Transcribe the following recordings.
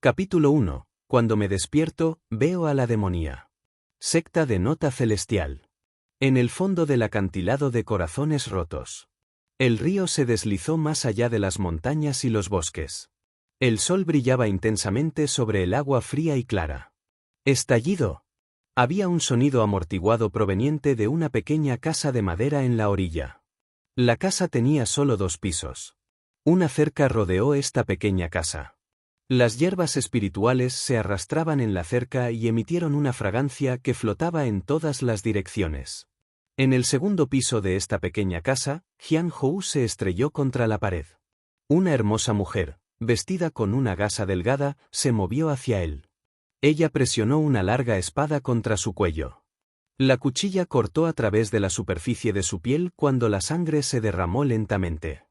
Capítulo 1. Cuando me despierto, veo a la demonía. Secta de nota celestial. En el fondo del acantilado de corazones rotos. El río se deslizó más allá de las montañas y los bosques. El sol brillaba intensamente sobre el agua fría y clara. Estallido. Había un sonido amortiguado proveniente de una pequeña casa de madera en la orilla. La casa tenía solo 2 pisos. Una cerca rodeó esta pequeña casa. Las hierbas espirituales se arrastraban en la cerca y emitieron una fragancia que flotaba en todas las direcciones. En el segundo piso de esta pequeña casa, Jian Hou se estrelló contra la pared. Una hermosa mujer, vestida con una gasa delgada, se movió hacia él. Ella presionó una larga espada contra su cuello. La cuchilla cortó a través de la superficie de su piel cuando la sangre se derramó lentamente.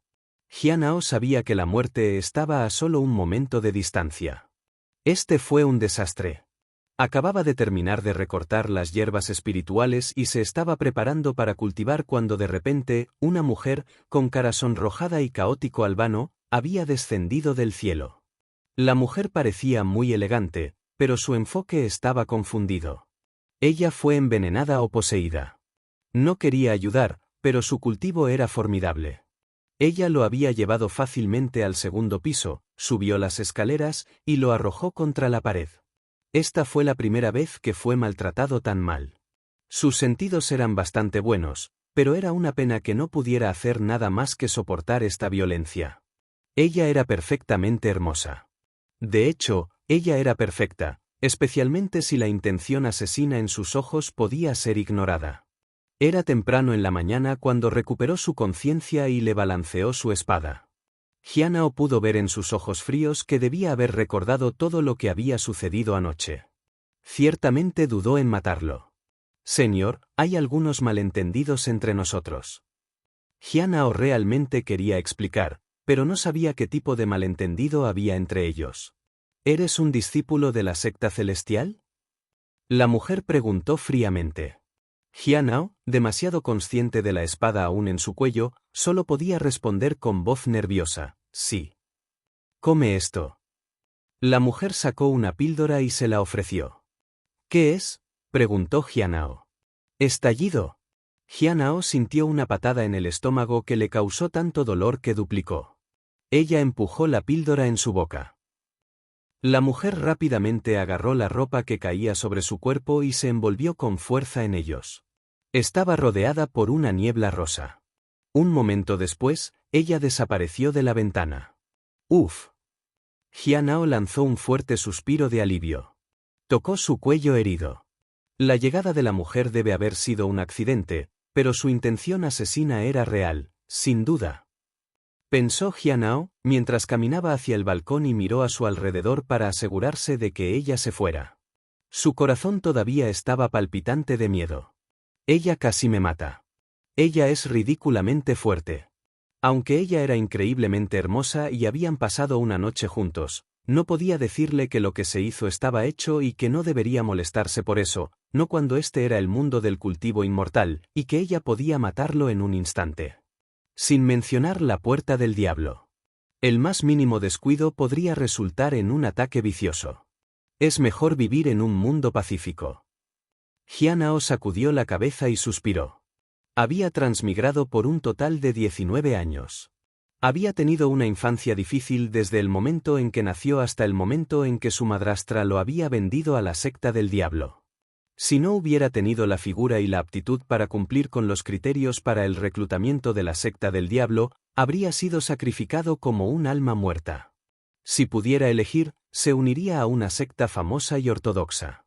Jian Hao sabía que la muerte estaba a solo un momento de distancia. Este fue un desastre. Acababa de terminar de recortar las hierbas espirituales y se estaba preparando para cultivar cuando de repente, una mujer, con cara sonrojada y caótico albano, había descendido del cielo. La mujer parecía muy elegante, pero su enfoque estaba confundido. Ella fue envenenada o poseída. No quería ayudar, pero su cultivo era formidable. Ella lo había llevado fácilmente al segundo piso, subió las escaleras y lo arrojó contra la pared. Esta fue la primera vez que fue maltratado tan mal. Sus sentidos eran bastante buenos, pero era una pena que no pudiera hacer nada más que soportar esta violencia. Ella era perfectamente hermosa. De hecho, ella era perfecta, especialmente si la intención asesina en sus ojos podía ser ignorada. Era temprano en la mañana cuando recuperó su conciencia y le balanceó su espada. Jian Hao pudo ver en sus ojos fríos que debía haber recordado todo lo que había sucedido anoche. Ciertamente dudó en matarlo. Señor, hay algunos malentendidos entre nosotros. Jian Hao realmente quería explicar, pero no sabía qué tipo de malentendido había entre ellos. ¿Eres un discípulo de la secta celestial? La mujer preguntó fríamente. Jian Hao, demasiado consciente de la espada aún en su cuello, solo podía responder con voz nerviosa, sí. Come esto. La mujer sacó una píldora y se la ofreció. ¿Qué es? Preguntó Jian Hao. Estallido. Jian Hao sintió una patada en el estómago que le causó tanto dolor que duplicó. Ella empujó la píldora en su boca. La mujer rápidamente agarró la ropa que caía sobre su cuerpo y se envolvió con fuerza en ellos. Estaba rodeada por una niebla rosa. Un momento después, ella desapareció de la ventana. ¡Uf! Jian Hao lanzó un fuerte suspiro de alivio. Tocó su cuello herido. La llegada de la mujer debe haber sido un accidente, pero su intención asesina era real, sin duda. Pensó Jian Hao, mientras caminaba hacia el balcón y miró a su alrededor para asegurarse de que ella se fuera. Su corazón todavía estaba palpitante de miedo. Ella casi me mata. Ella es ridículamente fuerte. Aunque ella era increíblemente hermosa y habían pasado una noche juntos, no podía decirle que lo que se hizo estaba hecho y que no debería molestarse por eso, no cuando este era el mundo del cultivo inmortal, y que ella podía matarlo en un instante. Sin mencionar la puerta del diablo. El más mínimo descuido podría resultar en un ataque vicioso. Es mejor vivir en un mundo pacífico. Jian Hao sacudió la cabeza y suspiró. Había transmigrado por un total de 19 años. Había tenido una infancia difícil desde el momento en que nació hasta el momento en que su madrastra lo había vendido a la secta del diablo. Si no hubiera tenido la figura y la aptitud para cumplir con los criterios para el reclutamiento de la secta del diablo, habría sido sacrificado como un alma muerta. Si pudiera elegir, se uniría a una secta famosa y ortodoxa.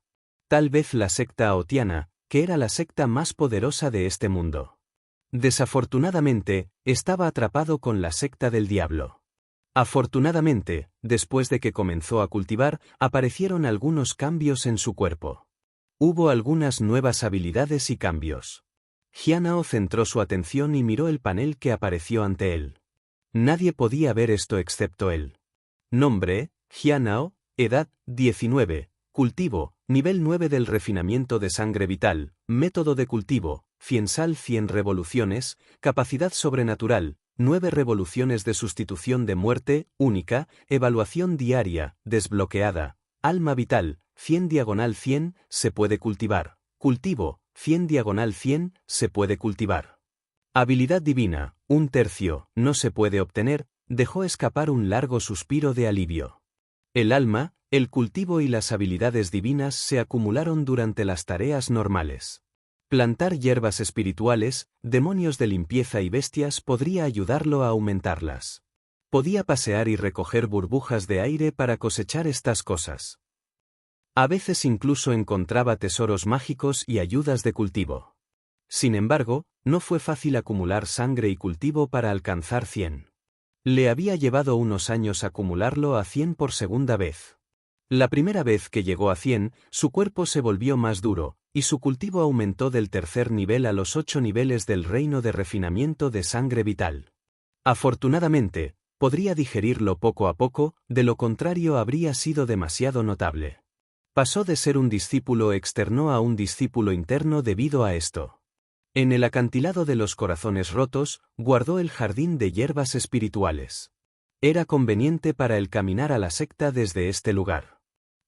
Tal vez la secta Aotiana, que era la secta más poderosa de este mundo. Desafortunadamente, estaba atrapado con la secta del diablo. Afortunadamente, después de que comenzó a cultivar, aparecieron algunos cambios en su cuerpo. Hubo algunas nuevas habilidades y cambios. Jian Hao centró su atención y miró el panel que apareció ante él. Nadie podía ver esto excepto él. Nombre, Jian Hao, edad, 19, cultivo, nivel 9 del refinamiento de sangre vital, método de cultivo, Fiensal 100 revoluciones, capacidad sobrenatural, 9 revoluciones de sustitución de muerte, única, evaluación diaria, desbloqueada, alma vital, 100/100, se puede cultivar, cultivo, 100/100, se puede cultivar. Habilidad divina, 1/3, no se puede obtener, dejó escapar un largo suspiro de alivio. El alma, el cultivo y las habilidades divinas se acumularon durante las tareas normales. Plantar hierbas espirituales, demonios de limpieza y bestias podría ayudarlo a aumentarlas. Podía pasear y recoger burbujas de aire para cosechar estas cosas. A veces incluso encontraba tesoros mágicos y ayudas de cultivo. Sin embargo, no fue fácil acumular sangre y cultivo para alcanzar 100. Le había llevado unos años acumularlo a 100 por segunda vez. La primera vez que llegó a 100, su cuerpo se volvió más duro, y su cultivo aumentó del tercer nivel a los 8 niveles del reino de refinamiento de sangre vital. Afortunadamente, podría digerirlo poco a poco, de lo contrario habría sido demasiado notable. Pasó de ser un discípulo externo a un discípulo interno debido a esto. En el acantilado de los corazones rotos, guardó el jardín de hierbas espirituales. Era conveniente para él caminar a la secta desde este lugar.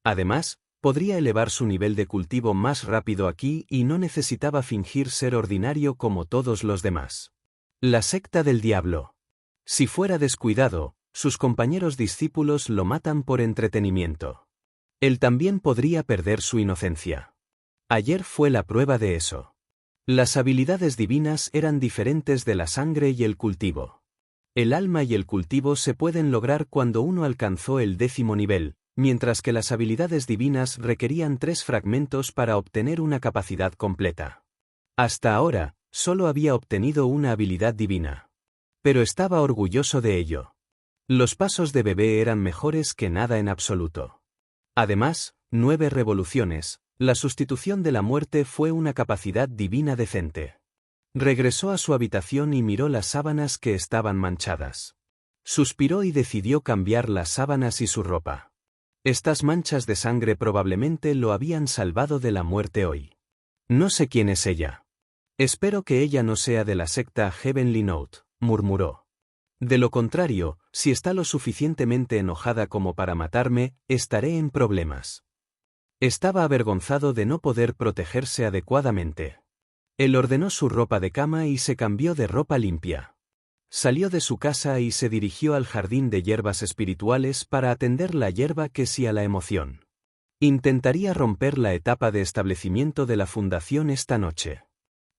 Además, podría elevar su nivel de cultivo más rápido aquí y no necesitaba fingir ser ordinario como todos los demás. La secta del diablo. Si fuera descuidado, sus compañeros discípulos lo matan por entretenimiento. Él también podría perder su inocencia. Ayer fue la prueba de eso. Las habilidades divinas eran diferentes de la sangre y el cultivo. El alma y el cultivo se pueden lograr cuando uno alcanzó el 10º nivel, mientras que las habilidades divinas requerían 3 fragmentos para obtener una capacidad completa. Hasta ahora, solo había obtenido una habilidad divina. Pero estaba orgulloso de ello. Los pasos de bebé eran mejores que nada en absoluto. Además, 9 revoluciones, la sustitución de la muerte fue una capacidad divina decente. Regresó a su habitación y miró las sábanas que estaban manchadas. Suspiró y decidió cambiar las sábanas y su ropa. Estas manchas de sangre probablemente lo habían salvado de la muerte hoy. No sé quién es ella. Espero que ella no sea de la secta Heavenly Note, murmuró. De lo contrario, si está lo suficientemente enojada como para matarme, estaré en problemas. Estaba avergonzado de no poder protegerse adecuadamente. Él ordenó su ropa de cama y se cambió de ropa limpia. Salió de su casa y se dirigió al jardín de hierbas espirituales para atender la hierba que sí a la emoción. Intentaría romper la etapa de establecimiento de la fundación esta noche.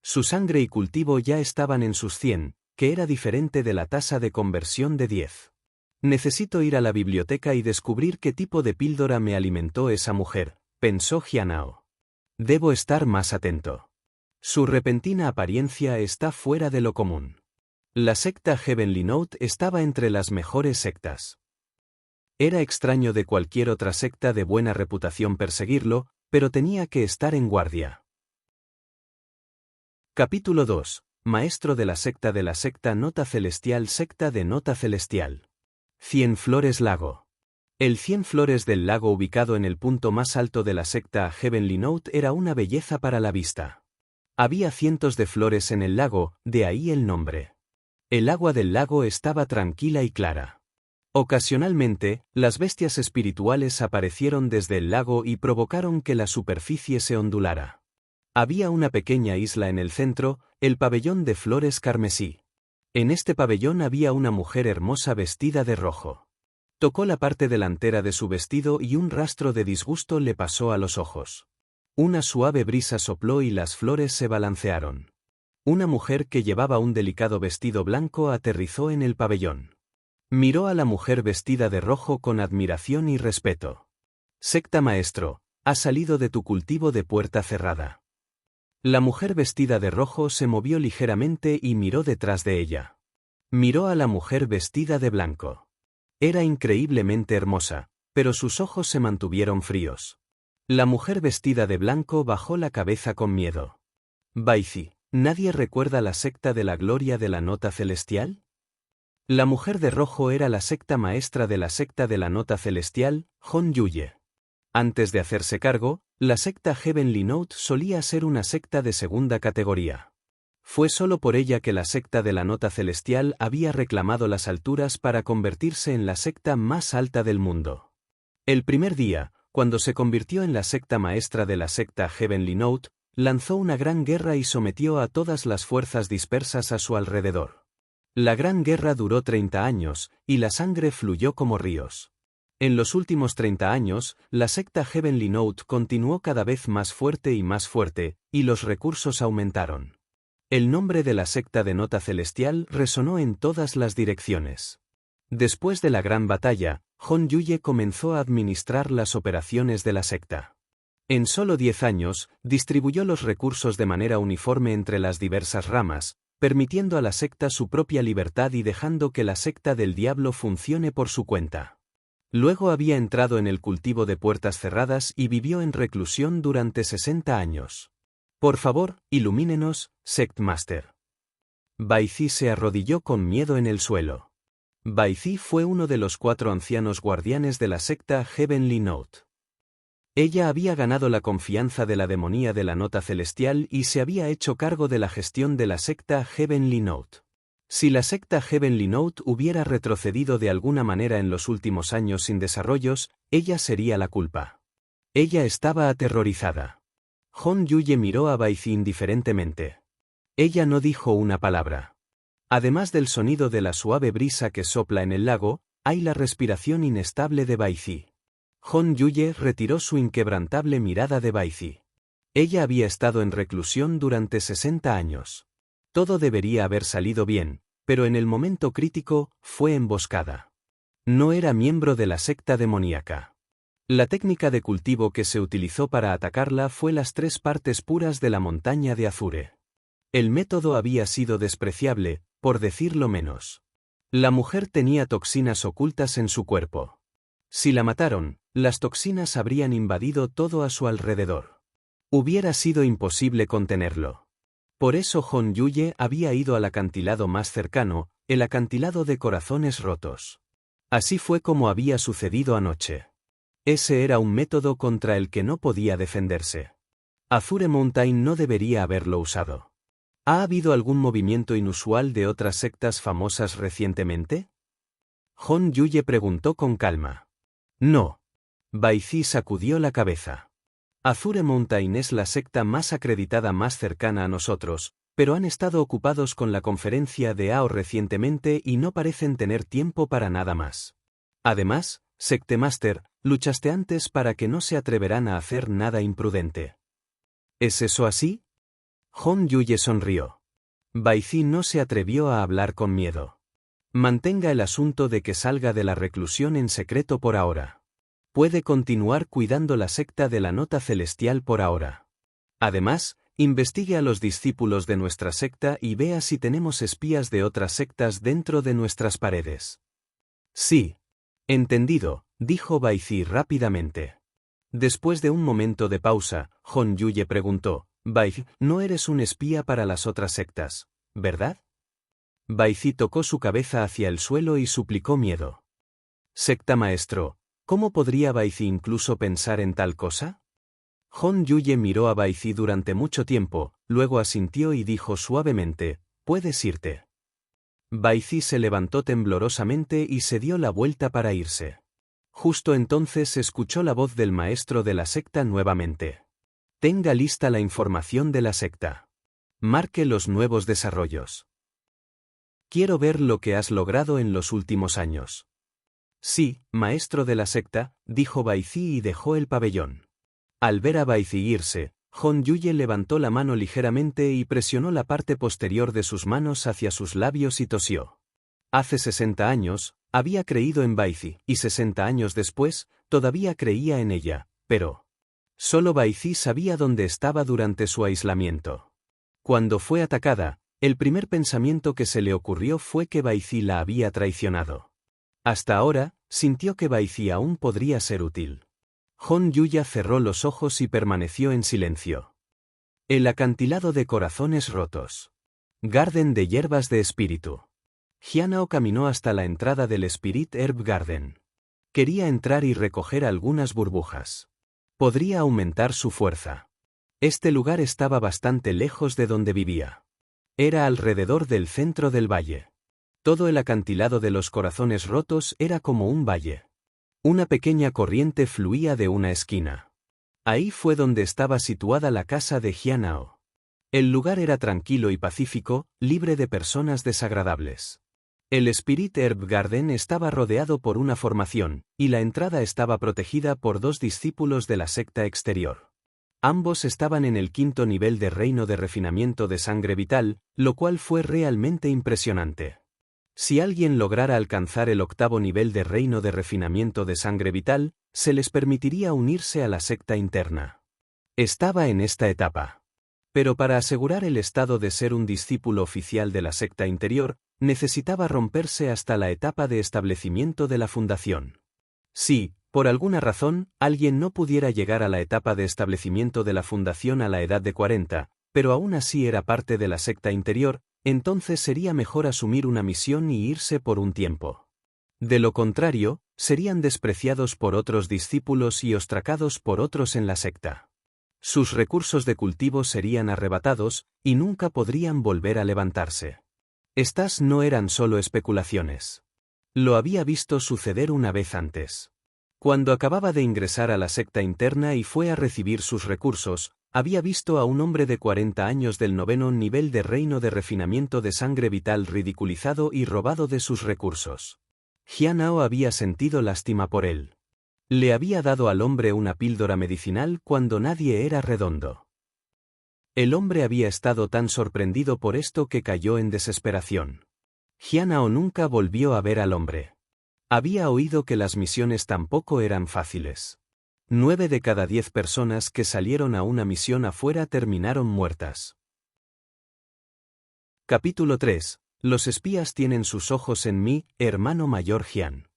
Su sangre y cultivo ya estaban en sus 100, que era diferente de la tasa de conversión de 10. Necesito ir a la biblioteca y descubrir qué tipo de píldora me alimentó esa mujer, pensó Jianao. Debo estar más atento. Su repentina apariencia está fuera de lo común. La secta Heavenly Note estaba entre las mejores sectas. Era extraño de cualquier otra secta de buena reputación perseguirlo, pero tenía que estar en guardia. Capítulo 2. Maestro de la secta Nota Celestial. Secta de Nota Celestial. 100 Flores Lago. El 100 Flores del Lago, ubicado en el punto más alto de la secta Heavenly Note, era una belleza para la vista. Había cientos de flores en el lago, de ahí el nombre. El agua del lago estaba tranquila y clara. Ocasionalmente, las bestias espirituales aparecieron desde el lago y provocaron que la superficie se ondulara. Había una pequeña isla en el centro, el pabellón de flores carmesí. En este pabellón había una mujer hermosa vestida de rojo. Tocó la parte delantera de su vestido y un rastro de disgusto le pasó a los ojos. Una suave brisa sopló y las flores se balancearon. Una mujer que llevaba un delicado vestido blanco aterrizó en el pabellón. Miró a la mujer vestida de rojo con admiración y respeto. Secta maestro, has salido de tu cultivo de puerta cerrada. La mujer vestida de rojo se movió ligeramente y miró detrás de ella. Miró a la mujer vestida de blanco. Era increíblemente hermosa, pero sus ojos se mantuvieron fríos. La mujer vestida de blanco bajó la cabeza con miedo. Baizi, ¿nadie recuerda la secta de la gloria de la nota celestial? La mujer de rojo era la secta maestra de la secta de la nota celestial, Hon Yuye. Antes de hacerse cargo, la secta Heavenly Note solía ser una secta de segunda categoría. Fue solo por ella que la secta de la Nota Celestial había reclamado las alturas para convertirse en la secta más alta del mundo. El primer día, cuando se convirtió en la secta maestra de la secta Heavenly Note, lanzó una gran guerra y sometió a todas las fuerzas dispersas a su alrededor. La gran guerra duró 30 años, y la sangre fluyó como ríos. En los últimos 30 años, la secta Heavenly Note continuó cada vez más fuerte, y los recursos aumentaron. El nombre de la secta de Nota Celestial resonó en todas las direcciones. Después de la gran batalla, Hon Yuye comenzó a administrar las operaciones de la secta. En solo 10 años, distribuyó los recursos de manera uniforme entre las diversas ramas, permitiendo a la secta su propia libertad y dejando que la secta del diablo funcione por su cuenta. Luego había entrado en el cultivo de puertas cerradas y vivió en reclusión durante 60 años. Por favor, ilumínenos, Sect Master. Baizi se arrodilló con miedo en el suelo. Baizi fue uno de los 4 ancianos guardianes de la secta Heavenly Note. Ella había ganado la confianza de la demonía de la Nota Celestial y se había hecho cargo de la gestión de la secta Heavenly Note. Si la secta Heavenly Note hubiera retrocedido de alguna manera en los últimos años sin desarrollos, ella sería la culpa. Ella estaba aterrorizada. Hon Yuye miró a Baizi indiferentemente. Ella no dijo una palabra. Además del sonido de la suave brisa que sopla en el lago, hay la respiración inestable de Baizi. Hon Yuye retiró su inquebrantable mirada de Baizi. Ella había estado en reclusión durante 60 años. Todo debería haber salido bien, pero en el momento crítico, fue emboscada. No era miembro de la secta demoníaca. La técnica de cultivo que se utilizó para atacarla fue las 3 partes puras de la montaña de Azure. El método había sido despreciable, por decirlo menos. La mujer tenía toxinas ocultas en su cuerpo. Si la mataron, las toxinas habrían invadido todo a su alrededor. Hubiera sido imposible contenerlo. Por eso Hon Yuye había ido al acantilado más cercano, el acantilado de Corazones Rotos. Así fue como había sucedido anoche. Ese era un método contra el que no podía defenderse. Azure Mountain no debería haberlo usado. ¿Ha habido algún movimiento inusual de otras sectas famosas recientemente? Hon Yuye preguntó con calma. No. Baizi sacudió la cabeza. Azure Mountain es la secta más acreditada más cercana a nosotros, pero han estado ocupados con la conferencia de AO recientemente y no parecen tener tiempo para nada más. Además, Secte Master, luchaste antes para que no se atreverán a hacer nada imprudente. ¿Es eso así? Hon Yuye sonrió. Baizi no se atrevió a hablar con miedo. Mantenga el asunto de que salga de la reclusión en secreto por ahora. Puede continuar cuidando la secta de la Nota Celestial por ahora. Además, investigue a los discípulos de nuestra secta y vea si tenemos espías de otras sectas dentro de nuestras paredes. Sí. Entendido, dijo Baizi rápidamente. Después de un momento de pausa, Hon Yuye preguntó, Baizi, no eres un espía para las otras sectas, ¿verdad? Baizi tocó su cabeza hacia el suelo y suplicó miedo. Secta maestro, ¿cómo podría Baizi incluso pensar en tal cosa? Hon Yuye miró a Baizi durante mucho tiempo, luego asintió y dijo suavemente, puedes irte. Baizi se levantó temblorosamente y se dio la vuelta para irse. Justo entonces escuchó la voz del maestro de la secta nuevamente. Tenga lista la información de la secta. Marque los nuevos desarrollos. Quiero ver lo que has logrado en los últimos años. Sí, maestro de la secta, dijo Baizi y dejó el pabellón. Al ver a Baizi irse, Hon Yuye levantó la mano ligeramente y presionó la parte posterior de sus manos hacia sus labios y tosió. Hace 60 años, había creído en Baizi, y 60 años después, todavía creía en ella, pero solo Baizi sabía dónde estaba durante su aislamiento. Cuando fue atacada, el primer pensamiento que se le ocurrió fue que Baizi la había traicionado. Hasta ahora, sintió que Baizi aún podría ser útil. Hon Yuya cerró los ojos y permaneció en silencio. El acantilado de Corazones Rotos. Garden de hierbas de espíritu. Hyunao caminó hasta la entrada del Spirit Herb Garden. Quería entrar y recoger algunas burbujas. Podría aumentar su fuerza. Este lugar estaba bastante lejos de donde vivía. Era alrededor del centro del valle. Todo el acantilado de los Corazones Rotos era como un valle. Una pequeña corriente fluía de una esquina. Ahí fue donde estaba situada la casa de Jianao. El lugar era tranquilo y pacífico, libre de personas desagradables. El Spirit Herb Garden estaba rodeado por una formación, y la entrada estaba protegida por 2 discípulos de la secta exterior. Ambos estaban en el 5º nivel de reino de refinamiento de sangre vital, lo cual fue realmente impresionante. Si alguien lograra alcanzar el 8º nivel de reino de refinamiento de sangre vital, se les permitiría unirse a la secta interna. Estaba en esta etapa. Pero para asegurar el estado de ser un discípulo oficial de la secta interior, necesitaba romperse hasta la etapa de establecimiento de la fundación. Si, por alguna razón, alguien no pudiera llegar a la etapa de establecimiento de la fundación a la edad de 40, pero aún así era parte de la secta interior, entonces sería mejor asumir una misión y irse por un tiempo. De lo contrario, serían despreciados por otros discípulos y ostracados por otros en la secta. Sus recursos de cultivo serían arrebatados, y nunca podrían volver a levantarse. Estas no eran solo especulaciones. Lo había visto suceder una vez antes. Cuando acababa de ingresar a la secta interna y fue a recibir sus recursos, había visto a un hombre de 40 años del 9º nivel de reino de refinamiento de sangre vital ridiculizado y robado de sus recursos. Jianao había sentido lástima por él. Le había dado al hombre una píldora medicinal cuando nadie era redondo. El hombre había estado tan sorprendido por esto que cayó en desesperación. Jianao nunca volvió a ver al hombre. Había oído que las misiones tampoco eran fáciles. 9 de cada 10 personas que salieron a una misión afuera terminaron muertas. Capítulo 3. Los espías tienen sus ojos en mí, hermano mayor Jian.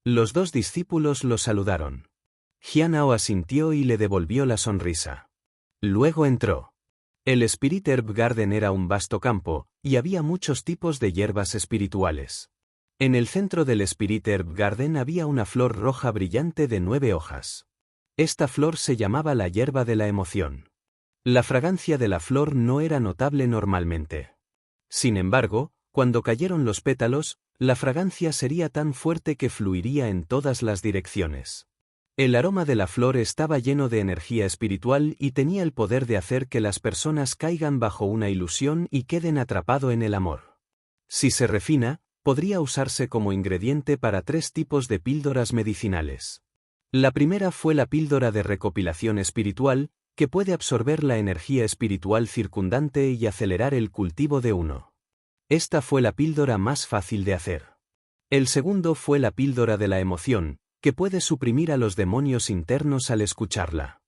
Los 2 discípulos lo saludaron. Jianao asintió y le devolvió la sonrisa. Luego entró. El Spirit Herb Garden era un vasto campo, y había muchos tipos de hierbas espirituales. En el centro del Spirit Herb Garden había una flor roja brillante de 9 hojas. Esta flor se llamaba la hierba de la emoción. La fragancia de la flor no era notable normalmente. Sin embargo, cuando cayeron los pétalos, la fragancia sería tan fuerte que fluiría en todas las direcciones. El aroma de la flor estaba lleno de energía espiritual y tenía el poder de hacer que las personas caigan bajo una ilusión y queden atrapados en el amor. Si se refina, podría usarse como ingrediente para 3 tipos de píldoras medicinales. La primera fue la píldora de recopilación espiritual, que puede absorber la energía espiritual circundante y acelerar el cultivo de uno. Esta fue la píldora más fácil de hacer. El segundo fue la píldora de la emoción, que puede suprimir a los demonios internos al escucharla.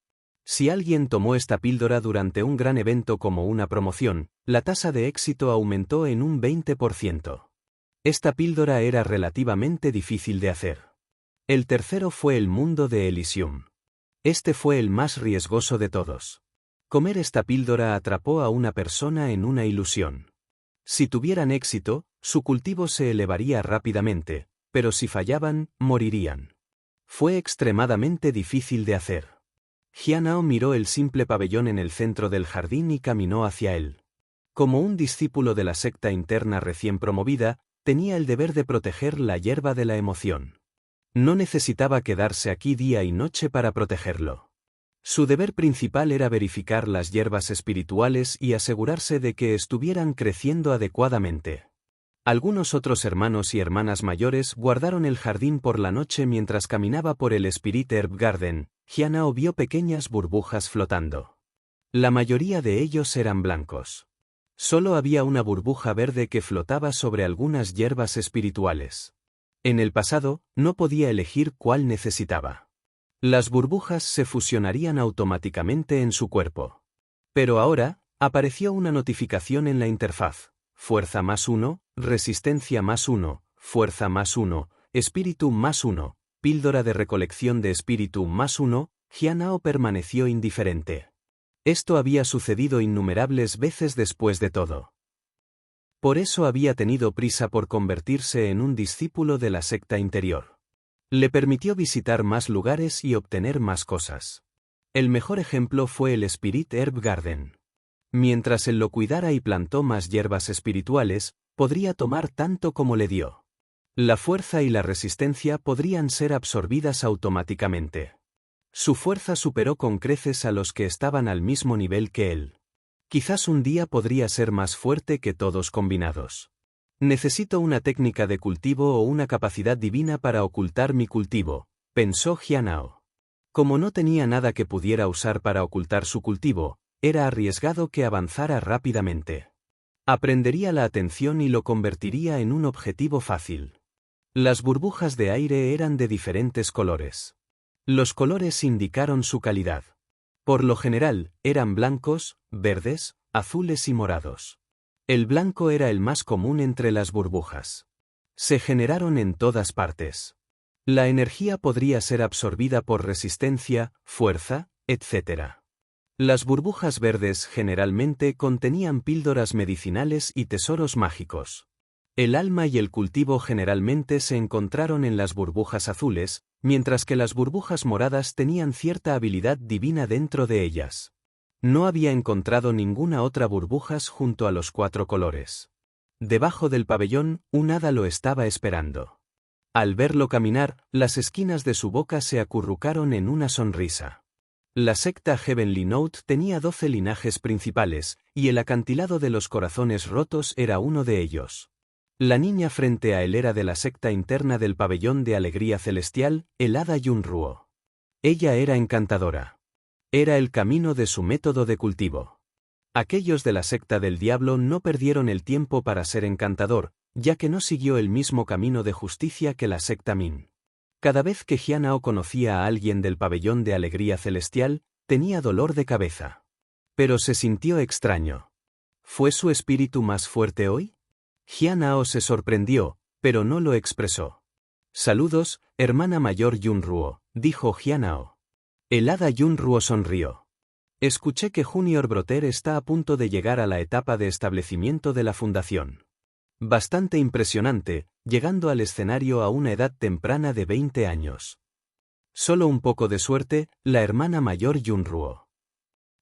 Si alguien tomó esta píldora durante un gran evento como una promoción, la tasa de éxito aumentó en un 20%. Esta píldora era relativamente difícil de hacer. El tercero fue el mundo de Elysium. Este fue el más riesgoso de todos. Comer esta píldora atrapó a una persona en una ilusión. Si tuvieran éxito, su cultivo se elevaría rápidamente, pero si fallaban, morirían. Fue extremadamente difícil de hacer. Jianao miró el simple pabellón en el centro del jardín y caminó hacia él. Como un discípulo de la secta interna recién promovida, tenía el deber de proteger la hierba de la emoción. No necesitaba quedarse aquí día y noche para protegerlo. Su deber principal era verificar las hierbas espirituales y asegurarse de que estuvieran creciendo adecuadamente. Algunos otros hermanos y hermanas mayores guardaron el jardín por la noche mientras caminaba por el Spirit Herb Garden. Jianao vio pequeñas burbujas flotando. La mayoría de ellos eran blancos. Solo había una burbuja verde que flotaba sobre algunas hierbas espirituales. En el pasado, no podía elegir cuál necesitaba. Las burbujas se fusionarían automáticamente en su cuerpo. Pero ahora, apareció una notificación en la interfaz. Fuerza +1, resistencia +1, fuerza +1, espíritu +1, píldora de recolección de espíritu +1, Jianao permaneció indiferente. Esto había sucedido innumerables veces después de todo. Por eso había tenido prisa por convertirse en un discípulo de la secta interior. Le permitió visitar más lugares y obtener más cosas. El mejor ejemplo fue el Spirit Herb Garden. Mientras él lo cuidara y plantó más hierbas espirituales, podría tomar tanto como le dio. La fuerza y la resistencia podrían ser absorbidas automáticamente. Su fuerza superó con creces a los que estaban al mismo nivel que él. Quizás un día podría ser más fuerte que todos combinados. Necesito una técnica de cultivo o una capacidad divina para ocultar mi cultivo, pensó Jianhao. Como no tenía nada que pudiera usar para ocultar su cultivo, era arriesgado que avanzara rápidamente. Aprendería la atención y lo convertiría en un objetivo fácil. Las burbujas de aire eran de diferentes colores. Los colores indicaron su calidad. Por lo general, eran blancos, verdes, azules y morados. El blanco era el más común entre las burbujas. Se generaron en todas partes. La energía podría ser absorbida por resistencia, fuerza, etc. Las burbujas verdes generalmente contenían píldoras medicinales y tesoros mágicos. El alma y el cultivo generalmente se encontraron en las burbujas azules, mientras que las burbujas moradas tenían cierta habilidad divina dentro de ellas. No había encontrado ninguna otra burbujas junto a los 4 colores. Debajo del pabellón, un hada lo estaba esperando. Al verlo caminar, las esquinas de su boca se acurrucaron en una sonrisa. La secta Heavenly Note tenía 12 linajes principales, y el acantilado de los corazones rotos era uno de ellos. La niña frente a él era de la secta interna del pabellón de alegría celestial, el hada Yunruo. Ella era encantadora. Era el camino de su método de cultivo. Aquellos de la secta del diablo no perdieron el tiempo para ser encantador, ya que no siguió el mismo camino de justicia que la secta Min. Cada vez que Jianhao conocía a alguien del pabellón de alegría celestial, tenía dolor de cabeza. Pero se sintió extraño. ¿Fue su espíritu más fuerte hoy? Jianhao se sorprendió, pero no lo expresó. Saludos, hermana mayor Yunruo, dijo Jianhao. El hada Yunruo sonrió. Escuché que Junior Broter está a punto de llegar a la etapa de establecimiento de la fundación. Bastante impresionante, llegando al escenario a una edad temprana de 20 años. Solo un poco de suerte, la hermana mayor Yunruo.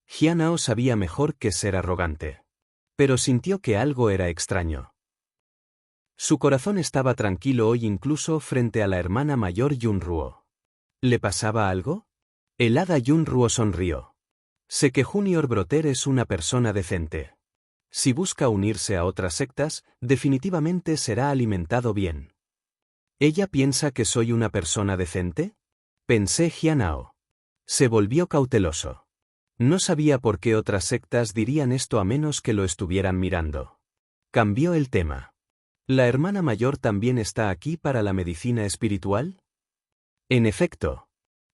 Jianhao sabía mejor que ser arrogante. Pero sintió que algo era extraño. Su corazón estaba tranquilo hoy incluso frente a la hermana mayor Yunruo. ¿Le pasaba algo? El hada Yunruo sonrió. Sé que Junior Broter es una persona decente. Si busca unirse a otras sectas, definitivamente será alimentado bien. ¿Ella piensa que soy una persona decente? Pensé Jianhao. Se volvió cauteloso. No sabía por qué otras sectas dirían esto a menos que lo estuvieran mirando. Cambió el tema. ¿La hermana mayor también está aquí para la medicina espiritual? En efecto.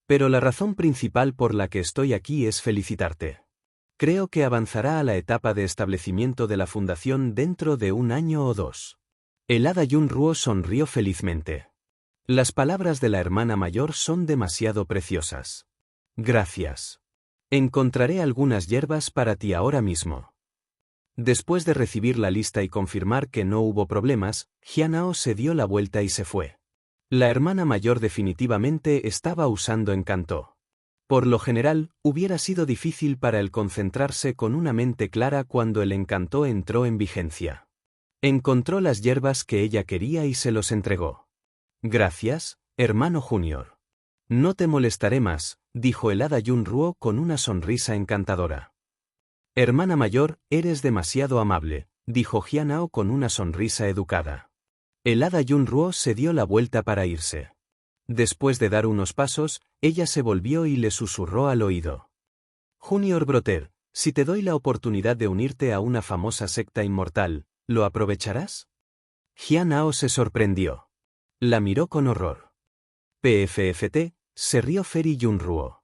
Pero la razón principal por la que estoy aquí es felicitarte. Creo que avanzará a la etapa de establecimiento de la fundación dentro de 1 año o 2. El hada Yunruo sonrió felizmente. Las palabras de la hermana mayor son demasiado preciosas. Gracias. Encontraré algunas hierbas para ti ahora mismo. Después de recibir la lista y confirmar que no hubo problemas, Jianhao se dio la vuelta y se fue. La hermana mayor definitivamente estaba usando encanto. Por lo general, hubiera sido difícil para él concentrarse con una mente clara cuando el encanto entró en vigencia. Encontró las hierbas que ella quería y se los entregó. Gracias, hermano Junior. No te molestaré más, dijo el hada Yunruo con una sonrisa encantadora. Hermana mayor, eres demasiado amable, dijo Jianhao con una sonrisa educada. El hada Yunruo se dio la vuelta para irse. Después de dar unos pasos, ella se volvió y le susurró al oído. Junior Broter, si te doy la oportunidad de unirte a una famosa secta inmortal, ¿lo aprovecharás? Jianhao se sorprendió. La miró con horror. PFFT, se rió Feri Yunruo.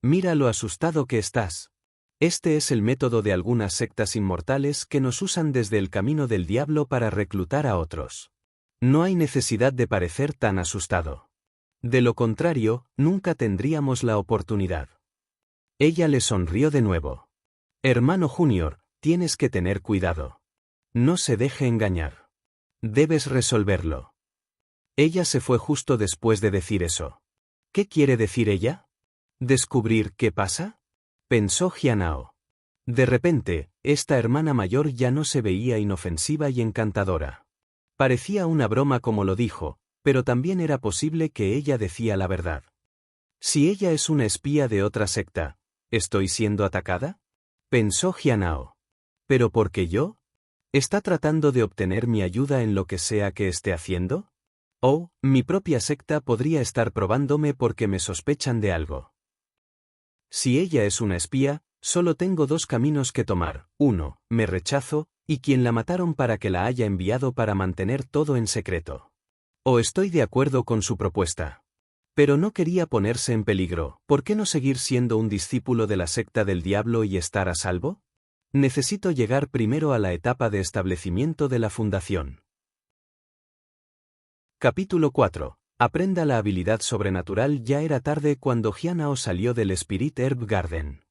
Mira lo asustado que estás. Este es el método de algunas sectas inmortales que nos usan desde el camino del diablo para reclutar a otros. No hay necesidad de parecer tan asustado. De lo contrario, nunca tendríamos la oportunidad. Ella le sonrió de nuevo. Hermano Junior, tienes que tener cuidado. No se deje engañar. Debes resolverlo. Ella se fue justo después de decir eso. ¿Qué quiere decir ella? ¿Descubrir qué pasa? Pensó Jianhao. De repente, esta hermana mayor ya no se veía inofensiva y encantadora. Parecía una broma como lo dijo, pero también era posible que ella decía la verdad. Si ella es una espía de otra secta, ¿estoy siendo atacada?, pensó Jianhao. ¿Pero por qué yo? ¿Está tratando de obtener mi ayuda en lo que sea que esté haciendo? ¿O, mi propia secta podría estar probándome porque me sospechan de algo? Si ella es una espía, solo tengo dos caminos que tomar: uno, me rechazo, y quien la mataron para que la haya enviado para mantener todo en secreto. O estoy de acuerdo con su propuesta. Pero no quería ponerse en peligro. ¿Por qué no seguir siendo un discípulo de la secta del diablo y estar a salvo? Necesito llegar primero a la etapa de establecimiento de la fundación. Capítulo 4. Aprenda la habilidad sobrenatural. Ya era tarde cuando Jianhao salió del Spirit Herb Garden.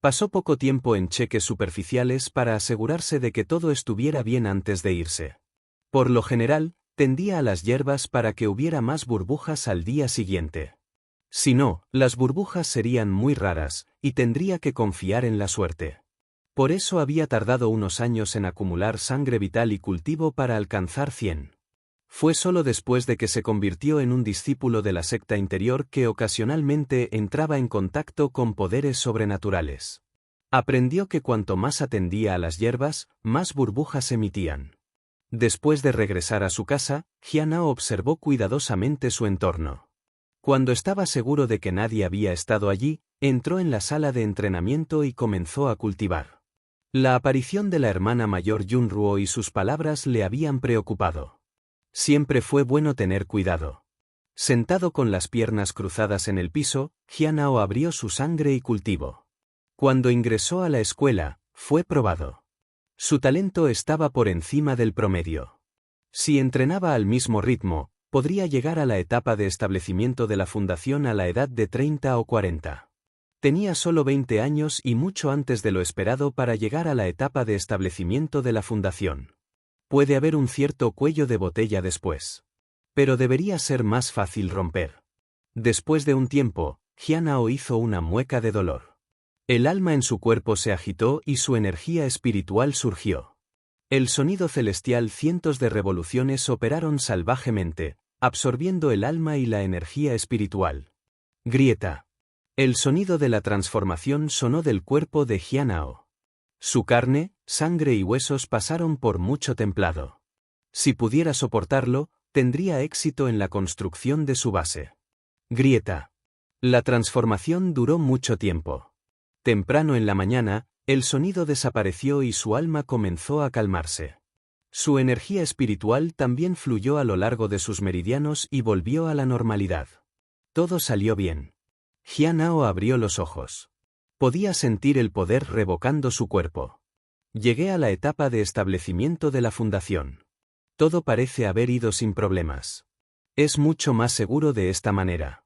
Pasó poco tiempo en cheques superficiales para asegurarse de que todo estuviera bien antes de irse. Por lo general, tendía a las hierbas para que hubiera más burbujas al día siguiente. Si no, las burbujas serían muy raras, y tendría que confiar en la suerte. Por eso había tardado unos años en acumular sangre vital y cultivo para alcanzar 100. Fue solo después de que se convirtió en un discípulo de la secta interior que ocasionalmente entraba en contacto con poderes sobrenaturales. Aprendió que cuanto más atendía a las hierbas, más burbujas emitían. Después de regresar a su casa, Jianhao observó cuidadosamente su entorno. Cuando estaba seguro de que nadie había estado allí, entró en la sala de entrenamiento y comenzó a cultivar. La aparición de la hermana mayor Yunruo y sus palabras le habían preocupado. Siempre fue bueno tener cuidado. Sentado con las piernas cruzadas en el piso, Jianhao abrió su sangre y cultivo. Cuando ingresó a la escuela, fue probado. Su talento estaba por encima del promedio. Si entrenaba al mismo ritmo, podría llegar a la etapa de establecimiento de la fundación a la edad de 30 o 40. Tenía solo 20 años y mucho antes de lo esperado para llegar a la etapa de establecimiento de la fundación. Puede haber un cierto cuello de botella después. Pero debería ser más fácil romper. Después de un tiempo, Jianhao hizo una mueca de dolor. El alma en su cuerpo se agitó y su energía espiritual surgió. El sonido celestial, cientos de revoluciones operaron salvajemente, absorbiendo el alma y la energía espiritual. Grieta. El sonido de la transformación sonó del cuerpo de Jianhao. Su carne, sangre y huesos pasaron por mucho templado. Si pudiera soportarlo, tendría éxito en la construcción de su base. Grieta. La transformación duró mucho tiempo. Temprano en la mañana, el sonido desapareció y su alma comenzó a calmarse. Su energía espiritual también fluyó a lo largo de sus meridianos y volvió a la normalidad. Todo salió bien. Jianhao abrió los ojos. Podía sentir el poder revocando su cuerpo. Llegué a la etapa de establecimiento de la fundación. Todo parece haber ido sin problemas. Es mucho más seguro de esta manera.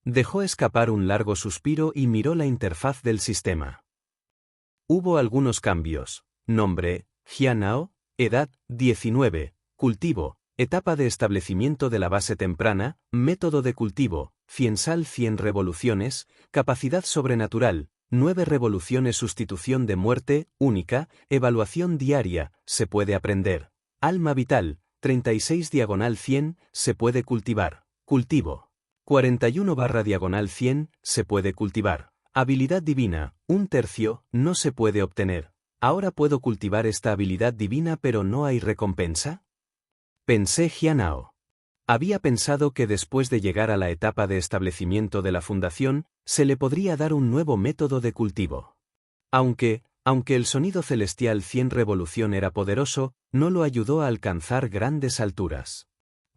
Dejó escapar un largo suspiro y miró la interfaz del sistema. Hubo algunos cambios. Nombre, Jianhao, edad, 19, cultivo, etapa de establecimiento de la base temprana, método de cultivo, ciensal 100 revoluciones, capacidad sobrenatural, 9 revoluciones, sustitución de muerte, única, evaluación diaria, se puede aprender, alma vital, 36/100, se puede cultivar, cultivo. 41/100, se puede cultivar. Habilidad divina, 1/3, no se puede obtener. ¿Ahora puedo cultivar esta habilidad divina pero no hay recompensa? Pensé Jianhao. Había pensado que después de llegar a la etapa de establecimiento de la fundación, se le podría dar un nuevo método de cultivo. Aunque el sonido celestial 100 revolución era poderoso, no lo ayudó a alcanzar grandes alturas.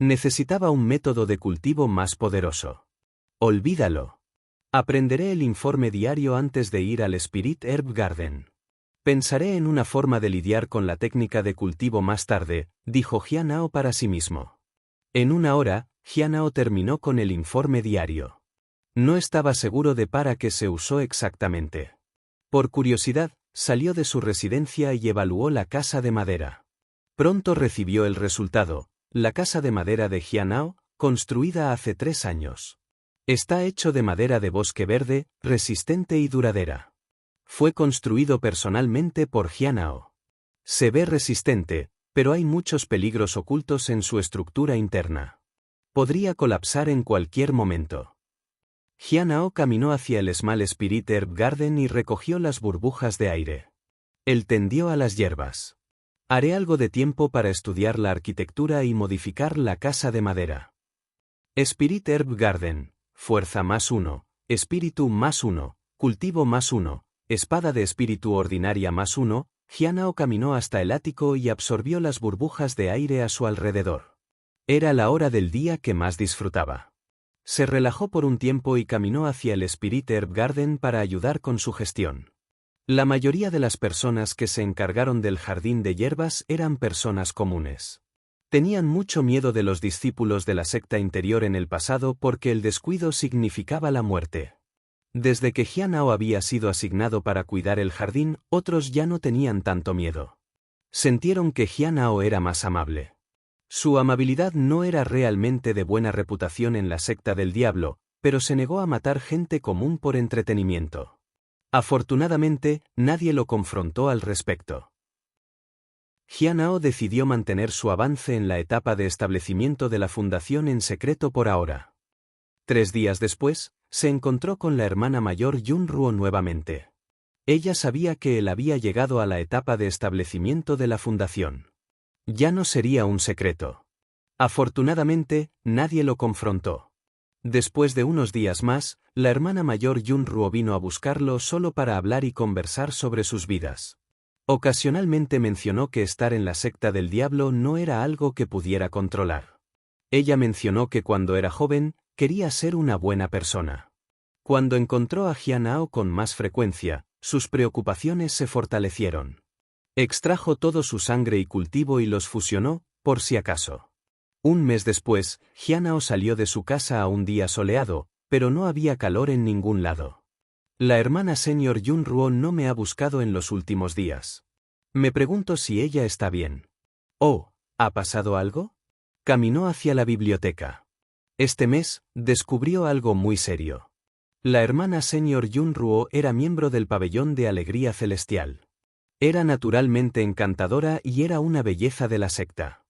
Necesitaba un método de cultivo más poderoso. Olvídalo. Aprenderé el informe diario antes de ir al Spirit Herb Garden. Pensaré en una forma de lidiar con la técnica de cultivo más tarde, dijo Jianhao para sí mismo. En una hora, Jianhao terminó con el informe diario. No estaba seguro de para qué se usó exactamente. Por curiosidad, salió de su residencia y evaluó la casa de madera. Pronto recibió el resultado. La casa de madera de Jianhao, construida hace 3 años. Está hecho de madera de bosque verde, resistente y duradera. Fue construido personalmente por Jianao. Se ve resistente, pero hay muchos peligros ocultos en su estructura interna. Podría colapsar en cualquier momento. Jianao caminó hacia el Small Spirit Herb Garden y recogió las burbujas de aire. Él tendió a las hierbas. Haré algo de tiempo para estudiar la arquitectura y modificar la casa de madera. Spirit Herb Garden, fuerza +1, espíritu +1, cultivo +1, espada de espíritu ordinaria +1, Jianao caminó hasta el ático y absorbió las burbujas de aire a su alrededor. Era la hora del día que más disfrutaba. Se relajó por un tiempo y caminó hacia el Spirit Herb Garden para ayudar con su gestión. La mayoría de las personas que se encargaron del jardín de hierbas eran personas comunes. Tenían mucho miedo de los discípulos de la secta interior en el pasado porque el descuido significaba la muerte. Desde que Jianao había sido asignado para cuidar el jardín, otros ya no tenían tanto miedo. Sintieron que Jianao era más amable. Su amabilidad no era realmente de buena reputación en la secta del diablo, pero se negó a matar gente común por entretenimiento. Afortunadamente, nadie lo confrontó al respecto. Jianao decidió mantener su avance en la etapa de establecimiento de la fundación en secreto por ahora. 3 días después, se encontró con la hermana mayor Yunruo nuevamente. Ella sabía que él había llegado a la etapa de establecimiento de la fundación. Ya no sería un secreto. Afortunadamente, nadie lo confrontó. Después de unos días más, la hermana mayor Yunruo vino a buscarlo solo para hablar y conversar sobre sus vidas. Ocasionalmente mencionó que estar en la secta del diablo no era algo que pudiera controlar. Ella mencionó que cuando era joven, quería ser una buena persona. Cuando encontró a Jianao con más frecuencia, sus preocupaciones se fortalecieron. Extrajo todo su sangre y cultivo y los fusionó, por si acaso. Un mes después, Jianao salió de su casa a un día soleado, pero no había calor en ningún lado. La hermana senior Yunruo no me ha buscado en los últimos días. Me pregunto si ella está bien. Oh, ¿ha pasado algo? Caminó hacia la biblioteca. Este mes, descubrió algo muy serio. La hermana senior Yunruo era miembro del pabellón de alegría celestial. Era naturalmente encantadora y era una belleza de la secta.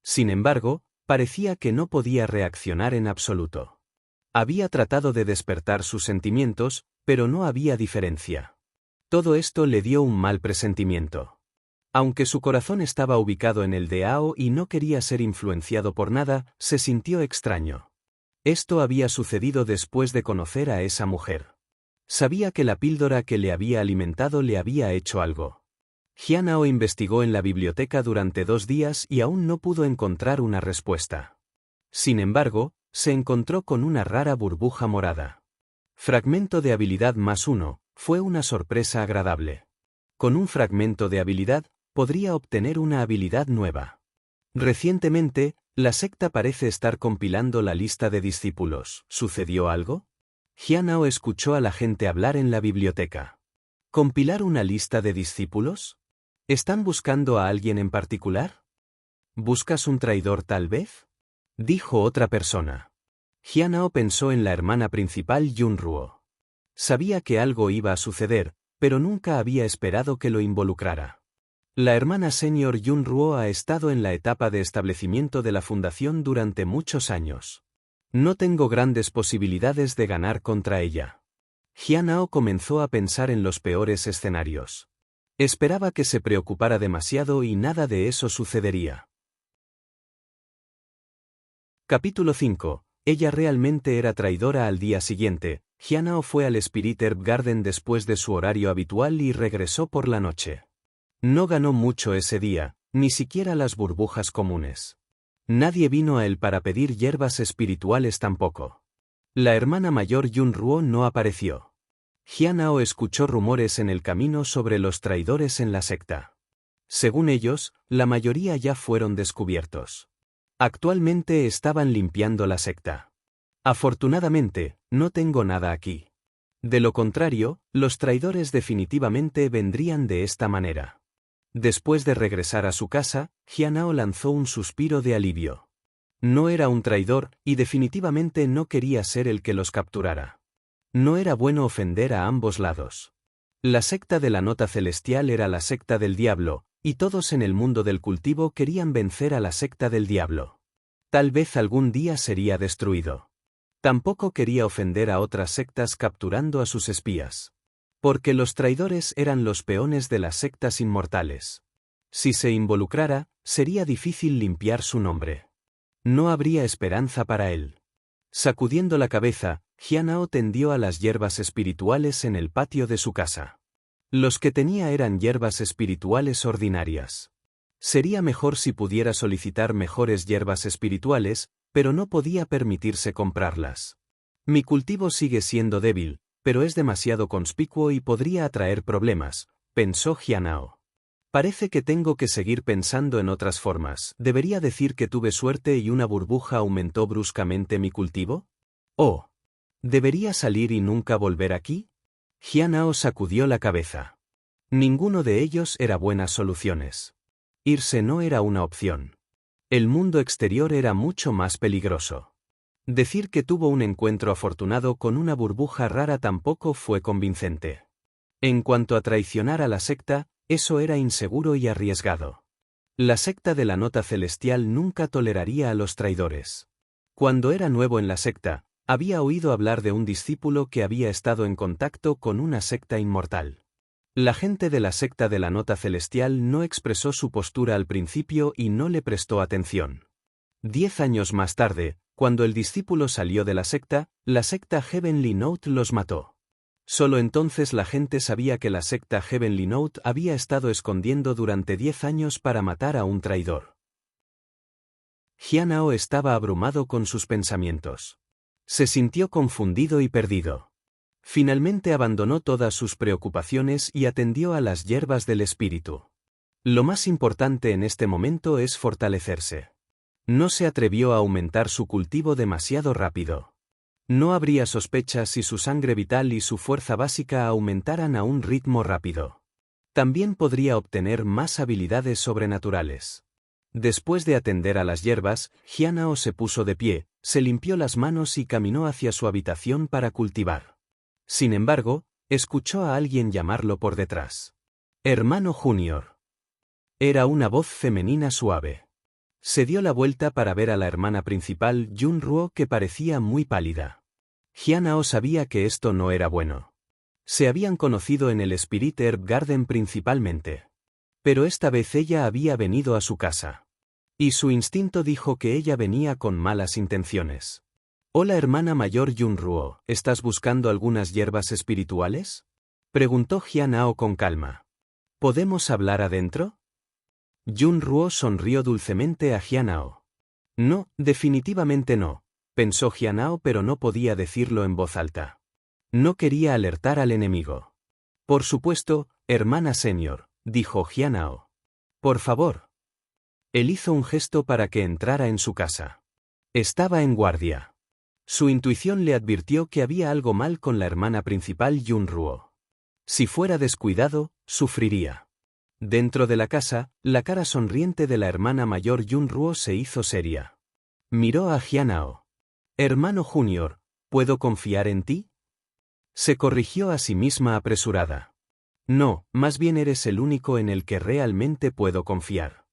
Sin embargo, parecía que no podía reaccionar en absoluto. Había tratado de despertar sus sentimientos, pero no había diferencia. Todo esto le dio un mal presentimiento. Aunque su corazón estaba ubicado en el de Ao y no quería ser influenciado por nada, se sintió extraño. Esto había sucedido después de conocer a esa mujer. Sabía que la píldora que le había alimentado le había hecho algo. Jianao investigó en la biblioteca durante 2 días y aún no pudo encontrar una respuesta. Sin embargo, se encontró con una rara burbuja morada. Fragmento de habilidad +1, fue una sorpresa agradable. Con un fragmento de habilidad, podría obtener una habilidad nueva. Recientemente, la secta parece estar compilando la lista de discípulos. ¿Sucedió algo? Jianao escuchó a la gente hablar en la biblioteca. ¿Compilar una lista de discípulos? ¿Están buscando a alguien en particular? ¿Buscas un traidor tal vez? Dijo otra persona. Jianao pensó en la hermana principal Yunruo. Sabía que algo iba a suceder, pero nunca había esperado que lo involucrara. La hermana senior Yunruo ha estado en la etapa de establecimiento de la fundación durante muchos años. No tengo grandes posibilidades de ganar contra ella. Jianao comenzó a pensar en los peores escenarios. Esperaba que se preocupara demasiado y nada de eso sucedería. Capítulo 5. Ella realmente era traidora. Al día siguiente, Jianao fue al Spirit Herb Garden después de su horario habitual y regresó por la noche. No ganó mucho ese día, ni siquiera las burbujas comunes. Nadie vino a él para pedir hierbas espirituales tampoco. La hermana mayor Yunruo no apareció. Jianao escuchó rumores en el camino sobre los traidores en la secta. Según ellos, la mayoría ya fueron descubiertos. Actualmente estaban limpiando la secta. Afortunadamente, no tengo nada aquí. De lo contrario, los traidores definitivamente vendrían de esta manera. Después de regresar a su casa, Jianao lanzó un suspiro de alivio. No era un traidor, y definitivamente no quería ser el que los capturara. No era bueno ofender a ambos lados. La secta de la nota celestial era la secta del diablo, y todos en el mundo del cultivo querían vencer a la secta del diablo. Tal vez algún día sería destruido. Tampoco quería ofender a otras sectas capturando a sus espías. Porque los traidores eran los peones de las sectas inmortales. Si se involucrara, sería difícil limpiar su nombre. No habría esperanza para él. Sacudiendo la cabeza, Jianao tendió a las hierbas espirituales en el patio de su casa. Los que tenía eran hierbas espirituales ordinarias. Sería mejor si pudiera solicitar mejores hierbas espirituales, pero no podía permitirse comprarlas. Mi cultivo sigue siendo débil, pero es demasiado conspicuo y podría atraer problemas, pensó Jianao. Parece que tengo que seguir pensando en otras formas. ¿Debería decir que tuve suerte y una burbuja aumentó bruscamente mi cultivo? ¿O debería salir y nunca volver aquí? Jianao sacudió la cabeza. Ninguno de ellos era buenas soluciones. Irse no era una opción. El mundo exterior era mucho más peligroso. Decir que tuvo un encuentro afortunado con una burbuja rara tampoco fue convincente. En cuanto a traicionar a la secta, eso era inseguro y arriesgado. La secta de la nota celestial nunca toleraría a los traidores. Cuando era nuevo en la secta, había oído hablar de un discípulo que había estado en contacto con una secta inmortal. La gente de la secta de la nota celestial no expresó su postura al principio y no le prestó atención. 10 años más tarde, cuando el discípulo salió de la secta Heavenly Note los mató. Solo entonces la gente sabía que la secta Heavenly Note había estado escondiendo durante 10 años para matar a un traidor. Jianao estaba abrumado con sus pensamientos. Se sintió confundido y perdido. Finalmente abandonó todas sus preocupaciones y atendió a las hierbas del espíritu. Lo más importante en este momento es fortalecerse. No se atrevió a aumentar su cultivo demasiado rápido. No habría sospechas si su sangre vital y su fuerza básica aumentaran a un ritmo rápido. También podría obtener más habilidades sobrenaturales. Después de atender a las hierbas, Jianao se puso de pie, se limpió las manos y caminó hacia su habitación para cultivar. Sin embargo, escuchó a alguien llamarlo por detrás. Hermano Junior. Era una voz femenina suave. Se dio la vuelta para ver a la hermana principal, Junruo, que parecía muy pálida. Jianao sabía que esto no era bueno. Se habían conocido en el Spirit Herb Garden principalmente. Pero esta vez ella había venido a su casa. Y su instinto dijo que ella venía con malas intenciones. Hola hermana mayor Junruo, ¿estás buscando algunas hierbas espirituales? Preguntó Jianao con calma. ¿Podemos hablar adentro? Junruo sonrió dulcemente a Jianao. No, definitivamente no, pensó Jianao, pero no podía decirlo en voz alta. No quería alertar al enemigo. Por supuesto, hermana senior, dijo Jianao. Por favor. Él hizo un gesto para que entrara en su casa. Estaba en guardia. Su intuición le advirtió que había algo mal con la hermana principal Junruo. Si fuera descuidado, sufriría. Dentro de la casa, la cara sonriente de la hermana mayor Junruo se hizo seria. Miró a Jianao. Hermano Junior, ¿puedo confiar en ti? Se corrigió a sí misma apresurada. No, más bien eres el único en el que realmente puedo confiar.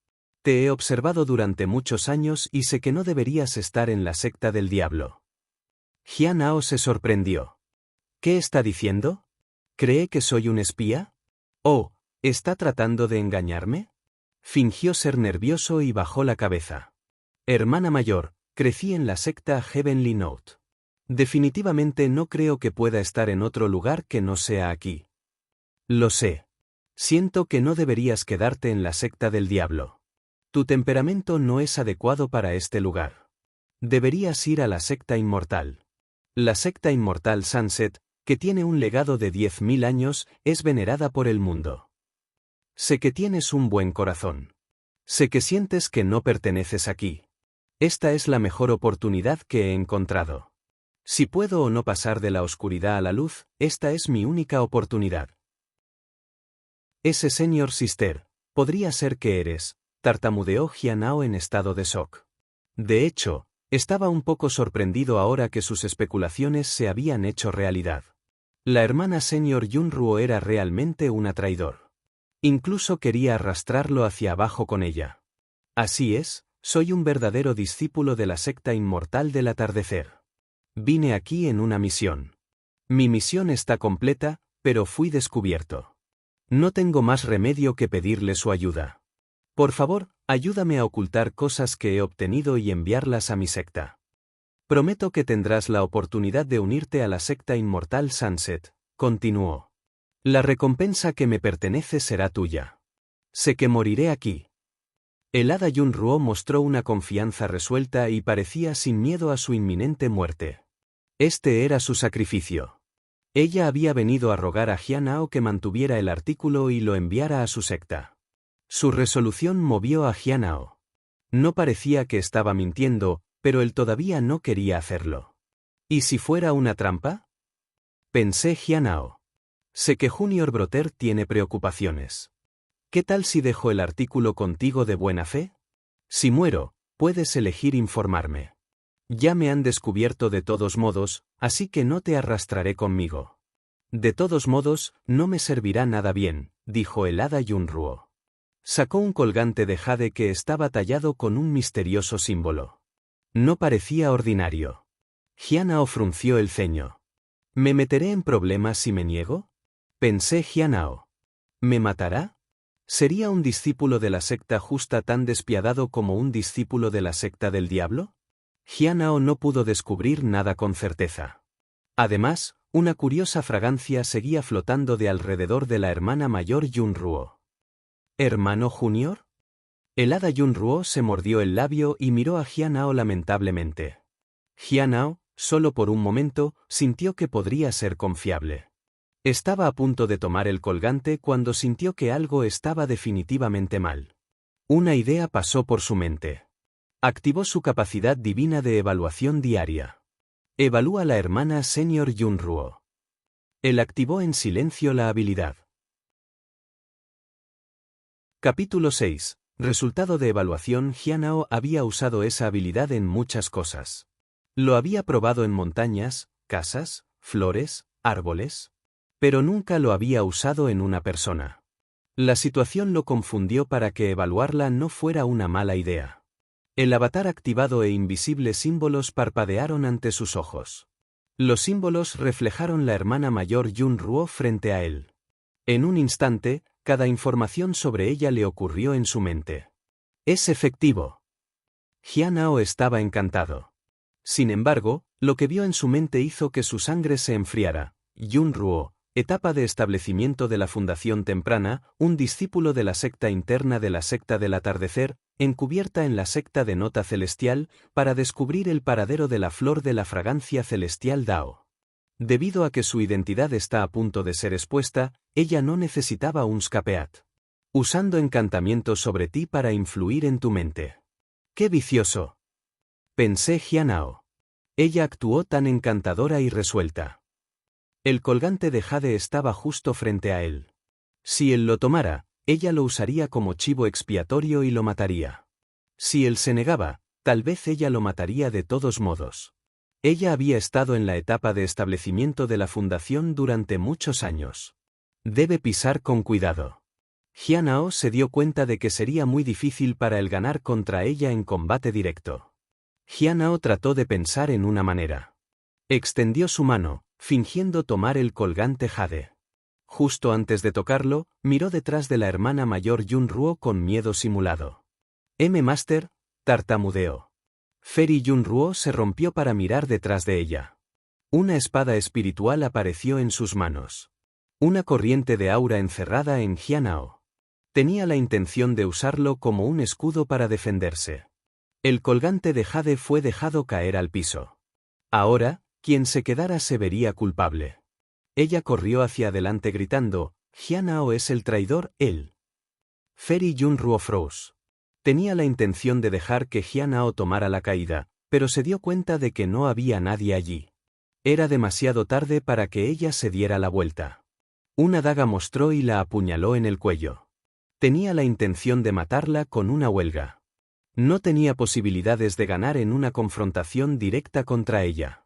Te he observado durante muchos años y sé que no deberías estar en la secta del diablo. Jianao se sorprendió. ¿Qué está diciendo? ¿Cree que soy un espía? Oh, ¿está tratando de engañarme? Fingió ser nervioso y bajó la cabeza. Hermana mayor, crecí en la secta Heavenly Note. Definitivamente no creo que pueda estar en otro lugar que no sea aquí. Lo sé. Siento que no deberías quedarte en la secta del diablo. Tu temperamento no es adecuado para este lugar. Deberías ir a la secta inmortal. La secta inmortal Sunset, que tiene un legado de 10.000 años, es venerada por el mundo. Sé que tienes un buen corazón. Sé que sientes que no perteneces aquí. Esta es la mejor oportunidad que he encontrado. Si puedo o no pasar de la oscuridad a la luz, esta es mi única oportunidad. Ese señor sister, podría ser que eres, tartamudeó Jianao en estado de shock. De hecho, estaba un poco sorprendido ahora que sus especulaciones se habían hecho realidad. La hermana señor Yunruo era realmente una traidor. Incluso quería arrastrarlo hacia abajo con ella. Así es, soy un verdadero discípulo de la secta inmortal del atardecer. Vine aquí en una misión. Mi misión está completa, pero fui descubierto. No tengo más remedio que pedirle su ayuda. Por favor, ayúdame a ocultar cosas que he obtenido y enviarlas a mi secta. Prometo que tendrás la oportunidad de unirte a la secta inmortal Sunset, continuó. La recompensa que me pertenece será tuya. Sé que moriré aquí. El hada Yunruo mostró una confianza resuelta y parecía sin miedo a su inminente muerte. Este era su sacrificio. Ella había venido a rogar a Jianhao que mantuviera el artículo y lo enviara a su secta. Su resolución movió a Jianhao. No parecía que estaba mintiendo, pero él todavía no quería hacerlo. ¿Y si fuera una trampa? Pensé Jianhao. Sé que Junior Broter tiene preocupaciones. ¿Qué tal si dejo el artículo contigo de buena fe? Si muero, puedes elegir informarme. Ya me han descubierto de todos modos, así que no te arrastraré conmigo. De todos modos, no me servirá nada bien, dijo el hada Yunruo. Sacó un colgante de jade que estaba tallado con un misterioso símbolo. No parecía ordinario. Jianhao frunció el ceño. ¿Me meteré en problemas si me niego? Pensé Jianhao. ¿Me matará? ¿Sería un discípulo de la secta justa tan despiadado como un discípulo de la secta del diablo? Jianhao no pudo descubrir nada con certeza. Además, una curiosa fragancia seguía flotando de alrededor de la hermana mayor Yunruo. ¿Hermano Junior? El hada Yunruo se mordió el labio y miró a Jianhao lamentablemente. Jianhao, solo por un momento, sintió que podría ser confiable. Estaba a punto de tomar el colgante cuando sintió que algo estaba definitivamente mal. Una idea pasó por su mente. Activó su capacidad divina de evaluación diaria. Evalúa la hermana señor Yunruo. Él activó en silencio la habilidad. Capítulo 6. Resultado de evaluación. Jianhao había usado esa habilidad en muchas cosas. Lo había probado en montañas, casas, flores, árboles. Pero nunca lo había usado en una persona. La situación lo confundió para que evaluarla no fuera una mala idea. El avatar activado e invisibles símbolos parpadearon ante sus ojos. Los símbolos reflejaron la hermana mayor Yunruo frente a él. En un instante, cada información sobre ella le ocurrió en su mente. Es efectivo. Jianhao estaba encantado. Sin embargo, lo que vio en su mente hizo que su sangre se enfriara. Yunruo, etapa de establecimiento de la Fundación Temprana, un discípulo de la secta interna de la secta del atardecer, encubierta en la secta de Nota Celestial, para descubrir el paradero de la flor de la fragancia celestial Dao. Debido a que su identidad está a punto de ser expuesta, ella no necesitaba un scapeat. Usando encantamientos sobre ti para influir en tu mente. ¡Qué vicioso! Pensé Jianhao. Ella actuó tan encantadora y resuelta. El colgante de jade estaba justo frente a él. Si él lo tomara, ella lo usaría como chivo expiatorio y lo mataría. Si él se negaba, tal vez ella lo mataría de todos modos. Ella había estado en la etapa de establecimiento de la fundación durante muchos años. Debe pisar con cuidado. Jianhao se dio cuenta de que sería muy difícil para él ganar contra ella en combate directo. Jianhao trató de pensar en una manera. Extendió su mano, fingiendo tomar el colgante jade. Justo antes de tocarlo, miró detrás de la hermana mayor Yunruo con miedo simulado. Master, tartamudeó. Feri Yunruo se rompió para mirar detrás de ella. Una espada espiritual apareció en sus manos. Una corriente de aura encerrada en Jianhao. Tenía la intención de usarlo como un escudo para defenderse. El colgante de jade fue dejado caer al piso. Ahora, quien se quedara se vería culpable. Ella corrió hacia adelante gritando, Jianhao es el traidor, él. Feri Yunruo froze. Tenía la intención de dejar que Jianhao tomara la caída, pero se dio cuenta de que no había nadie allí. Era demasiado tarde para que ella se diera la vuelta. Una daga mostró y la apuñaló en el cuello. Tenía la intención de matarla con una huelga. No tenía posibilidades de ganar en una confrontación directa contra ella.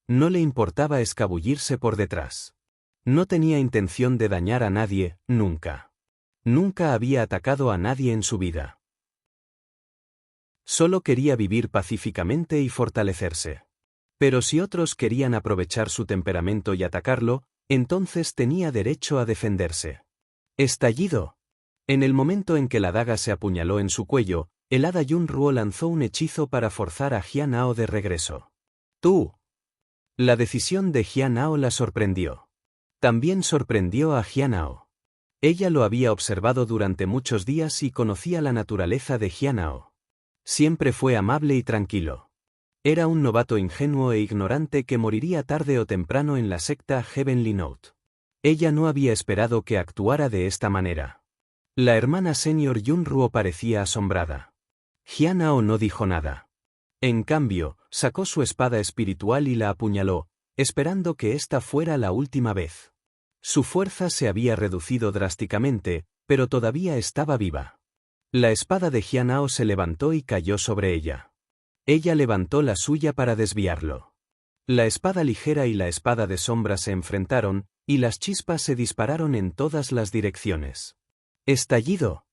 No le importaba escabullirse por detrás. No tenía intención de dañar a nadie, nunca. Nunca había atacado a nadie en su vida. Solo quería vivir pacíficamente y fortalecerse. Pero si otros querían aprovechar su temperamento y atacarlo, entonces tenía derecho a defenderse. Estallido. En el momento en que la daga se apuñaló en su cuello, el hada Yunruo lanzó un hechizo para forzar a Jianao de regreso. ¡Tú! La decisión de Jianao la sorprendió. También sorprendió a Jianao. Ella lo había observado durante muchos días y conocía la naturaleza de Jianao. Siempre fue amable y tranquilo. Era un novato ingenuo e ignorante que moriría tarde o temprano en la secta Heavenly Note. Ella no había esperado que actuara de esta manera. La hermana senior Yunruo parecía asombrada. Jianao no dijo nada. En cambio, sacó su espada espiritual y la apuñaló, esperando que esta fuera la última vez. Su fuerza se había reducido drásticamente, pero todavía estaba viva. La espada de Jianao se levantó y cayó sobre ella. Ella levantó la suya para desviarlo. La espada ligera y la espada de sombra se enfrentaron, y las chispas se dispararon en todas las direcciones. ¡Estallido!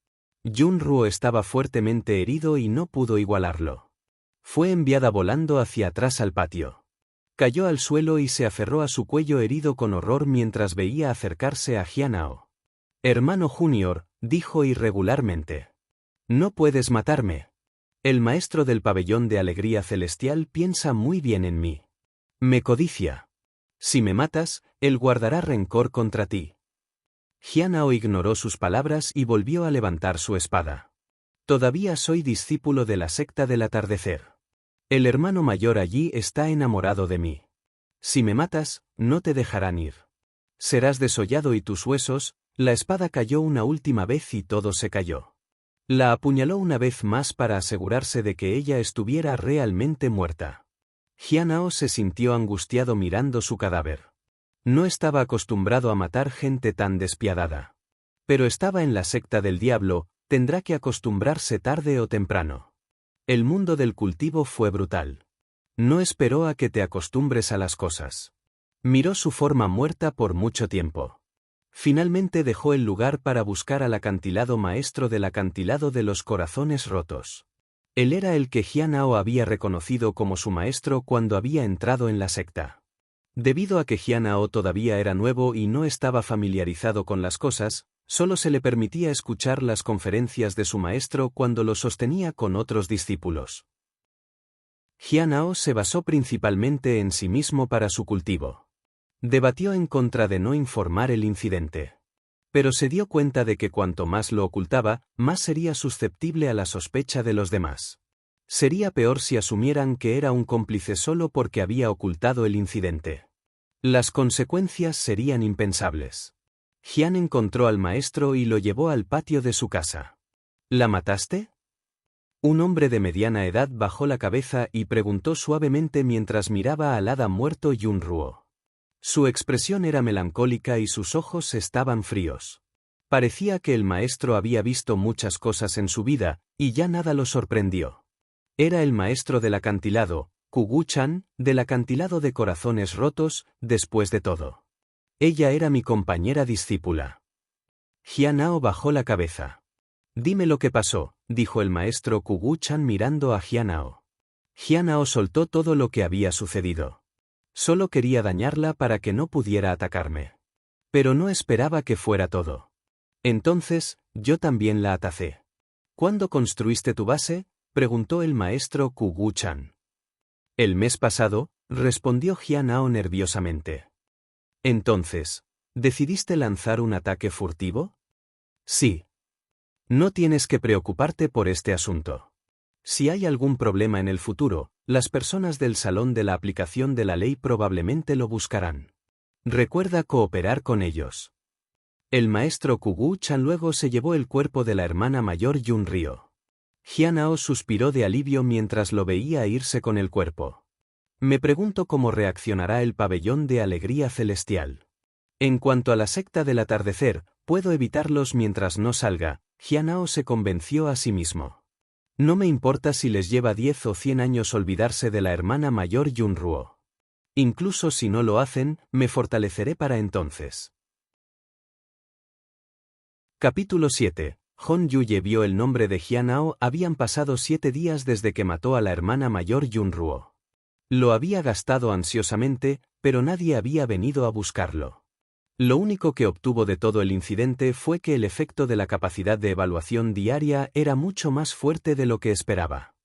Yunruo estaba fuertemente herido y no pudo igualarlo. Fue enviada volando hacia atrás al patio. Cayó al suelo y se aferró a su cuello herido con horror mientras veía acercarse a Jianao. Hermano Junior, dijo irregularmente. No puedes matarme. El maestro del pabellón de alegría celestial piensa muy bien en mí. Me codicia. Si me matas, él guardará rencor contra ti. Jianao ignoró sus palabras y volvió a levantar su espada. Todavía soy discípulo de la secta del atardecer. El hermano mayor allí está enamorado de mí. Si me matas, no te dejarán ir. Serás desollado y tus huesos. La espada cayó una última vez y todo se cayó. La apuñaló una vez más para asegurarse de que ella estuviera realmente muerta. Jianao se sintió angustiado mirando su cadáver. No estaba acostumbrado a matar gente tan despiadada. Pero estaba en la secta del diablo, tendrá que acostumbrarse tarde o temprano. El mundo del cultivo fue brutal. No esperó a que te acostumbres a las cosas. Miró su forma muerta por mucho tiempo. Finalmente dejó el lugar para buscar al acantilado maestro del acantilado de los corazones rotos. Él era el que Jianao había reconocido como su maestro cuando había entrado en la secta. Debido a que Jianao todavía era nuevo y no estaba familiarizado con las cosas, solo se le permitía escuchar las conferencias de su maestro cuando lo sostenía con otros discípulos. Jianao se basó principalmente en sí mismo para su cultivo. Debatió en contra de no informar el incidente. Pero se dio cuenta de que cuanto más lo ocultaba, más sería susceptible a la sospecha de los demás. Sería peor si asumieran que era un cómplice solo porque había ocultado el incidente. Las consecuencias serían impensables. Jian encontró al maestro y lo llevó al patio de su casa. ¿La mataste? Un hombre de mediana edad bajó la cabeza y preguntó suavemente mientras miraba al hada muerto Yunruo. Su expresión era melancólica y sus ojos estaban fríos. Parecía que el maestro había visto muchas cosas en su vida, y ya nada lo sorprendió. Era el maestro del acantilado, Kugu-chan, del acantilado de corazones rotos, después de todo. Ella era mi compañera discípula. Jianao bajó la cabeza. Dime lo que pasó, dijo el maestro Kugu-chan mirando a Jianao. Jianao soltó todo lo que había sucedido. Solo quería dañarla para que no pudiera atacarme. Pero no esperaba que fuera todo. Entonces, yo también la atacé. ¿Cuándo construiste tu base?, preguntó el maestro Kugu-chan. El mes pasado, respondió Jianao nerviosamente. Entonces, ¿decidiste lanzar un ataque furtivo? Sí. No tienes que preocuparte por este asunto. Si hay algún problema en el futuro, las personas del salón de la aplicación de la ley probablemente lo buscarán. Recuerda cooperar con ellos. El maestro Kugu-chan luego se llevó el cuerpo de la hermana mayor Yunrio. Jianao suspiró de alivio mientras lo veía irse con el cuerpo. Me pregunto cómo reaccionará el pabellón de alegría celestial. En cuanto a la secta del atardecer, puedo evitarlos mientras no salga, Jianao se convenció a sí mismo. No me importa si les lleva 10 o 100 años olvidarse de la hermana mayor Yunruo. Incluso si no lo hacen, me fortaleceré para entonces. Capítulo 7. Hon Yuye vio el nombre de Jianao. Habían pasado 7 días desde que mató a la hermana mayor Yunruo. Lo había gastado ansiosamente, pero nadie había venido a buscarlo. Lo único que obtuvo de todo el incidente fue que el efecto de la capacidad de evaluación diaria era mucho más fuerte de lo que esperaba.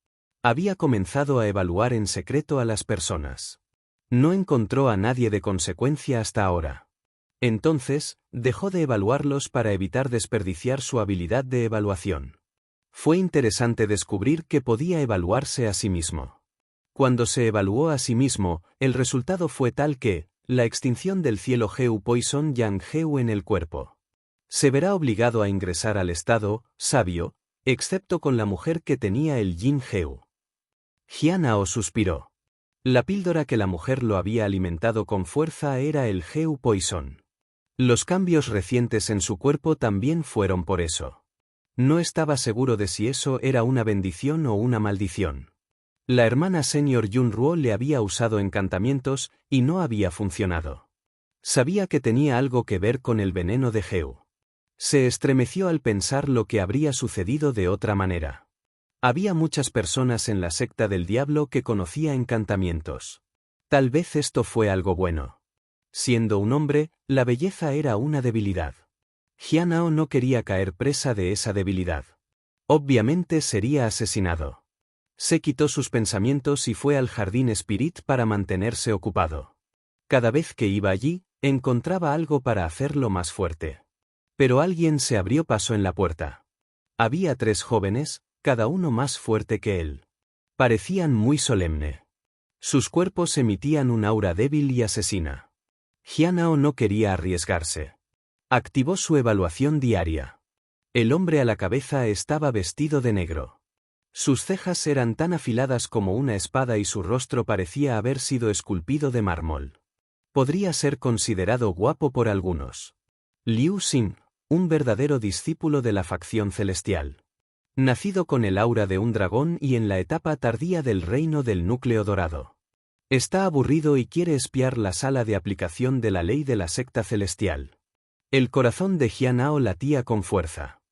Había comenzado a evaluar en secreto a las personas. No encontró a nadie de consecuencia hasta ahora. Entonces, dejó de evaluarlos para evitar desperdiciar su habilidad de evaluación. Fue interesante descubrir que podía evaluarse a sí mismo. Cuando se evaluó a sí mismo, el resultado fue tal que, la extinción del cielo Geu Poison Yang Geu en el cuerpo. Se verá obligado a ingresar al estado sabio, excepto con la mujer que tenía el Yin Geu. Jianao suspiró. La píldora que la mujer lo había alimentado con fuerza era el Geu Poison. Los cambios recientes en su cuerpo también fueron por eso. No estaba seguro de si eso era una bendición o una maldición. La hermana senior Yunruo le había usado encantamientos y no había funcionado. Sabía que tenía algo que ver con el veneno de Geu. Se estremeció al pensar lo que habría sucedido de otra manera. Había muchas personas en la secta del diablo que conocía encantamientos. Tal vez esto fue algo bueno. Siendo un hombre, la belleza era una debilidad. Jianao no quería caer presa de esa debilidad. Obviamente sería asesinado. Se quitó sus pensamientos y fue al jardín Spirit para mantenerse ocupado. Cada vez que iba allí, encontraba algo para hacerlo más fuerte. Pero alguien se abrió paso en la puerta. Había 3 jóvenes, cada uno más fuerte que él. Parecían muy solemne. Sus cuerpos emitían un aura débil y asesina. Jianao no quería arriesgarse. Activó su evaluación diaria. El hombre a la cabeza estaba vestido de negro. Sus cejas eran tan afiladas como una espada y su rostro parecía haber sido esculpido de mármol. Podría ser considerado guapo por algunos. Liu Xin, un verdadero discípulo de la facción celestial. Nacido con el aura de un dragón y en la etapa tardía del reino del núcleo dorado. Está aburrido y quiere espiar la sala de aplicación de la ley de la secta celestial. El corazón de Jianao latía con fuerza.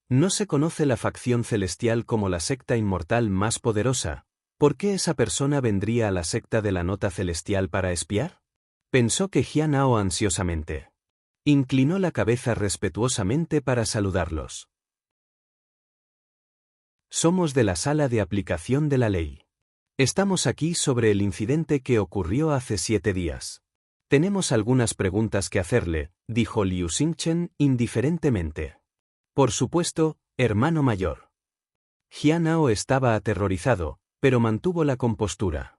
No se conoce la facción celestial como la secta inmortal más poderosa. ¿Por qué esa persona vendría a la secta de la nota celestial para espiar? Pensó que Jianao ansiosamente. Inclinó la cabeza respetuosamente para saludarlos. Somos de la sala de aplicación de la ley. Estamos aquí sobre el incidente que ocurrió hace 7 días. Tenemos algunas preguntas que hacerle, dijo Liu Xingchen indiferentemente. Por supuesto, hermano mayor. Jianao estaba aterrorizado, pero mantuvo la compostura.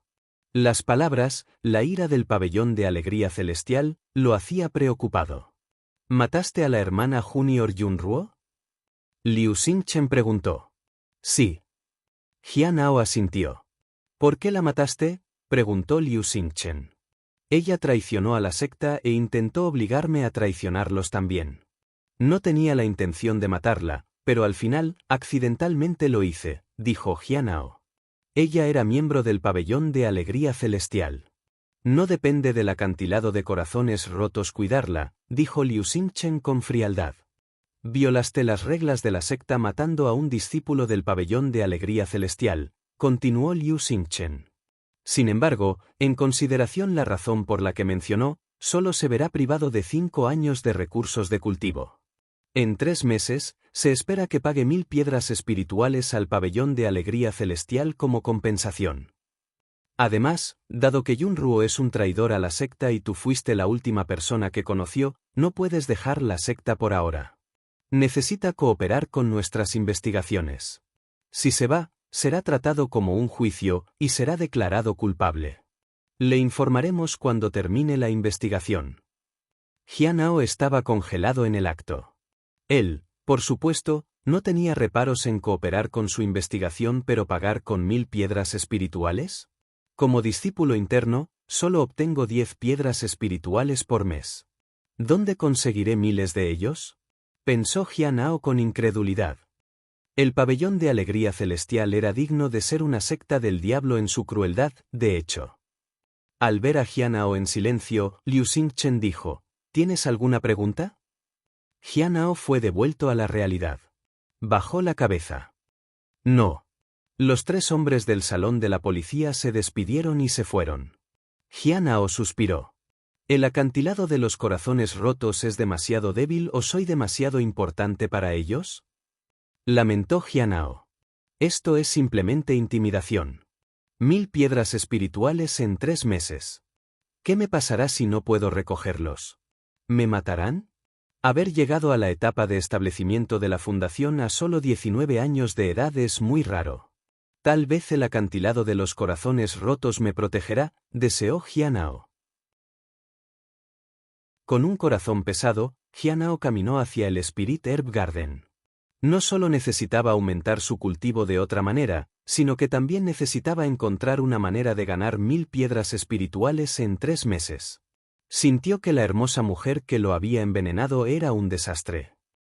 Las palabras, la ira del pabellón de alegría celestial, lo hacía preocupado. ¿Mataste a la hermana junior Yunruo? Liu Xingchen preguntó. Sí. Jianao asintió. ¿Por qué la mataste?, preguntó Liu Xingchen. Ella traicionó a la secta e intentó obligarme a traicionarlos también. No tenía la intención de matarla, pero al final, accidentalmente lo hice, dijo Jianao. Ella era miembro del pabellón de alegría celestial. No depende del acantilado de corazones rotos cuidarla, dijo Liu Xingchen con frialdad. Violaste las reglas de la secta matando a un discípulo del pabellón de alegría celestial, continuó Liu Xingchen. Sin embargo, en consideración la razón por la que mencionó, solo se verá privado de 5 años de recursos de cultivo. En 3 meses, se espera que pague 1000 piedras espirituales al pabellón de alegría celestial como compensación. Además, dado que Yunruo es un traidor a la secta y tú fuiste la última persona que conoció, no puedes dejar la secta por ahora. Necesita cooperar con nuestras investigaciones. Si se va, será tratado como un juicio y será declarado culpable. Le informaremos cuando termine la investigación. Jianao estaba congelado en el acto. Él, por supuesto, no tenía reparos en cooperar con su investigación, pero pagar con 1000 piedras espirituales. Como discípulo interno, solo obtengo 10 piedras espirituales por mes. ¿Dónde conseguiré miles de ellos?, pensó Jianao con incredulidad. El pabellón de alegría celestial era digno de ser una secta del diablo en su crueldad, de hecho. Al ver a Jianhao en silencio, Liu Xingchen dijo, ¿tienes alguna pregunta? Jianhao fue devuelto a la realidad. Bajó la cabeza. No. Los 3 hombres del salón de la policía se despidieron y se fueron. Jianhao suspiró. ¿El acantilado de los corazones rotos es demasiado débil o soy demasiado importante para ellos? Lamentó Jianhao. Esto es simplemente intimidación. 1000 piedras espirituales en 3 meses. ¿Qué me pasará si no puedo recogerlos? ¿Me matarán? Haber llegado a la etapa de establecimiento de la fundación a solo 19 años de edad es muy raro. Tal vez el acantilado de los corazones rotos me protegerá, deseó Jianhao. Con un corazón pesado, Jianhao caminó hacia el Spirit Herb Garden. No solo necesitaba aumentar su cultivo de otra manera, sino que también necesitaba encontrar una manera de ganar 1000 piedras espirituales en 3 meses. Sintió que la hermosa mujer que lo había envenenado era un desastre.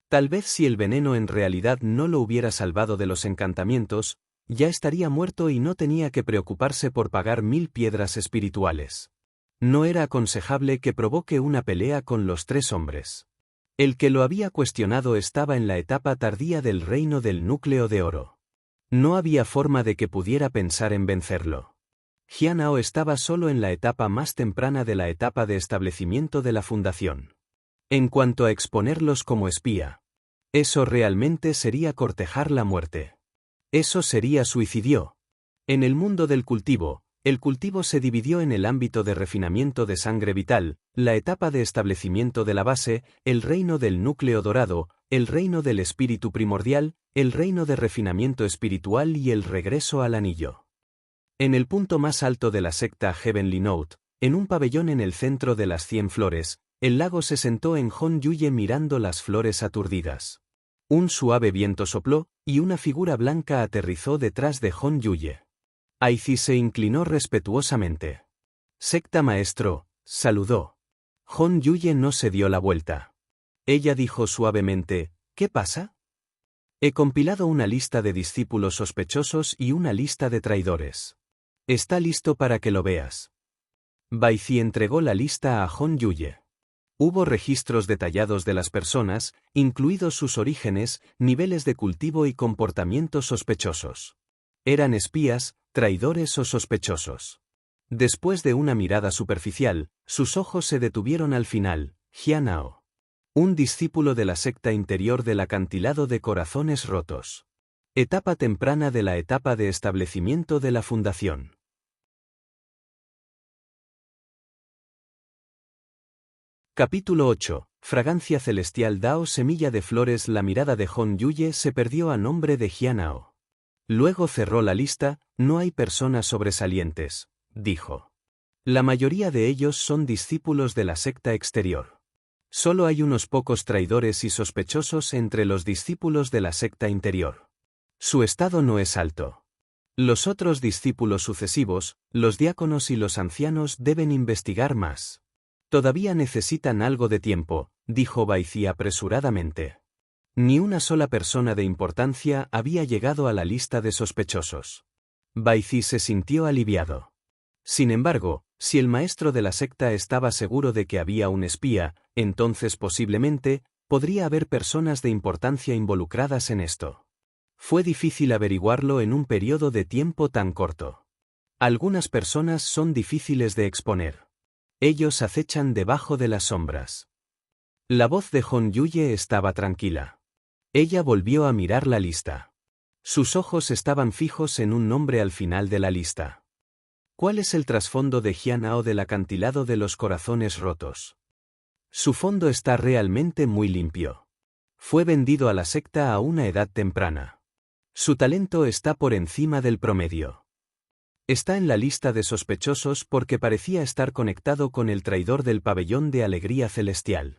Tal vez si el veneno en realidad no lo hubiera salvado de los encantamientos, ya estaría muerto y no tenía que preocuparse por pagar 1000 piedras espirituales. No era aconsejable que provoque una pelea con los 3 hombres. El que lo había cuestionado estaba en la etapa tardía del reino del núcleo de oro. No había forma de que pudiera pensar en vencerlo. Jianhao estaba solo en la etapa más temprana de la etapa de establecimiento de la fundación. En cuanto a exponerlos como espía, eso realmente sería cortejar la muerte. Eso sería suicidio. En el mundo del cultivo, el cultivo se dividió en el ámbito de refinamiento de sangre vital, la etapa de establecimiento de la base, el reino del núcleo dorado, el reino del espíritu primordial, el reino de refinamiento espiritual y el regreso al anillo. En el punto más alto de la secta Heavenly Note, en un pabellón en el centro de las 100 flores, el lago se sentó en Hon Yuye mirando las flores aturdidas. Un suave viento sopló, y una figura blanca aterrizó detrás de Hon Yuye. Aizi se inclinó respetuosamente. Secta maestro, saludó. Hon Yuye no se dio la vuelta. Ella dijo suavemente, ¿qué pasa? He compilado una lista de discípulos sospechosos y una lista de traidores. Está listo para que lo veas. Baizi entregó la lista a Hon Yuye. Hubo registros detallados de las personas, incluidos sus orígenes, niveles de cultivo y comportamientos sospechosos. Eran espías, traidores o sospechosos. Después de una mirada superficial, sus ojos se detuvieron al final. Jianhao. Un discípulo de la secta interior del acantilado de corazones rotos. Etapa temprana de la etapa de establecimiento de la fundación. Capítulo 8. Fragancia celestial Dao semilla de flores. La mirada de Hon Yuye se perdió a nombre de Jianhao. Luego cerró la lista, no hay personas sobresalientes, dijo. La mayoría de ellos son discípulos de la secta exterior. Solo hay unos pocos traidores y sospechosos entre los discípulos de la secta interior. Su estado no es alto. Los otros discípulos sucesivos, los diáconos y los ancianos deben investigar más. Todavía necesitan algo de tiempo, dijo Baizi apresuradamente. Ni una sola persona de importancia había llegado a la lista de sospechosos. Baizi se sintió aliviado. Sin embargo, si el maestro de la secta estaba seguro de que había un espía, entonces posiblemente, podría haber personas de importancia involucradas en esto. Fue difícil averiguarlo en un periodo de tiempo tan corto. Algunas personas son difíciles de exponer. Ellos acechan debajo de las sombras. La voz de Hon Yuye estaba tranquila. Ella volvió a mirar la lista. Sus ojos estaban fijos en un nombre al final de la lista. ¿Cuál es el trasfondo de Jianhao del acantilado de los corazones rotos? Su fondo está realmente muy limpio. Fue vendido a la secta a una edad temprana. Su talento está por encima del promedio. Está en la lista de sospechosos porque parecía estar conectado con el traidor del pabellón de alegría celestial.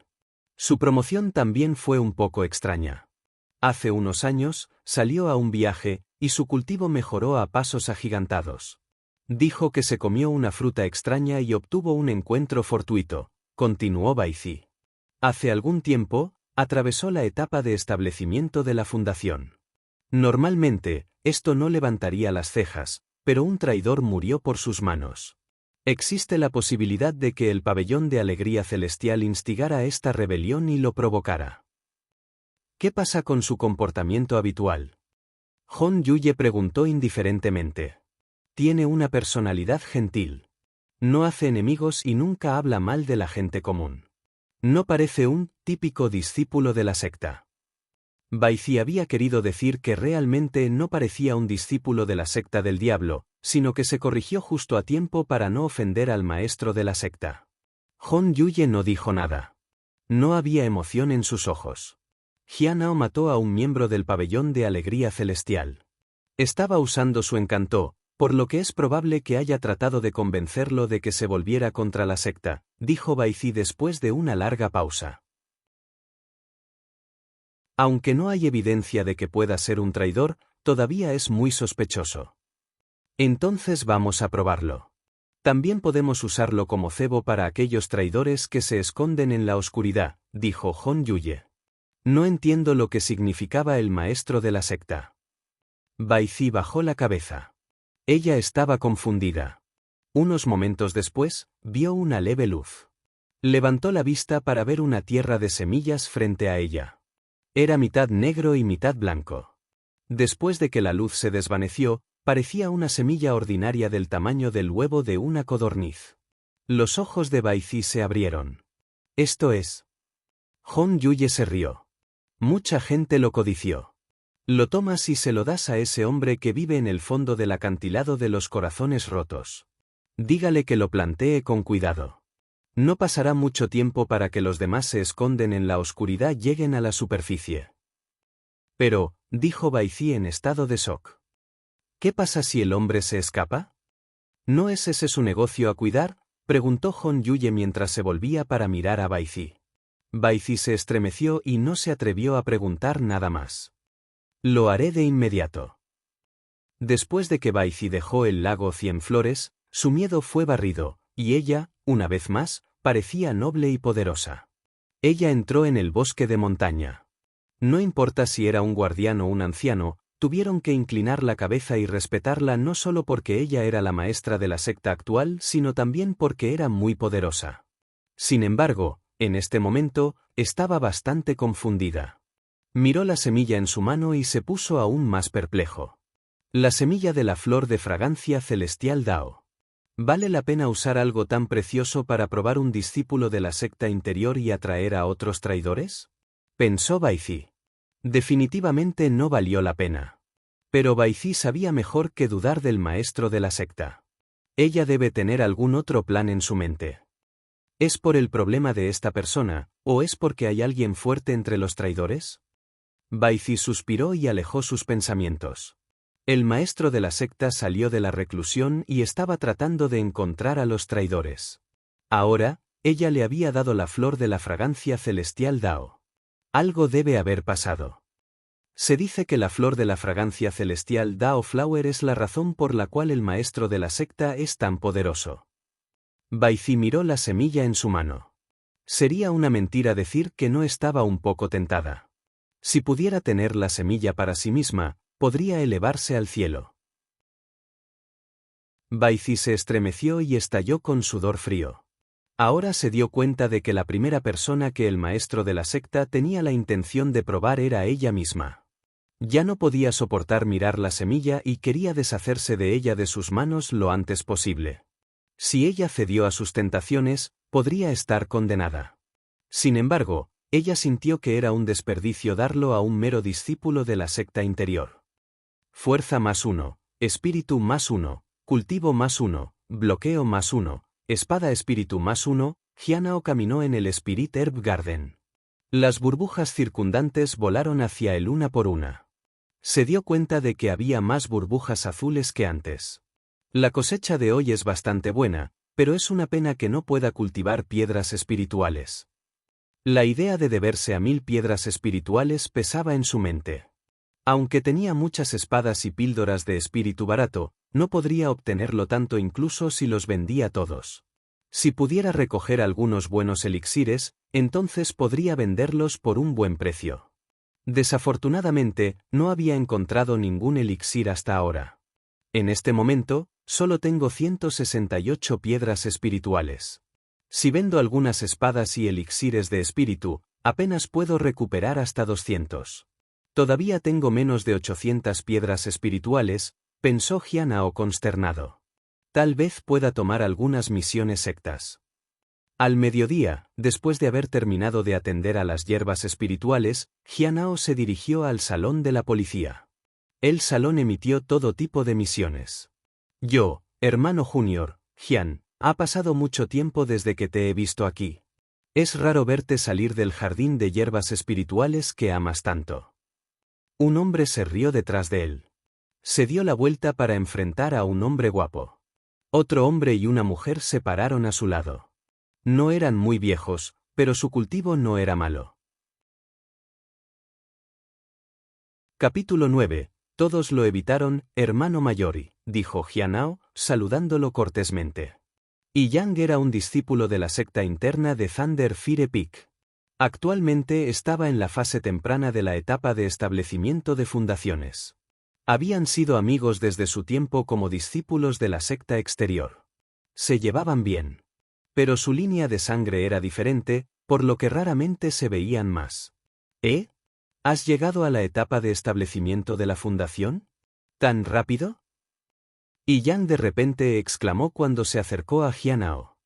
Su promoción también fue un poco extraña. Hace unos años, salió a un viaje, y su cultivo mejoró a pasos agigantados. Dijo que se comió una fruta extraña y obtuvo un encuentro fortuito, continuó Baizi. Hace algún tiempo, atravesó la etapa de establecimiento de la fundación. Normalmente, esto no levantaría las cejas, pero un traidor murió por sus manos. Existe la posibilidad de que el pabellón de alegría celestial instigara esta rebelión y lo provocara. ¿Qué pasa con su comportamiento habitual? Hon Yuye preguntó indiferentemente. Tiene una personalidad gentil. No hace enemigos y nunca habla mal de la gente común. No parece un típico discípulo de la secta. Baizi había querido decir que realmente no parecía un discípulo de la secta del diablo, sino que se corrigió justo a tiempo para no ofender al maestro de la secta. Hon Yuye no dijo nada. No había emoción en sus ojos. Jianao mató a un miembro del pabellón de alegría celestial. Estaba usando su encanto, por lo que es probable que haya tratado de convencerlo de que se volviera contra la secta, dijo Baizi después de una larga pausa. Aunque no hay evidencia de que pueda ser un traidor, todavía es muy sospechoso. Entonces vamos a probarlo. También podemos usarlo como cebo para aquellos traidores que se esconden en la oscuridad, dijo Hon Yuye. No entiendo lo que significaba el maestro de la secta. Baizi bajó la cabeza. Ella estaba confundida. Unos momentos después, vio una leve luz. Levantó la vista para ver una tierra de semillas frente a ella. Era mitad negro y mitad blanco. Después de que la luz se desvaneció, parecía una semilla ordinaria del tamaño del huevo de una codorniz. Los ojos de Baizi se abrieron. Esto es. Hon Yuye se rió. Mucha gente lo codició. Lo tomas y se lo das a ese hombre que vive en el fondo del acantilado de los corazones rotos. Dígale que lo plantee con cuidado. No pasará mucho tiempo para que los demás se esconden en la oscuridad lleguen a la superficie. Pero, dijo Baizi en estado de shock. ¿Qué pasa si el hombre se escapa? ¿No es ese su negocio a cuidar? Preguntó Hon Yuye mientras se volvía para mirar a Baizi. Baizi se estremeció y no se atrevió a preguntar nada más. Lo haré de inmediato. Después de que Baizi dejó el lago Cienflores, su miedo fue barrido, y ella, una vez más, parecía noble y poderosa. Ella entró en el bosque de montaña. No importa si era un guardián o un anciano, tuvieron que inclinar la cabeza y respetarla no solo porque ella era la maestra de la secta actual, sino también porque era muy poderosa. Sin embargo, en este momento, estaba bastante confundida. Miró la semilla en su mano y se puso aún más perplejo. La semilla de la flor de fragancia celestial Dao. ¿Vale la pena usar algo tan precioso para probar un discípulo de la secta interior y atraer a otros traidores? Pensó Baizi. Definitivamente no valió la pena. Pero Baizi sabía mejor que dudar del maestro de la secta. Ella debe tener algún otro plan en su mente. ¿Es por el problema de esta persona, o es porque hay alguien fuerte entre los traidores? Baizi suspiró y alejó sus pensamientos. El maestro de la secta salió de la reclusión y estaba tratando de encontrar a los traidores. Ahora, ella le había dado la flor de la fragancia celestial Dao. Algo debe haber pasado. Se dice que la flor de la fragancia celestial Dao Flower es la razón por la cual el maestro de la secta es tan poderoso. Baizi miró la semilla en su mano. Sería una mentira decir que no estaba un poco tentada. Si pudiera tener la semilla para sí misma, podría elevarse al cielo. Baizi se estremeció y estalló con sudor frío. Ahora se dio cuenta de que la primera persona que el maestro de la secta tenía la intención de probar era ella misma. Ya no podía soportar mirar la semilla y quería deshacerse de ella de sus manos lo antes posible. Si ella cedió a sus tentaciones, podría estar condenada. Sin embargo, ella sintió que era un desperdicio darlo a un mero discípulo de la secta interior. Fuerza +1, espíritu +1, cultivo +1, bloqueo +1, espada espíritu +1, Jianao caminó en el Spirit Herb Garden. Las burbujas circundantes volaron hacia él una por una. Se dio cuenta de que había más burbujas azules que antes. La cosecha de hoy es bastante buena, pero es una pena que no pueda cultivar piedras espirituales. La idea de deberse a 1000 piedras espirituales pesaba en su mente. Aunque tenía muchas espadas y píldoras de espíritu barato, no podría obtenerlo tanto incluso si los vendía todos. Si pudiera recoger algunos buenos elixires, entonces podría venderlos por un buen precio. Desafortunadamente, no había encontrado ningún elixir hasta ahora. En este momento, solo tengo 168 piedras espirituales. Si vendo algunas espadas y elixires de espíritu, apenas puedo recuperar hasta 200. Todavía tengo menos de 800 piedras espirituales, pensó Jianao consternado. Tal vez pueda tomar algunas misiones sectas. Al mediodía, después de haber terminado de atender a las hierbas espirituales, Jianao se dirigió al salón de la policía. El salón emitió todo tipo de misiones. Yo, hermano Junior, Jian, ha pasado mucho tiempo desde que te he visto aquí. Es raro verte salir del jardín de hierbas espirituales que amas tanto. Un hombre se rió detrás de él. Se dio la vuelta para enfrentar a un hombre guapo. Otro hombre y una mujer se pararon a su lado. No eran muy viejos, pero su cultivo no era malo. Capítulo 9. Todos lo evitaron, hermano Mayori, dijo Jianao, saludándolo cortésmente. Y Yang era un discípulo de la secta interna de Thunder Fire Peak. Actualmente estaba en la fase temprana de la etapa de establecimiento de fundaciones. Habían sido amigos desde su tiempo como discípulos de la secta exterior. Se llevaban bien. Pero su línea de sangre era diferente, por lo que raramente se veían más. ¿Eh? ¿Has llegado a la etapa de establecimiento de la fundación? ¿Tan rápido? Y Yang de repente exclamó cuando se acercó a Jianao.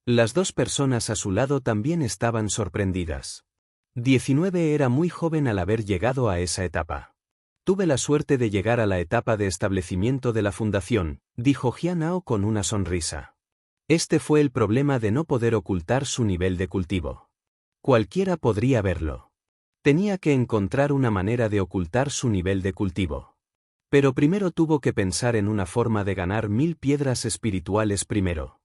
Las dos personas a su lado también estaban sorprendidas. 19 era muy joven al haber llegado a esa etapa. Tuve la suerte de llegar a la etapa de establecimiento de la fundación, dijo Jianao con una sonrisa. Este fue el problema de no poder ocultar su nivel de cultivo. Cualquiera podría verlo. Tenía que encontrar una manera de ocultar su nivel de cultivo. Pero primero tuvo que pensar en una forma de ganar 1000 piedras espirituales primero.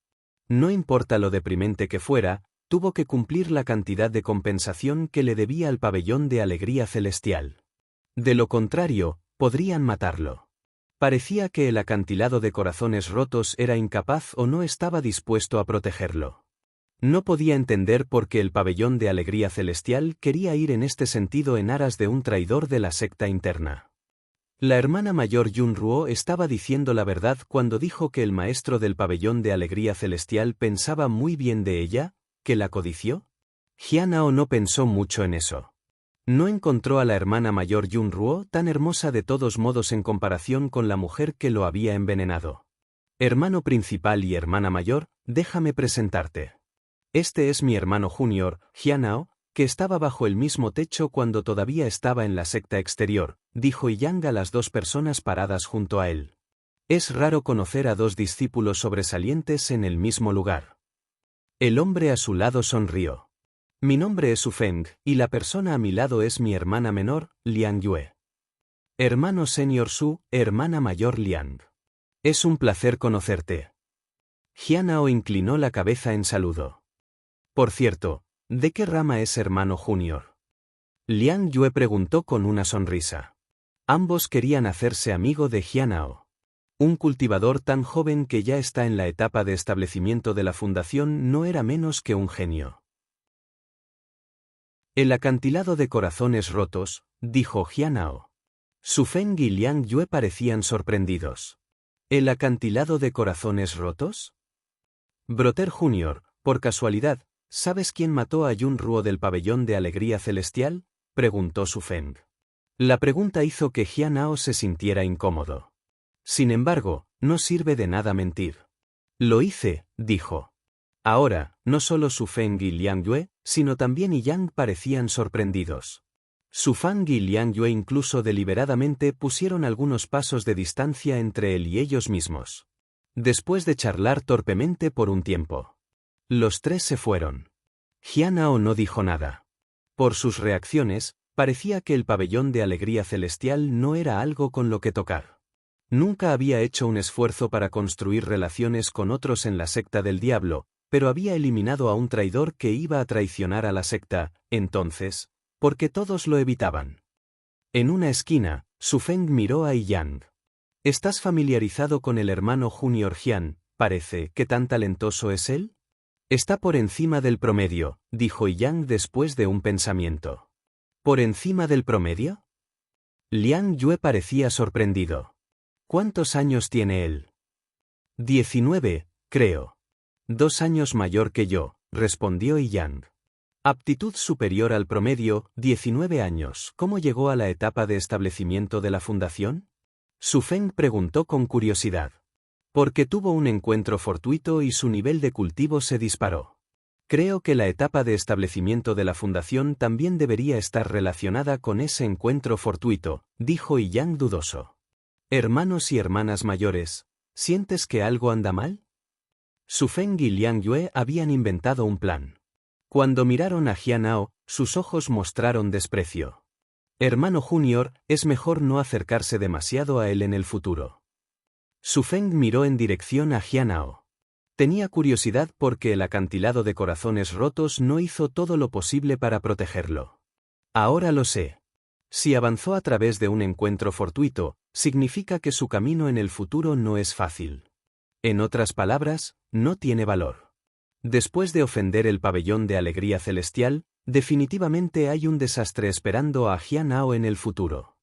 No importa lo deprimente que fuera, tuvo que cumplir la cantidad de compensación que le debía al pabellón de alegría celestial. De lo contrario, podrían matarlo. Parecía que el acantilado de corazones rotos era incapaz o no estaba dispuesto a protegerlo. No podía entender por qué el pabellón de alegría celestial quería ir en este sentido en aras de un traidor de la secta interna. La hermana mayor Yunruo estaba diciendo la verdad cuando dijo que el maestro del pabellón de alegría celestial pensaba muy bien de ella, que la codició. Jianao no pensó mucho en eso. No encontró a la hermana mayor Yunruo tan hermosa de todos modos en comparación con la mujer que lo había envenenado. Hermano principal y hermana mayor, déjame presentarte. Este es mi hermano junior, Jianao, que estaba bajo el mismo techo cuando todavía estaba en la secta exterior, dijo Yang a las dos personas paradas junto a él. Es raro conocer a dos discípulos sobresalientes en el mismo lugar. El hombre a su lado sonrió. Mi nombre es Su Feng, y la persona a mi lado es mi hermana menor, Liang Yue. Hermano senior Su, hermana mayor Liang. Es un placer conocerte. Jianao inclinó la cabeza en saludo. Por cierto, ¿de qué rama es hermano junior? Liang Yue preguntó con una sonrisa. Ambos querían hacerse amigo de Jianao. Un cultivador tan joven que ya está en la etapa de establecimiento de la fundación no era menos que un genio. El acantilado de corazones rotos, dijo Jianao. Su Feng y Liang Yue parecían sorprendidos. ¿El acantilado de corazones rotos? Broter Jr., por casualidad, ¿sabes quién mató a Yunruo del pabellón de alegría celestial? Preguntó Su Feng. La pregunta hizo que Jianao se sintiera incómodo. Sin embargo, no sirve de nada mentir. Lo hice, dijo. Ahora, no solo Su Feng y Liang Yue, sino también Yang parecían sorprendidos. Su Feng y Liang Yue incluso deliberadamente pusieron algunos pasos de distancia entre él y ellos mismos. Después de charlar torpemente por un tiempo. Los tres se fueron. Jianao no dijo nada. Por sus reacciones, parecía que el pabellón de alegría celestial no era algo con lo que tocar. Nunca había hecho un esfuerzo para construir relaciones con otros en la secta del diablo, pero había eliminado a un traidor que iba a traicionar a la secta, entonces, ¿por qué todos lo evitaban? En una esquina, Su Feng miró a Yang. ¿Estás familiarizado con el hermano junior Jian? Parece que tan talentoso es él. Está por encima del promedio, dijo Yang después de un pensamiento. ¿Por encima del promedio? Liang Yue parecía sorprendido. ¿Cuántos años tiene él? 19, creo. 2 años mayor que yo, respondió Yang. Aptitud superior al promedio, 19 años. ¿Cómo llegó a la etapa de establecimiento de la fundación? Su Feng preguntó con curiosidad. Porque tuvo un encuentro fortuito y su nivel de cultivo se disparó. Creo que la etapa de establecimiento de la fundación también debería estar relacionada con ese encuentro fortuito, dijo Yang dudoso. Hermanos y hermanas mayores, ¿sientes que algo anda mal? Su Feng y Liang Yue habían inventado un plan. Cuando miraron a Jianao, sus ojos mostraron desprecio. Hermano Junior, es mejor no acercarse demasiado a él en el futuro. Su Feng miró en dirección a Jianao. Tenía curiosidad porque el acantilado de corazones rotos no hizo todo lo posible para protegerlo. Ahora lo sé. Si avanzó a través de un encuentro fortuito, significa que su camino en el futuro no es fácil. En otras palabras, no tiene valor. Después de ofender el pabellón de alegría celestial, definitivamente hay un desastre esperando a Jianao en el futuro.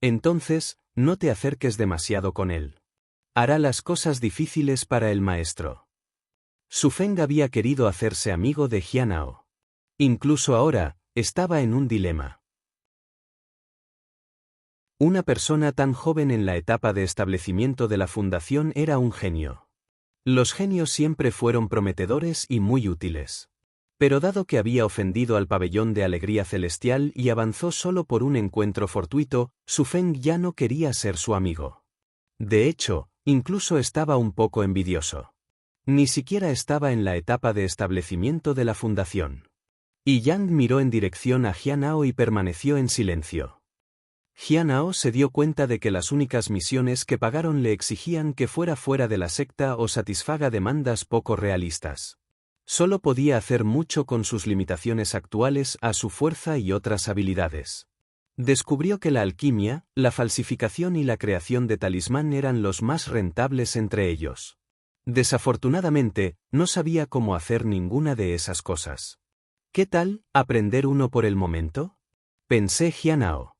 Entonces, no te acerques demasiado con él. Hará las cosas difíciles para el maestro. Su Feng había querido hacerse amigo de Jianao. Incluso ahora, estaba en un dilema. Una persona tan joven en la etapa de establecimiento de la fundación era un genio. Los genios siempre fueron prometedores y muy útiles. Pero dado que había ofendido al pabellón de alegría celestial y avanzó solo por un encuentro fortuito, Su Feng ya no quería ser su amigo. De hecho, incluso estaba un poco envidioso. Ni siquiera estaba en la etapa de establecimiento de la fundación. Y Yang miró en dirección a Jianao y permaneció en silencio. Jianao se dio cuenta de que las únicas misiones que pagaron le exigían que fuera de la secta o satisfaga demandas poco realistas. Solo podía hacer mucho con sus limitaciones actuales a su fuerza y otras habilidades. Descubrió que la alquimia, la falsificación y la creación de talismán eran los más rentables entre ellos. Desafortunadamente, no sabía cómo hacer ninguna de esas cosas. ¿Qué tal, aprender uno por el momento? Pensé Jianao.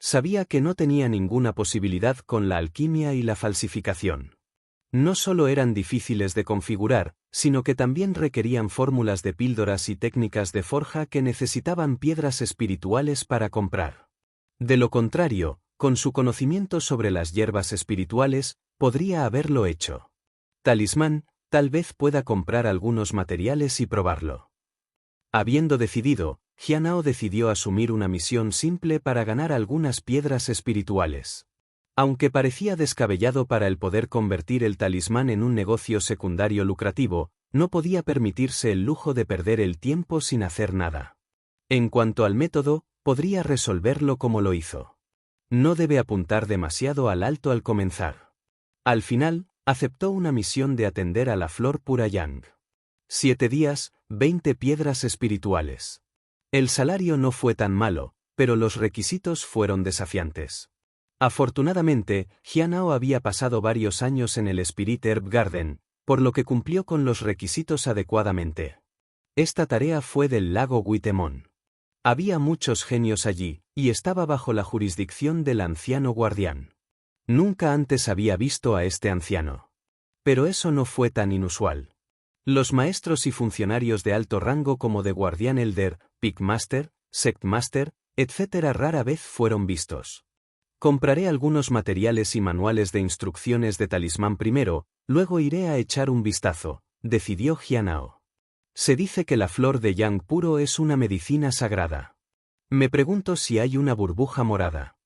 Sabía que no tenía ninguna posibilidad con la alquimia y la falsificación. No solo eran difíciles de configurar, sino que también requerían fórmulas de píldoras y técnicas de forja que necesitaban piedras espirituales para comprar. De lo contrario, con su conocimiento sobre las hierbas espirituales, podría haberlo hecho. Talismán, tal vez pueda comprar algunos materiales y probarlo. Habiendo decidido, Jianao decidió asumir una misión simple para ganar algunas piedras espirituales. Aunque parecía descabellado para el poder convertir el talismán en un negocio secundario lucrativo, no podía permitirse el lujo de perder el tiempo sin hacer nada. En cuanto al método, podría resolverlo como lo hizo. No debe apuntar demasiado al alto al comenzar. Al final, aceptó una misión de atender a la flor pura Yang. 7 días, 20 piedras espirituales. El salario no fue tan malo, pero los requisitos fueron desafiantes. Afortunadamente, Jianao había pasado varios años en el Spirit Herb Garden, por lo que cumplió con los requisitos adecuadamente. Esta tarea fue del lago Guitemon. Había muchos genios allí, y estaba bajo la jurisdicción del anciano guardián. Nunca antes había visto a este anciano. Pero eso no fue tan inusual. Los maestros y funcionarios de alto rango como de Guardián Elder, Pickmaster, Sectmaster, etc. rara vez fueron vistos. Compraré algunos materiales y manuales de instrucciones de talismán primero, luego iré a echar un vistazo, decidió Jianao. Se dice que la flor de Yang puro es una medicina sagrada. Me pregunto si hay una burbuja morada.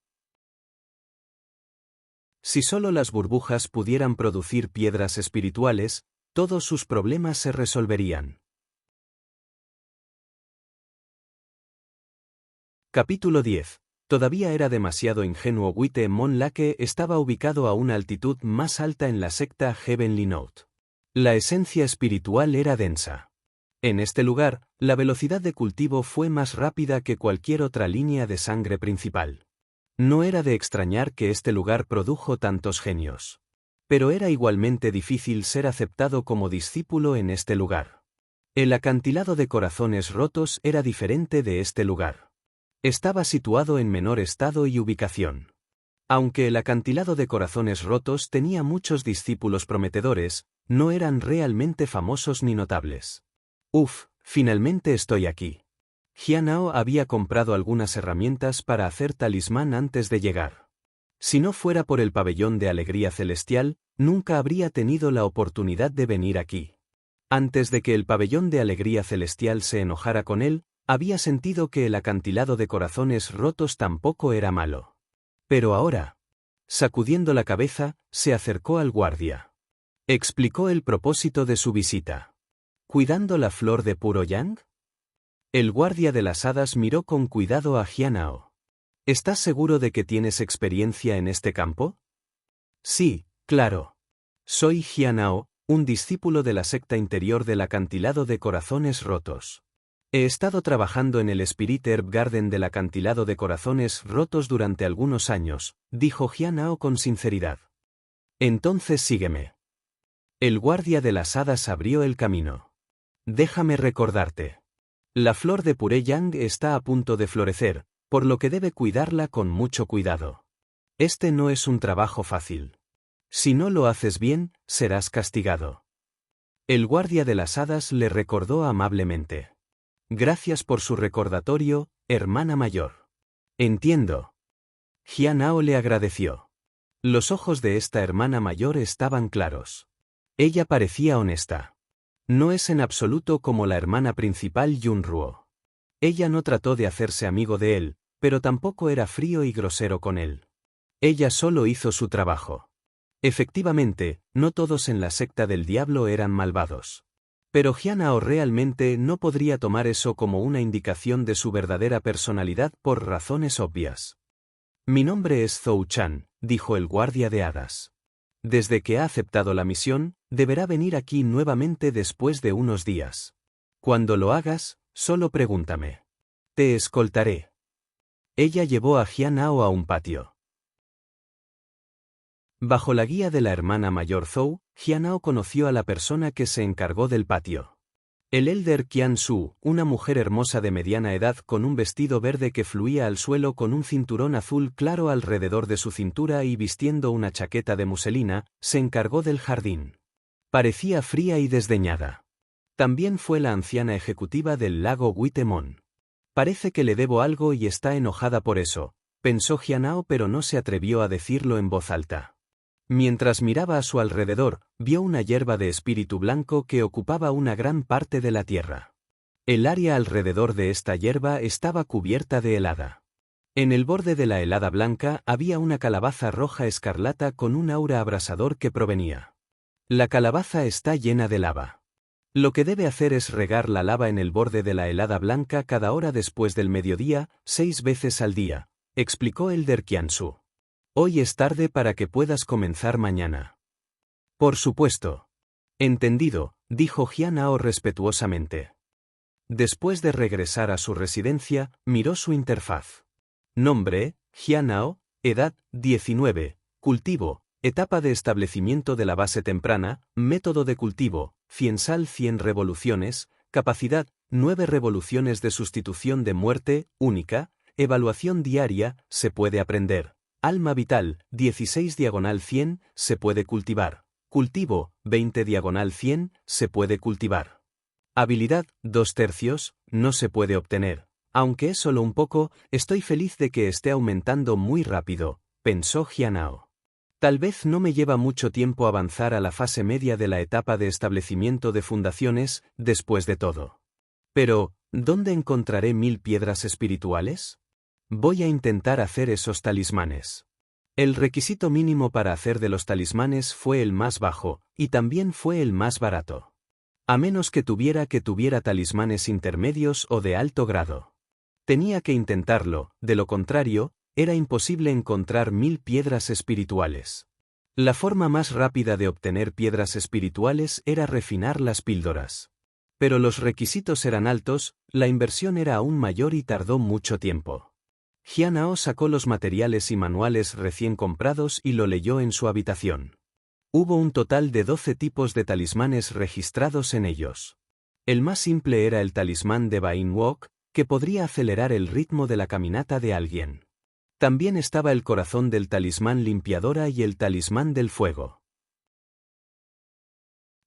Si solo las burbujas pudieran producir piedras espirituales, todos sus problemas se resolverían. Capítulo 10. Todavía era demasiado ingenuo. Guitemon Lake estaba ubicado a una altitud más alta en la secta Heavenly Note. La esencia espiritual era densa. En este lugar, la velocidad de cultivo fue más rápida que cualquier otra línea de sangre principal. No era de extrañar que este lugar produjo tantos genios. Pero era igualmente difícil ser aceptado como discípulo en este lugar. El acantilado de corazones rotos era diferente de este lugar. Estaba situado en menor estado y ubicación. Aunque el acantilado de corazones rotos tenía muchos discípulos prometedores, no eran realmente famosos ni notables. Uf, finalmente estoy aquí. Jianao había comprado algunas herramientas para hacer talismán antes de llegar. Si no fuera por el pabellón de alegría celestial, nunca habría tenido la oportunidad de venir aquí. Antes de que el pabellón de alegría celestial se enojara con él, había sentido que el acantilado de corazones rotos tampoco era malo. Pero ahora, sacudiendo la cabeza, se acercó al guardia. Explicó el propósito de su visita. ¿Cuidando la flor de puro yang? El guardia de las hadas miró con cuidado a Jianao. ¿Estás seguro de que tienes experiencia en este campo? Sí, claro. Soy Jianao, un discípulo de la secta interior del acantilado de corazones rotos. He estado trabajando en el Spirit Herb Garden del acantilado de corazones rotos durante algunos años, dijo Jianao con sinceridad. Entonces sígueme. El guardia de las hadas abrió el camino. Déjame recordarte. La flor de Pure Yang está a punto de florecer, por lo que debe cuidarla con mucho cuidado. Este no es un trabajo fácil. Si no lo haces bien, serás castigado. El guardia de las hadas le recordó amablemente. Gracias por su recordatorio, hermana mayor. Entiendo. Jianao le agradeció. Los ojos de esta hermana mayor estaban claros. Ella parecía honesta. No es en absoluto como la hermana principal Yunruo. Ella no trató de hacerse amigo de él, pero tampoco era frío y grosero con él. Ella solo hizo su trabajo. Efectivamente, no todos en la secta del diablo eran malvados. Pero Jianao realmente no podría tomar eso como una indicación de su verdadera personalidad por razones obvias. Mi nombre es Zhou Chan, dijo el guardia de hadas. Desde que ha aceptado la misión, deberá venir aquí nuevamente después de unos días. Cuando lo hagas, solo pregúntame. Te escoltaré. Ella llevó a Jianao a un patio. Bajo la guía de la hermana mayor Zhou, Jianao conoció a la persona que se encargó del patio. El elder Qian Su, una mujer hermosa de mediana edad con un vestido verde que fluía al suelo con un cinturón azul claro alrededor de su cintura y vistiendo una chaqueta de muselina, se encargó del jardín. Parecía fría y desdeñada. También fue la anciana ejecutiva del lago Witemon. Parece que le debo algo y está enojada por eso, pensó Jianao, pero no se atrevió a decirlo en voz alta. Mientras miraba a su alrededor, vio una hierba de espíritu blanco que ocupaba una gran parte de la tierra. El área alrededor de esta hierba estaba cubierta de helada. En el borde de la helada blanca había una calabaza roja escarlata con un aura abrasador que provenía. La calabaza está llena de lava. Lo que debe hacer es regar la lava en el borde de la helada blanca cada hora después del mediodía, 6 veces al día, explicó Elder Qiansu. Hoy es tarde para que puedas comenzar mañana. Por supuesto. Entendido, dijo Jianao respetuosamente. Después de regresar a su residencia, miró su interfaz. Nombre, Jianao, edad, 19, cultivo, etapa de establecimiento de la base temprana, método de cultivo, ciensal 100 revoluciones, capacidad, 9 revoluciones de sustitución de muerte, única, evaluación diaria, se puede aprender. Alma vital, 16/100, se puede cultivar. Cultivo, 20/100, se puede cultivar. Habilidad, 2/3, no se puede obtener. Aunque es solo un poco, estoy feliz de que esté aumentando muy rápido, pensó Jianao. Tal vez no me lleva mucho tiempo avanzar a la fase media de la etapa de establecimiento de fundaciones, después de todo. Pero, ¿dónde encontraré 1000 piedras espirituales? Voy a intentar hacer esos talismanes. El requisito mínimo para hacer de los talismanes fue el más bajo, y también fue el más barato. A menos que tuviera talismanes intermedios o de alto grado. Tenía que intentarlo, de lo contrario, era imposible encontrar 1000 piedras espirituales. La forma más rápida de obtener piedras espirituales era refinar las píldoras. Pero los requisitos eran altos, la inversión era aún mayor y tardó mucho tiempo. Jianao sacó los materiales y manuales recién comprados y lo leyó en su habitación. Hubo un total de 12 tipos de talismanes registrados en ellos. El más simple era el talismán de Bain Walk, que podría acelerar el ritmo de la caminata de alguien. También estaba el corazón del talismán limpiadora y el talismán del fuego.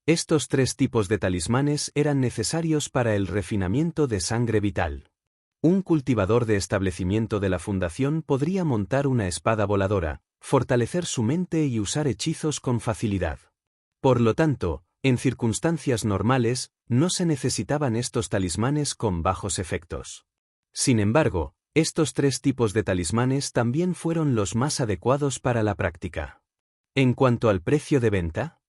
Estos 3 tipos de talismanes eran necesarios para el refinamiento de sangre vital. Un cultivador de establecimiento de la fundación podría montar una espada voladora, fortalecer su mente y usar hechizos con facilidad. Por lo tanto, en circunstancias normales, no se necesitaban estos talismanes con bajos efectos. Sin embargo, estos 3 tipos de talismanes también fueron los más adecuados para la práctica. En cuanto al precio de venta,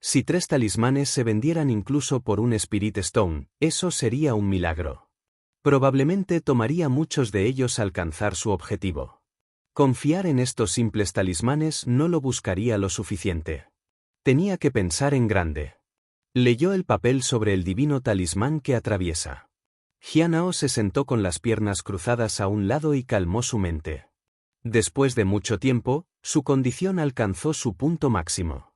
si 3 talismanes se vendieran incluso por un Spirit Stone, eso sería un milagro. Probablemente tomaría muchos de ellos alcanzar su objetivo. Confiar en estos simples talismanes no lo buscaría lo suficiente. Tenía que pensar en grande. Leyó el papel sobre el divino talismán que atraviesa. Jianao se sentó con las piernas cruzadas a un lado y calmó su mente. Después de mucho tiempo, su condición alcanzó su punto máximo.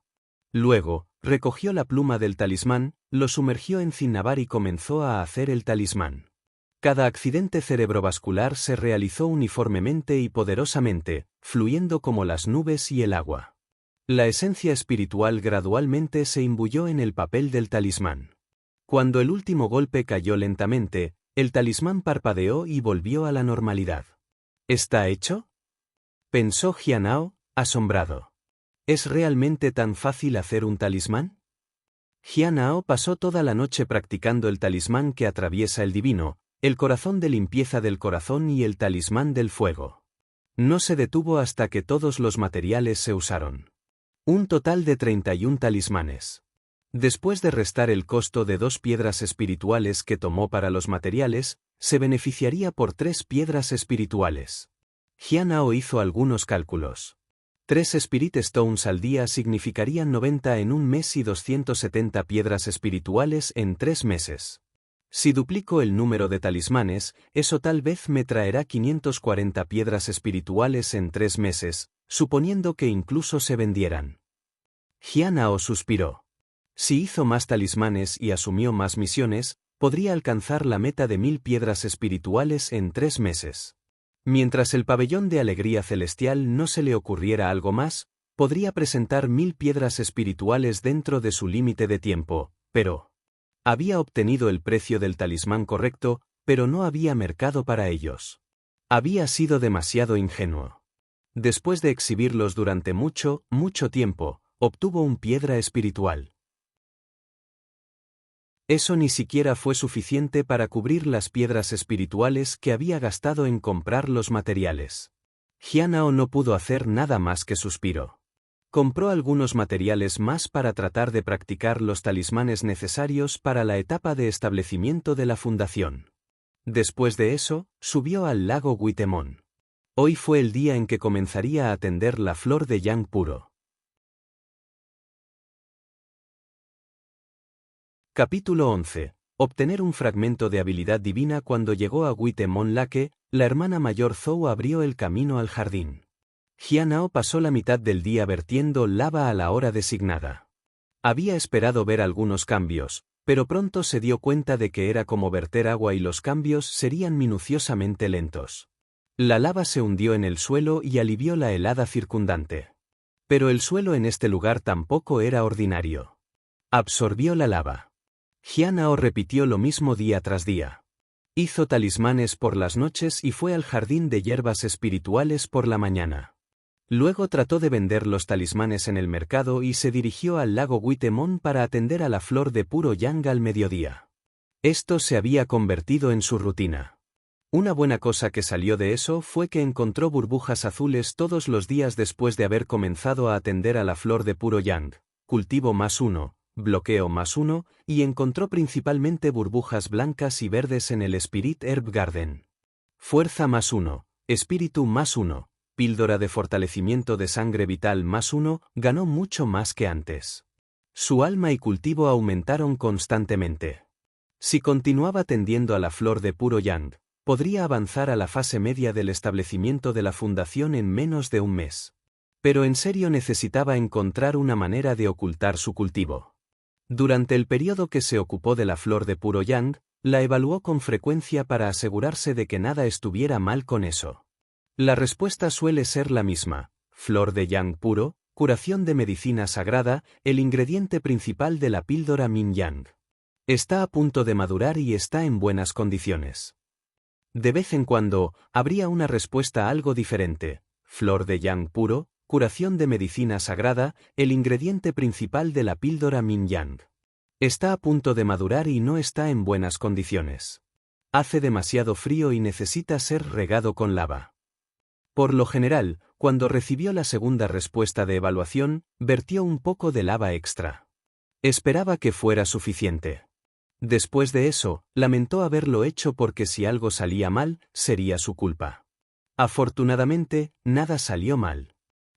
Luego, recogió la pluma del talismán, lo sumergió en cinnabar y comenzó a hacer el talismán. Cada accidente cerebrovascular se realizó uniformemente y poderosamente, fluyendo como las nubes y el agua. La esencia espiritual gradualmente se imbuyó en el papel del talismán. Cuando el último golpe cayó lentamente, el talismán parpadeó y volvió a la normalidad. ¿Está hecho?, pensó Jianao, asombrado. ¿Es realmente tan fácil hacer un talismán? Jianao pasó toda la noche practicando el talismán que atraviesa el divino, el corazón de limpieza del corazón y el talismán del fuego. No se detuvo hasta que todos los materiales se usaron. Un total de 31 talismanes. Después de restar el costo de 2 piedras espirituales que tomó para los materiales, se beneficiaría por 3 piedras espirituales. Jianao hizo algunos cálculos. 3 Spirit Stones al día significarían 90 en un mes y 270 piedras espirituales en 3 meses. Si duplico el número de talismanes, eso tal vez me traerá 540 piedras espirituales en 3 meses, suponiendo que incluso se vendieran. Jianao suspiró. Si hizo más talismanes y asumió más misiones, podría alcanzar la meta de 1000 piedras espirituales en 3 meses. Mientras el pabellón de alegría celestial no se le ocurriera algo más, podría presentar 1000 piedras espirituales dentro de su límite de tiempo, pero había obtenido el precio del talismán correcto, pero no había mercado para ellos. Había sido demasiado ingenuo. Después de exhibirlos durante mucho tiempo, obtuvo un piedra espiritual. Eso ni siquiera fue suficiente para cubrir las piedras espirituales que había gastado en comprar los materiales. Jianao no pudo hacer nada más que suspiró. Compró algunos materiales más para tratar de practicar los talismanes necesarios para la etapa de establecimiento de la fundación. Después de eso, subió al lago Guitemón. Hoy fue el día en que comenzaría a atender la flor de yang puro. Capítulo 11. Obtener un fragmento de habilidad divina. Cuando llegó a Guitemón Lake, la hermana mayor Zhou abrió el camino al jardín. Jianao pasó la mitad del día vertiendo lava a la hora designada. Había esperado ver algunos cambios, pero pronto se dio cuenta de que era como verter agua y los cambios serían minuciosamente lentos. La lava se hundió en el suelo y alivió la helada circundante. Pero el suelo en este lugar tampoco era ordinario. Absorbió la lava. Jianao repitió lo mismo día tras día. Hizo talismanes por las noches y fue al jardín de hierbas espirituales por la mañana. Luego trató de vender los talismanes en el mercado y se dirigió al lago Guitemón para atender a la flor de puro yang al mediodía. Esto se había convertido en su rutina. Una buena cosa que salió de eso fue que encontró burbujas azules todos los días después de haber comenzado a atender a la flor de puro yang, cultivo +1, bloqueo +1, y encontró principalmente burbujas blancas y verdes en el Spirit Herb Garden. Fuerza +1, espíritu +1. Píldora de fortalecimiento de sangre vital +1, ganó mucho más que antes. Su alma y cultivo aumentaron constantemente. Si continuaba tendiendo a la flor de puro yang, podría avanzar a la fase media del establecimiento de la fundación en menos de un mes. Pero en serio necesitaba encontrar una manera de ocultar su cultivo. Durante el periodo que se ocupó de la flor de puro yang, la evaluó con frecuencia para asegurarse de que nada estuviera mal con eso. La respuesta suele ser la misma: flor de yang puro, curación de medicina sagrada, el ingrediente principal de la píldora Min Yang. Está a punto de madurar y está en buenas condiciones. De vez en cuando, habría una respuesta algo diferente: flor de yang puro, curación de medicina sagrada, el ingrediente principal de la píldora Min Yang. Está a punto de madurar y no está en buenas condiciones. Hace demasiado frío y necesita ser regado con lava. Por lo general, cuando recibió la segunda respuesta de evaluación, vertió un poco de lava extra. Esperaba que fuera suficiente. Después de eso, lamentó haberlo hecho porque si algo salía mal, sería su culpa. Afortunadamente, nada salió mal.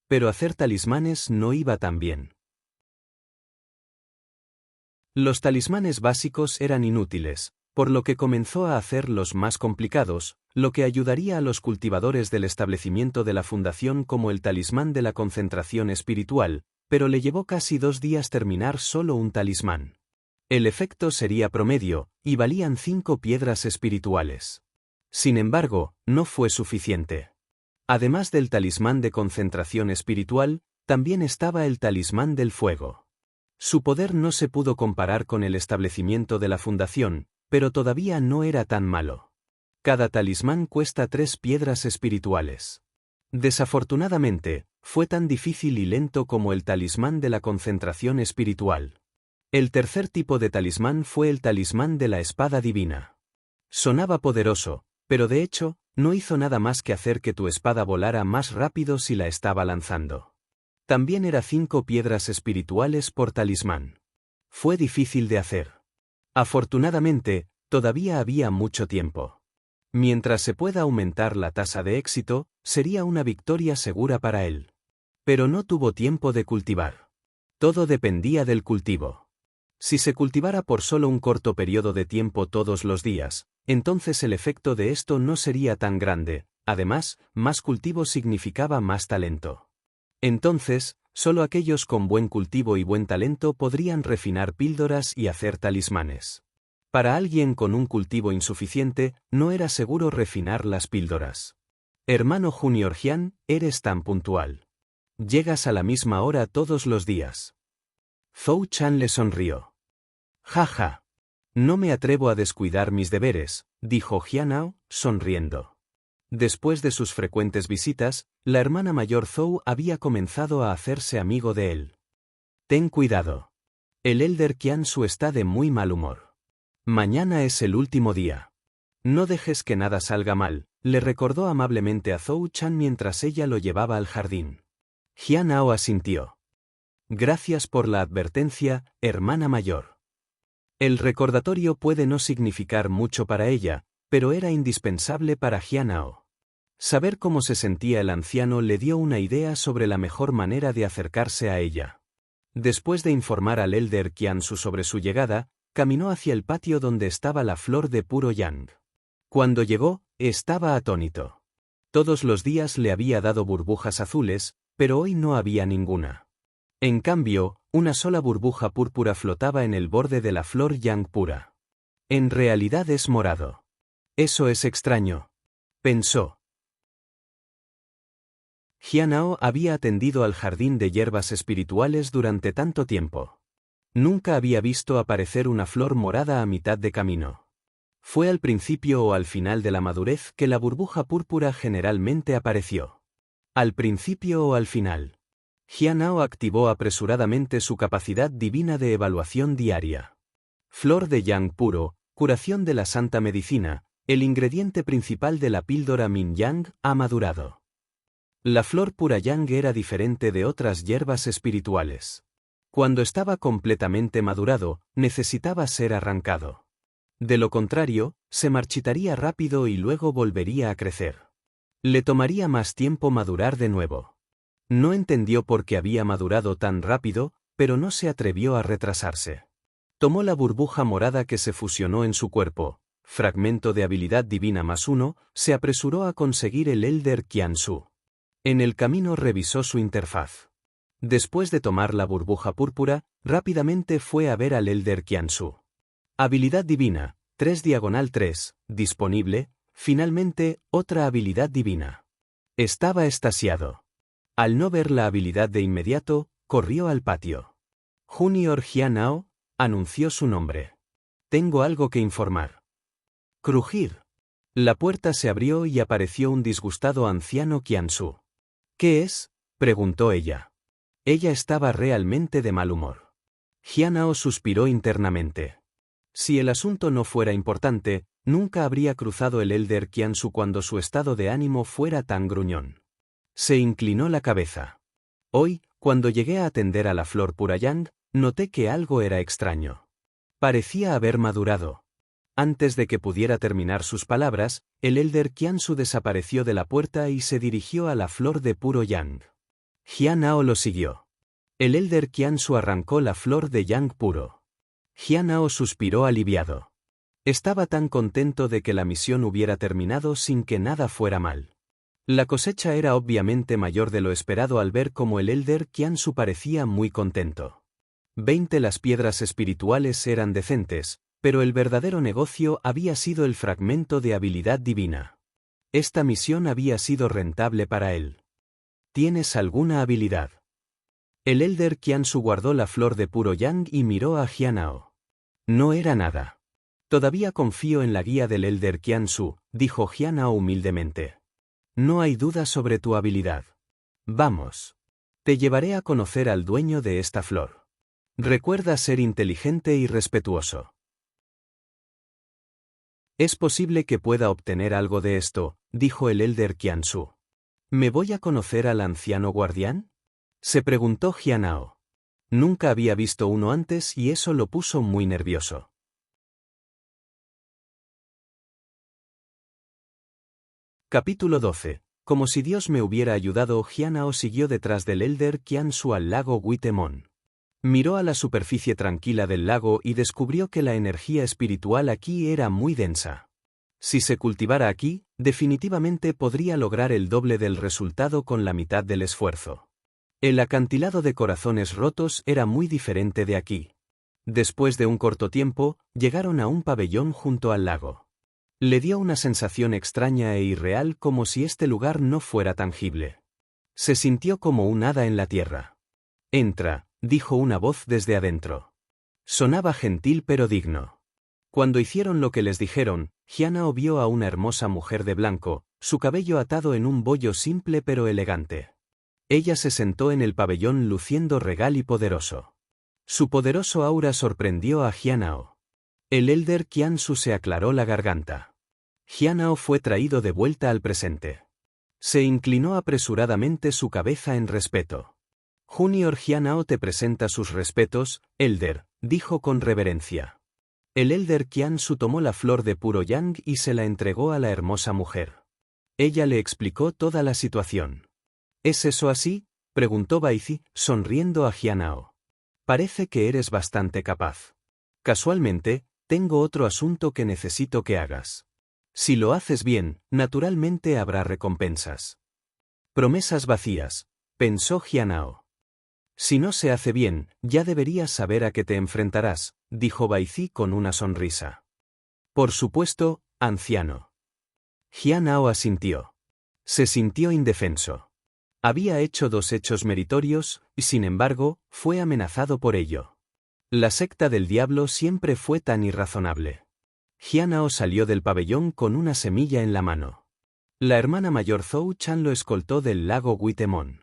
Pero hacer talismanes no iba tan bien. Los talismanes básicos eran inútiles, por lo que comenzó a hacer los más complicados, lo que ayudaría a los cultivadores del establecimiento de la fundación, como el talismán de la concentración espiritual, pero le llevó casi 2 días terminar solo un talismán. El efecto sería promedio, y valían 5 piedras espirituales. Sin embargo, no fue suficiente. Además del talismán de concentración espiritual, también estaba el talismán del fuego. Su poder no se pudo comparar con el establecimiento de la fundación, pero todavía no era tan malo. Cada talismán cuesta 3 piedras espirituales. Desafortunadamente, fue tan difícil y lento como el talismán de la concentración espiritual. El tercer tipo de talismán fue el talismán de la espada divina. Sonaba poderoso, pero de hecho, no hizo nada más que hacer que tu espada volara más rápido si la estaba lanzando. También era 5 piedras espirituales por talismán. Fue difícil de hacer. Afortunadamente, todavía había mucho tiempo. Mientras se pueda aumentar la tasa de éxito, sería una victoria segura para él. Pero no tuvo tiempo de cultivar. Todo dependía del cultivo. Si se cultivara por solo un corto periodo de tiempo todos los días, entonces el efecto de esto no sería tan grande. Además, más cultivo significaba más talento. Entonces, solo aquellos con buen cultivo y buen talento podrían refinar píldoras y hacer talismanes. Para alguien con un cultivo insuficiente, no era seguro refinar las píldoras. Hermano Junior Jian, eres tan puntual. Llegas a la misma hora todos los días. Zhou Chan le sonrió. Jaja. No me atrevo a descuidar mis deberes, dijo Jianao, sonriendo. Después de sus frecuentes visitas, la hermana mayor Zhou había comenzado a hacerse amigo de él. Ten cuidado. El Elder Qiansu está de muy mal humor. Mañana es el último día. No dejes que nada salga mal, le recordó amablemente a Zhou Chan mientras ella lo llevaba al jardín. Jianao asintió. Gracias por la advertencia, hermana mayor. El recordatorio puede no significar mucho para ella, pero era indispensable para Jianao. Saber cómo se sentía el anciano le dio una idea sobre la mejor manera de acercarse a ella. Después de informar al Elder Qiansu sobre su llegada, caminó hacia el patio donde estaba la flor de puro yang. Cuando llegó, estaba atónito. Todos los días le había dado burbujas azules, pero hoy no había ninguna. En cambio, una sola burbuja púrpura flotaba en el borde de la flor yang pura. En realidad es morado. Eso es extraño, pensó. Jianao había atendido al jardín de hierbas espirituales durante tanto tiempo. Nunca había visto aparecer una flor morada a mitad de camino. Fue al principio o al final de la madurez que la burbuja púrpura generalmente apareció. Al principio o al final. Jianao activó apresuradamente su capacidad divina de evaluación diaria. Flor de yang puro, curación de la santa medicina, el ingrediente principal de la píldora Min Yang, ha madurado. La flor pura yang era diferente de otras hierbas espirituales. Cuando estaba completamente madurado, necesitaba ser arrancado. De lo contrario, se marchitaría rápido y luego volvería a crecer. Le tomaría más tiempo madurar de nuevo. No entendió por qué había madurado tan rápido, pero no se atrevió a retrasarse. Tomó la burbuja morada que se fusionó en su cuerpo, fragmento de habilidad divina +1, se apresuró a conseguir el Elder Qiansu. En el camino revisó su interfaz. Después de tomar la burbuja púrpura, rápidamente fue a ver al Elder Qiansu. Habilidad divina, 3/3, disponible, finalmente, otra habilidad divina. Estaba extasiado. Al no ver la habilidad de inmediato, corrió al patio. Junior Jianao, anunció su nombre. Tengo algo que informar. Crujir. La puerta se abrió y apareció un disgustado anciano Qiansu. ¿Qué es?, preguntó ella. Ella estaba realmente de mal humor. Jianao suspiró internamente. Si el asunto no fuera importante, nunca habría cruzado el Elder Qiansu cuando su estado de ánimo fuera tan gruñón. Se inclinó la cabeza. Hoy, cuando llegué a atender a la flor Purayang, noté que algo era extraño. Parecía haber madurado. Antes de que pudiera terminar sus palabras, el Elder Qiansu desapareció de la puerta y se dirigió a la flor de puro yang. Jianao lo siguió. El Elder Qiansu arrancó la flor de yang puro. Jianao suspiró aliviado. Estaba tan contento de que la misión hubiera terminado sin que nada fuera mal. La cosecha era obviamente mayor de lo esperado al ver cómo el Elder Qiansu parecía muy contento. 20 Las piedras espirituales eran decentes, pero el verdadero negocio había sido el fragmento de habilidad divina. Esta misión había sido rentable para él. ¿Tienes alguna habilidad? El Elder Qiansu guardó la flor de puro yang y miró a Jianao. No era nada. Todavía confío en la guía del Elder Qiansu, dijo Jianao humildemente. No hay duda sobre tu habilidad. Vamos. Te llevaré a conocer al dueño de esta flor. Recuerda ser inteligente y respetuoso. Es posible que pueda obtener algo de esto, dijo el Elder Qiansu. ¿Me voy a conocer al anciano guardián?, se preguntó Jianao. Nunca había visto uno antes y eso lo puso muy nervioso. Capítulo 12. Como si Dios me hubiera ayudado, Jianao siguió detrás del Elder Qiansu al lago Guitemon. Miró a la superficie tranquila del lago y descubrió que la energía espiritual aquí era muy densa. Si se cultivara aquí, definitivamente podría lograr el doble del resultado con la mitad del esfuerzo. El acantilado de corazones rotos era muy diferente de aquí. Después de un corto tiempo, llegaron a un pabellón junto al lago. Le dio una sensación extraña e irreal, como si este lugar no fuera tangible. Se sintió como un hada en la tierra. Entra, dijo una voz desde adentro. Sonaba gentil pero digno. Cuando hicieron lo que les dijeron, Jianao vio a una hermosa mujer de blanco, su cabello atado en un bollo simple pero elegante. Ella se sentó en el pabellón luciendo regal y poderoso. Su poderoso aura sorprendió a Jianao. El Elder Qiansu se aclaró la garganta. Jianao fue traído de vuelta al presente. Se inclinó apresuradamente su cabeza en respeto. Junior Jianao te presenta sus respetos, Elder, dijo con reverencia. El Elder Qiansu tomó la flor de puro yang y se la entregó a la hermosa mujer. Ella le explicó toda la situación. ¿Es eso así?, preguntó Baizi, sonriendo a Jianao. Parece que eres bastante capaz. Casualmente, tengo otro asunto que necesito que hagas. Si lo haces bien, naturalmente habrá recompensas. Promesas vacías, pensó Jianao. Si no se hace bien, ya deberías saber a qué te enfrentarás, dijo Baizi con una sonrisa. Por supuesto, anciano. Jianao asintió. Se sintió indefenso. Había hecho 2 hechos meritorios, y sin embargo, fue amenazado por ello. La secta del diablo siempre fue tan irrazonable. Jianao salió del pabellón con una semilla en la mano. La hermana mayor Zhou Chan lo escoltó del lago Guitemon.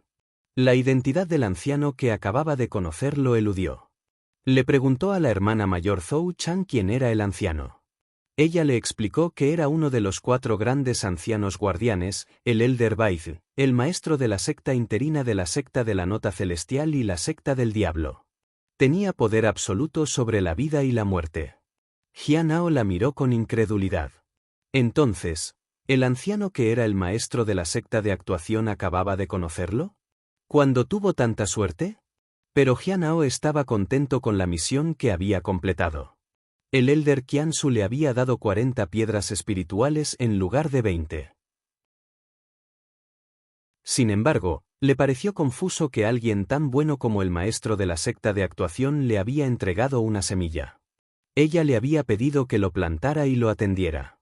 La identidad del anciano que acababa de conocer lo eludió. Le preguntó a la hermana mayor Zhou Chan quién era el anciano. Ella le explicó que era uno de los 4 grandes ancianos guardianes, el Elder Baizi, el maestro de la secta interina de la secta de la nota celestial y la secta del diablo. Tenía poder absoluto sobre la vida y la muerte. Jianao la miró con incredulidad. Entonces, ¿el anciano que era el maestro de la secta de actuación acababa de conocerlo? ¿Cuándo tuvo tanta suerte? Pero Jianao estaba contento con la misión que había completado. El Elder Qiansu le había dado 40 piedras espirituales en lugar de 20. Sin embargo, le pareció confuso que alguien tan bueno como el maestro de la secta de actuación le había entregado una semilla. Ella le había pedido que lo plantara y lo atendiera.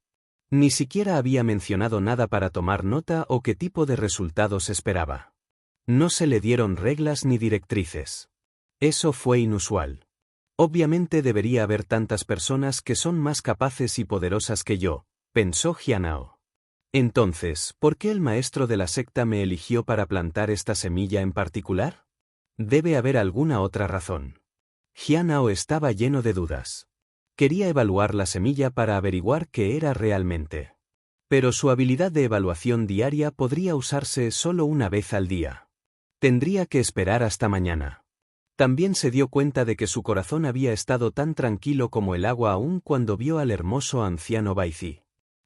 Ni siquiera había mencionado nada para tomar nota o qué tipo de resultados esperaba. No se le dieron reglas ni directrices. Eso fue inusual. Obviamente debería haber tantas personas que son más capaces y poderosas que yo, pensó Jianao. Entonces, ¿por qué el maestro de la secta me eligió para plantar esta semilla en particular? Debe haber alguna otra razón. Jianao estaba lleno de dudas. Quería evaluar la semilla para averiguar qué era realmente. Pero su habilidad de evaluación diaria podría usarse solo una vez al día. Tendría que esperar hasta mañana. También se dio cuenta de que su corazón había estado tan tranquilo como el agua aún cuando vio al hermoso anciano Baizi.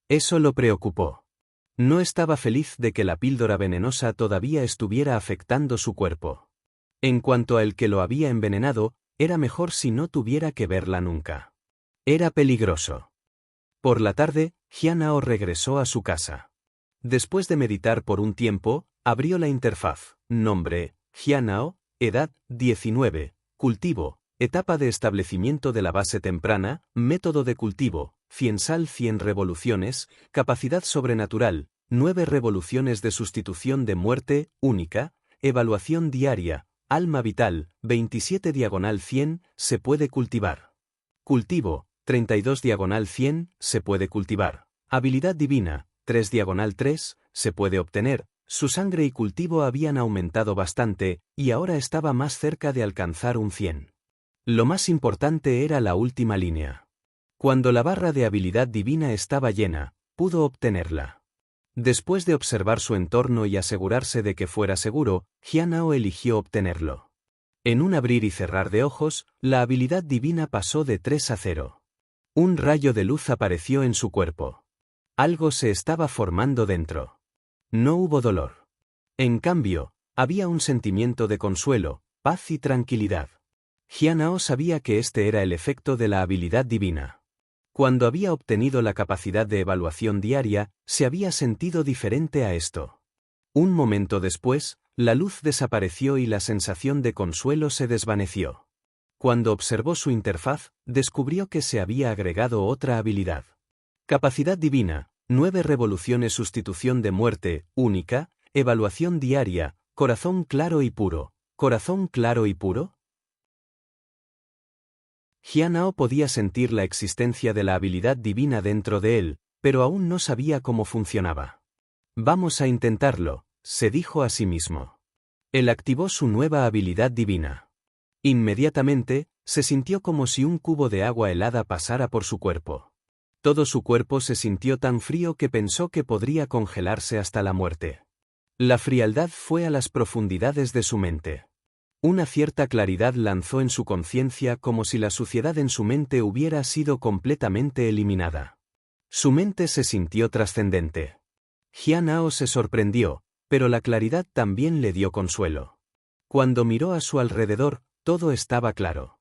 Eso lo preocupó. No estaba feliz de que la píldora venenosa todavía estuviera afectando su cuerpo. En cuanto a el que lo había envenenado, era mejor si no tuviera que verla nunca. Era peligroso. Por la tarde, Jianao regresó a su casa. Después de meditar por un tiempo, abrió la interfaz. Nombre: Jianao, edad: 19, cultivo, etapa de establecimiento de la base temprana, método de cultivo, 100 sal 100 revoluciones, capacidad sobrenatural, 9 revoluciones de sustitución de muerte, única, evaluación diaria, alma vital, 27/100, se puede cultivar. Cultivo, 32/100, se puede cultivar. Habilidad divina, 3/3, se puede obtener. Su sangre y cultivo habían aumentado bastante, y ahora estaba más cerca de alcanzar un 100. Lo más importante era la última línea. Cuando la barra de habilidad divina estaba llena, pudo obtenerla. Después de observar su entorno y asegurarse de que fuera seguro, Jianao eligió obtenerlo. En un abrir y cerrar de ojos, la habilidad divina pasó de 3 a 0. Un rayo de luz apareció en su cuerpo. Algo se estaba formando dentro. No hubo dolor. En cambio, había un sentimiento de consuelo, paz y tranquilidad. Jianao sabía que este era el efecto de la habilidad divina. Cuando había obtenido la capacidad de evaluación diaria, se había sentido diferente a esto. Un momento después, la luz desapareció y la sensación de consuelo se desvaneció. Cuando observó su interfaz, descubrió que se había agregado otra habilidad. Capacidad divina, 9 revoluciones sustitución de muerte, única, evaluación diaria, corazón claro y puro. ¿Corazón claro y puro? Jianao podía sentir la existencia de la habilidad divina dentro de él, pero aún no sabía cómo funcionaba. Vamos a intentarlo, se dijo a sí mismo. Él activó su nueva habilidad divina. Inmediatamente, se sintió como si un cubo de agua helada pasara por su cuerpo. Todo su cuerpo se sintió tan frío que pensó que podría congelarse hasta la muerte. La frialdad fue a las profundidades de su mente. Una cierta claridad lanzó en su conciencia como si la suciedad en su mente hubiera sido completamente eliminada. Su mente se sintió trascendente. Jianao se sorprendió, pero la claridad también le dio consuelo. Cuando miró a su alrededor, todo estaba claro.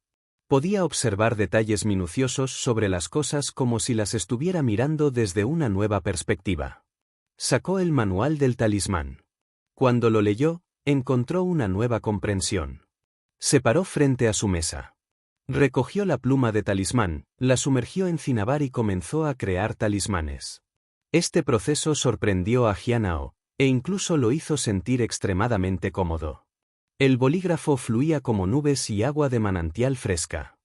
Podía observar detalles minuciosos sobre las cosas como si las estuviera mirando desde una nueva perspectiva. Sacó el manual del talismán. Cuando lo leyó, encontró una nueva comprensión. Se paró frente a su mesa. Recogió la pluma de talismán, la sumergió en cinnabar y comenzó a crear talismanes. Este proceso sorprendió a Jianao, e incluso lo hizo sentir extremadamente cómodo. El bolígrafo fluía como nubes y agua de manantial fresca.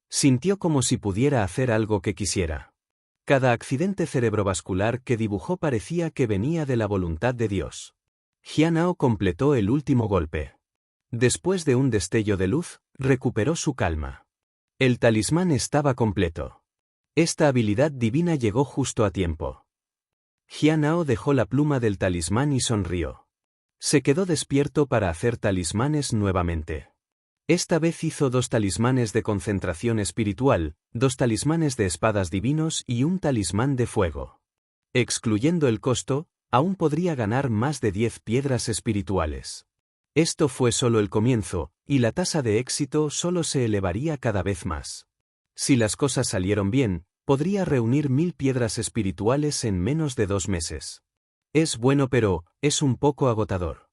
Sintió como si pudiera hacer algo que quisiera. Cada accidente cerebrovascular que dibujó parecía que venía de la voluntad de Dios. Jianao completó el último golpe. Después de un destello de luz, recuperó su calma. El talismán estaba completo. Esta habilidad divina llegó justo a tiempo. Jianao dejó la pluma del talismán y sonrió. Se quedó despierto para hacer talismanes nuevamente. Esta vez hizo 2 talismanes de concentración espiritual, 2 talismanes de espadas divinos y un talismán de fuego. Excluyendo el costo, aún podría ganar más de 10 piedras espirituales. Esto fue solo el comienzo, y la tasa de éxito solo se elevaría cada vez más. Si las cosas salieron bien, podría reunir 1000 piedras espirituales en menos de 2 meses. Es bueno pero, es un poco agotador.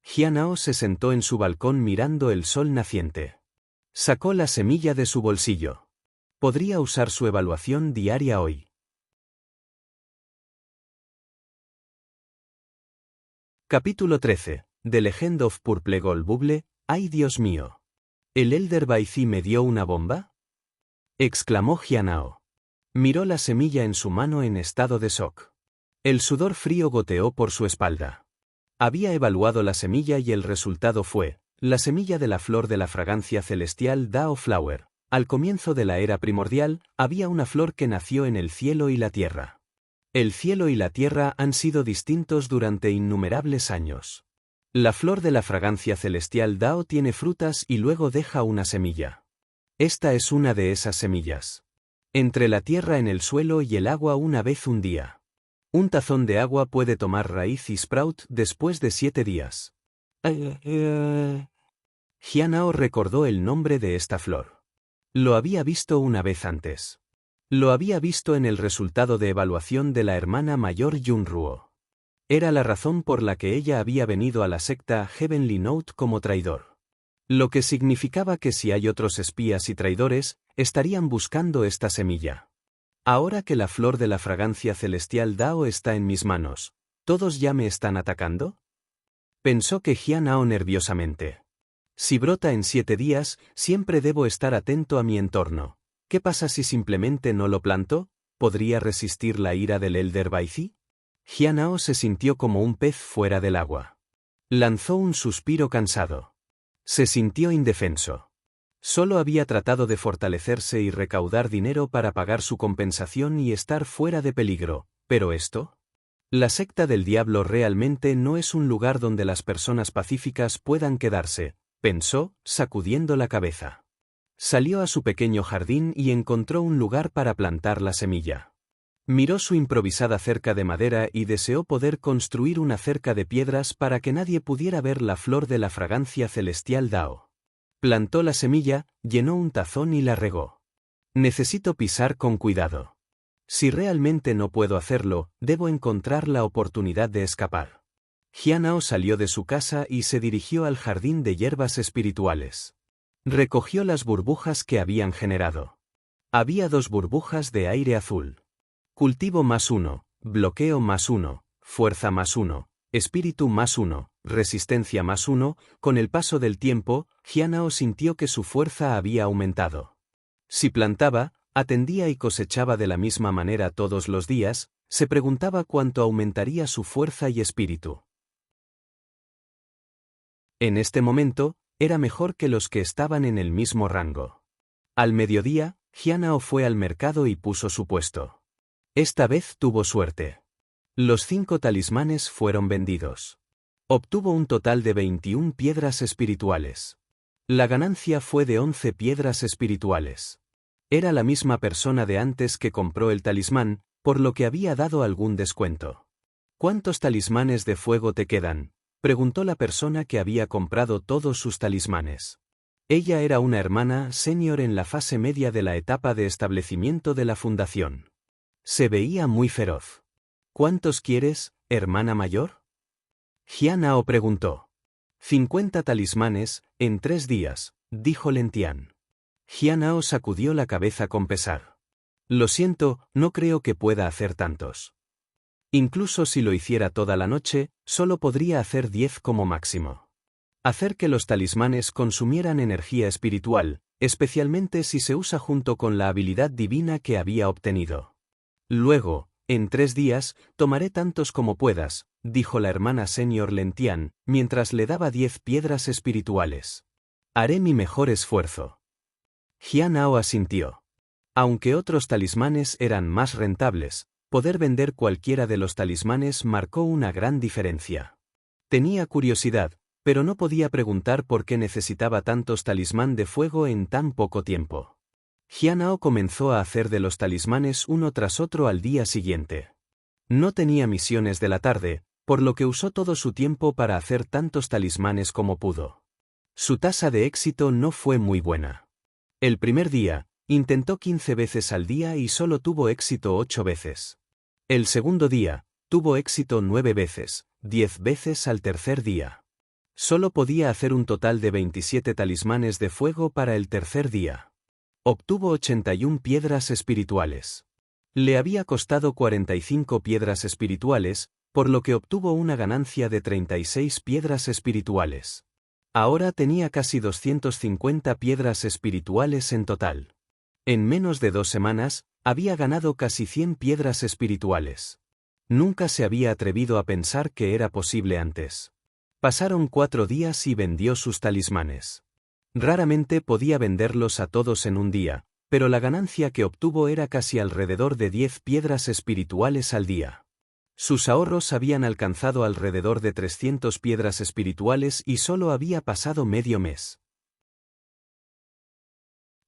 Jianao se sentó en su balcón mirando el sol naciente. Sacó la semilla de su bolsillo. Podría usar su evaluación diaria hoy. Capítulo 13. The Legend of Purple Gold Bubble. ¡Ay, Dios mío! ¿El Elder Baizi me dio una bomba?, exclamó Jianao. Miró la semilla en su mano en estado de shock. El sudor frío goteó por su espalda. Había evaluado la semilla y el resultado fue la semilla de la flor de la fragancia celestial Dao Flower. Al comienzo de la era primordial, había una flor que nació en el cielo y la tierra. El cielo y la tierra han sido distintos durante innumerables años. La flor de la fragancia celestial Dao tiene frutas y luego deja una semilla. Esta es una de esas semillas. Entre la tierra en el suelo y el agua una vez un día. Un tazón de agua puede tomar raíz y sprout después de 7 días. Jianao recordó el nombre de esta flor. Lo había visto una vez antes. Lo había visto en el resultado de evaluación de la hermana mayor Yunruo. Era la razón por la que ella había venido a la secta Heavenly Note como traidor. Lo que significaba que si hay otros espías y traidores, estarían buscando esta semilla. Ahora que la flor de la fragancia celestial Dao está en mis manos, ¿todos ya me están atacando?, pensó que Jianao nerviosamente. Si brota en 7 días, siempre debo estar atento a mi entorno. ¿Qué pasa si simplemente no lo planto? ¿Podría resistir la ira del Elder Baizi? Jianao se sintió como un pez fuera del agua. Lanzó un suspiro cansado. Se sintió indefenso. Solo había tratado de fortalecerse y recaudar dinero para pagar su compensación y estar fuera de peligro, pero esto... La secta del diablo realmente no es un lugar donde las personas pacíficas puedan quedarse, pensó, sacudiendo la cabeza. Salió a su pequeño jardín y encontró un lugar para plantar la semilla. Miró su improvisada cerca de madera y deseó poder construir una cerca de piedras para que nadie pudiera ver la flor de la fragancia celestial Dao. Plantó la semilla, llenó un tazón y la regó. Necesito pisar con cuidado. Si realmente no puedo hacerlo, debo encontrar la oportunidad de escapar. Jianao salió de su casa y se dirigió al jardín de hierbas espirituales. Recogió las burbujas que habían generado. Había 2 burbujas de aire azul. Cultivo +1, bloqueo +1, fuerza +1, espíritu +1, resistencia +1. Con el paso del tiempo, Jianao sintió que su fuerza había aumentado. Si plantaba, atendía y cosechaba de la misma manera todos los días, se preguntaba cuánto aumentaría su fuerza y espíritu. En este momento, era mejor que los que estaban en el mismo rango. Al mediodía, Jianao fue al mercado y puso su puesto. Esta vez tuvo suerte. Los 5 talismanes fueron vendidos. Obtuvo un total de 21 piedras espirituales. La ganancia fue de 11 piedras espirituales. Era la misma persona de antes que compró el talismán, por lo que había dado algún descuento. ¿Cuántos talismanes de fuego te quedan?, preguntó la persona que había comprado todos sus talismanes. Ella era una hermana senior en la fase media de la etapa de establecimiento de la fundación. Se veía muy feroz. ¿Cuántos quieres, hermana mayor?, Jianao preguntó. 50 talismanes, en 3 días, dijo Lentian. Jianao sacudió la cabeza con pesar. Lo siento, no creo que pueda hacer tantos. Incluso si lo hiciera toda la noche, solo podría hacer 10 como máximo. Hacer que los talismanes consumieran energía espiritual, especialmente si se usa junto con la habilidad divina que había obtenido. Luego, en 3 días, tomaré tantos como puedas, dijo la hermana senior Lentian, mientras le daba 10 piedras espirituales. Haré mi mejor esfuerzo. Jianao asintió. Aunque otros talismanes eran más rentables, poder vender cualquiera de los talismanes marcó una gran diferencia. Tenía curiosidad, pero no podía preguntar por qué necesitaba tantos talismán de fuego en tan poco tiempo. Jianao comenzó a hacer de los talismanes uno tras otro al día siguiente. No tenía misiones de la tarde, por lo que usó todo su tiempo para hacer tantos talismanes como pudo. Su tasa de éxito no fue muy buena. El primer día, intentó 15 veces al día y solo tuvo éxito 8 veces. El segundo día, tuvo éxito 9 veces, 10 veces al tercer día. Solo podía hacer un total de 27 talismanes de fuego para el tercer día. Obtuvo 81 piedras espirituales. Le había costado 45 piedras espirituales, por lo que obtuvo una ganancia de 36 piedras espirituales. Ahora tenía casi 250 piedras espirituales en total. En menos de 2 semanas, había ganado casi 100 piedras espirituales. Nunca se había atrevido a pensar que era posible antes. Pasaron 4 días y vendió sus talismanes. Raramente podía venderlos a todos en un día, pero la ganancia que obtuvo era casi alrededor de 10 piedras espirituales al día. Sus ahorros habían alcanzado alrededor de 300 piedras espirituales y solo había pasado medio mes.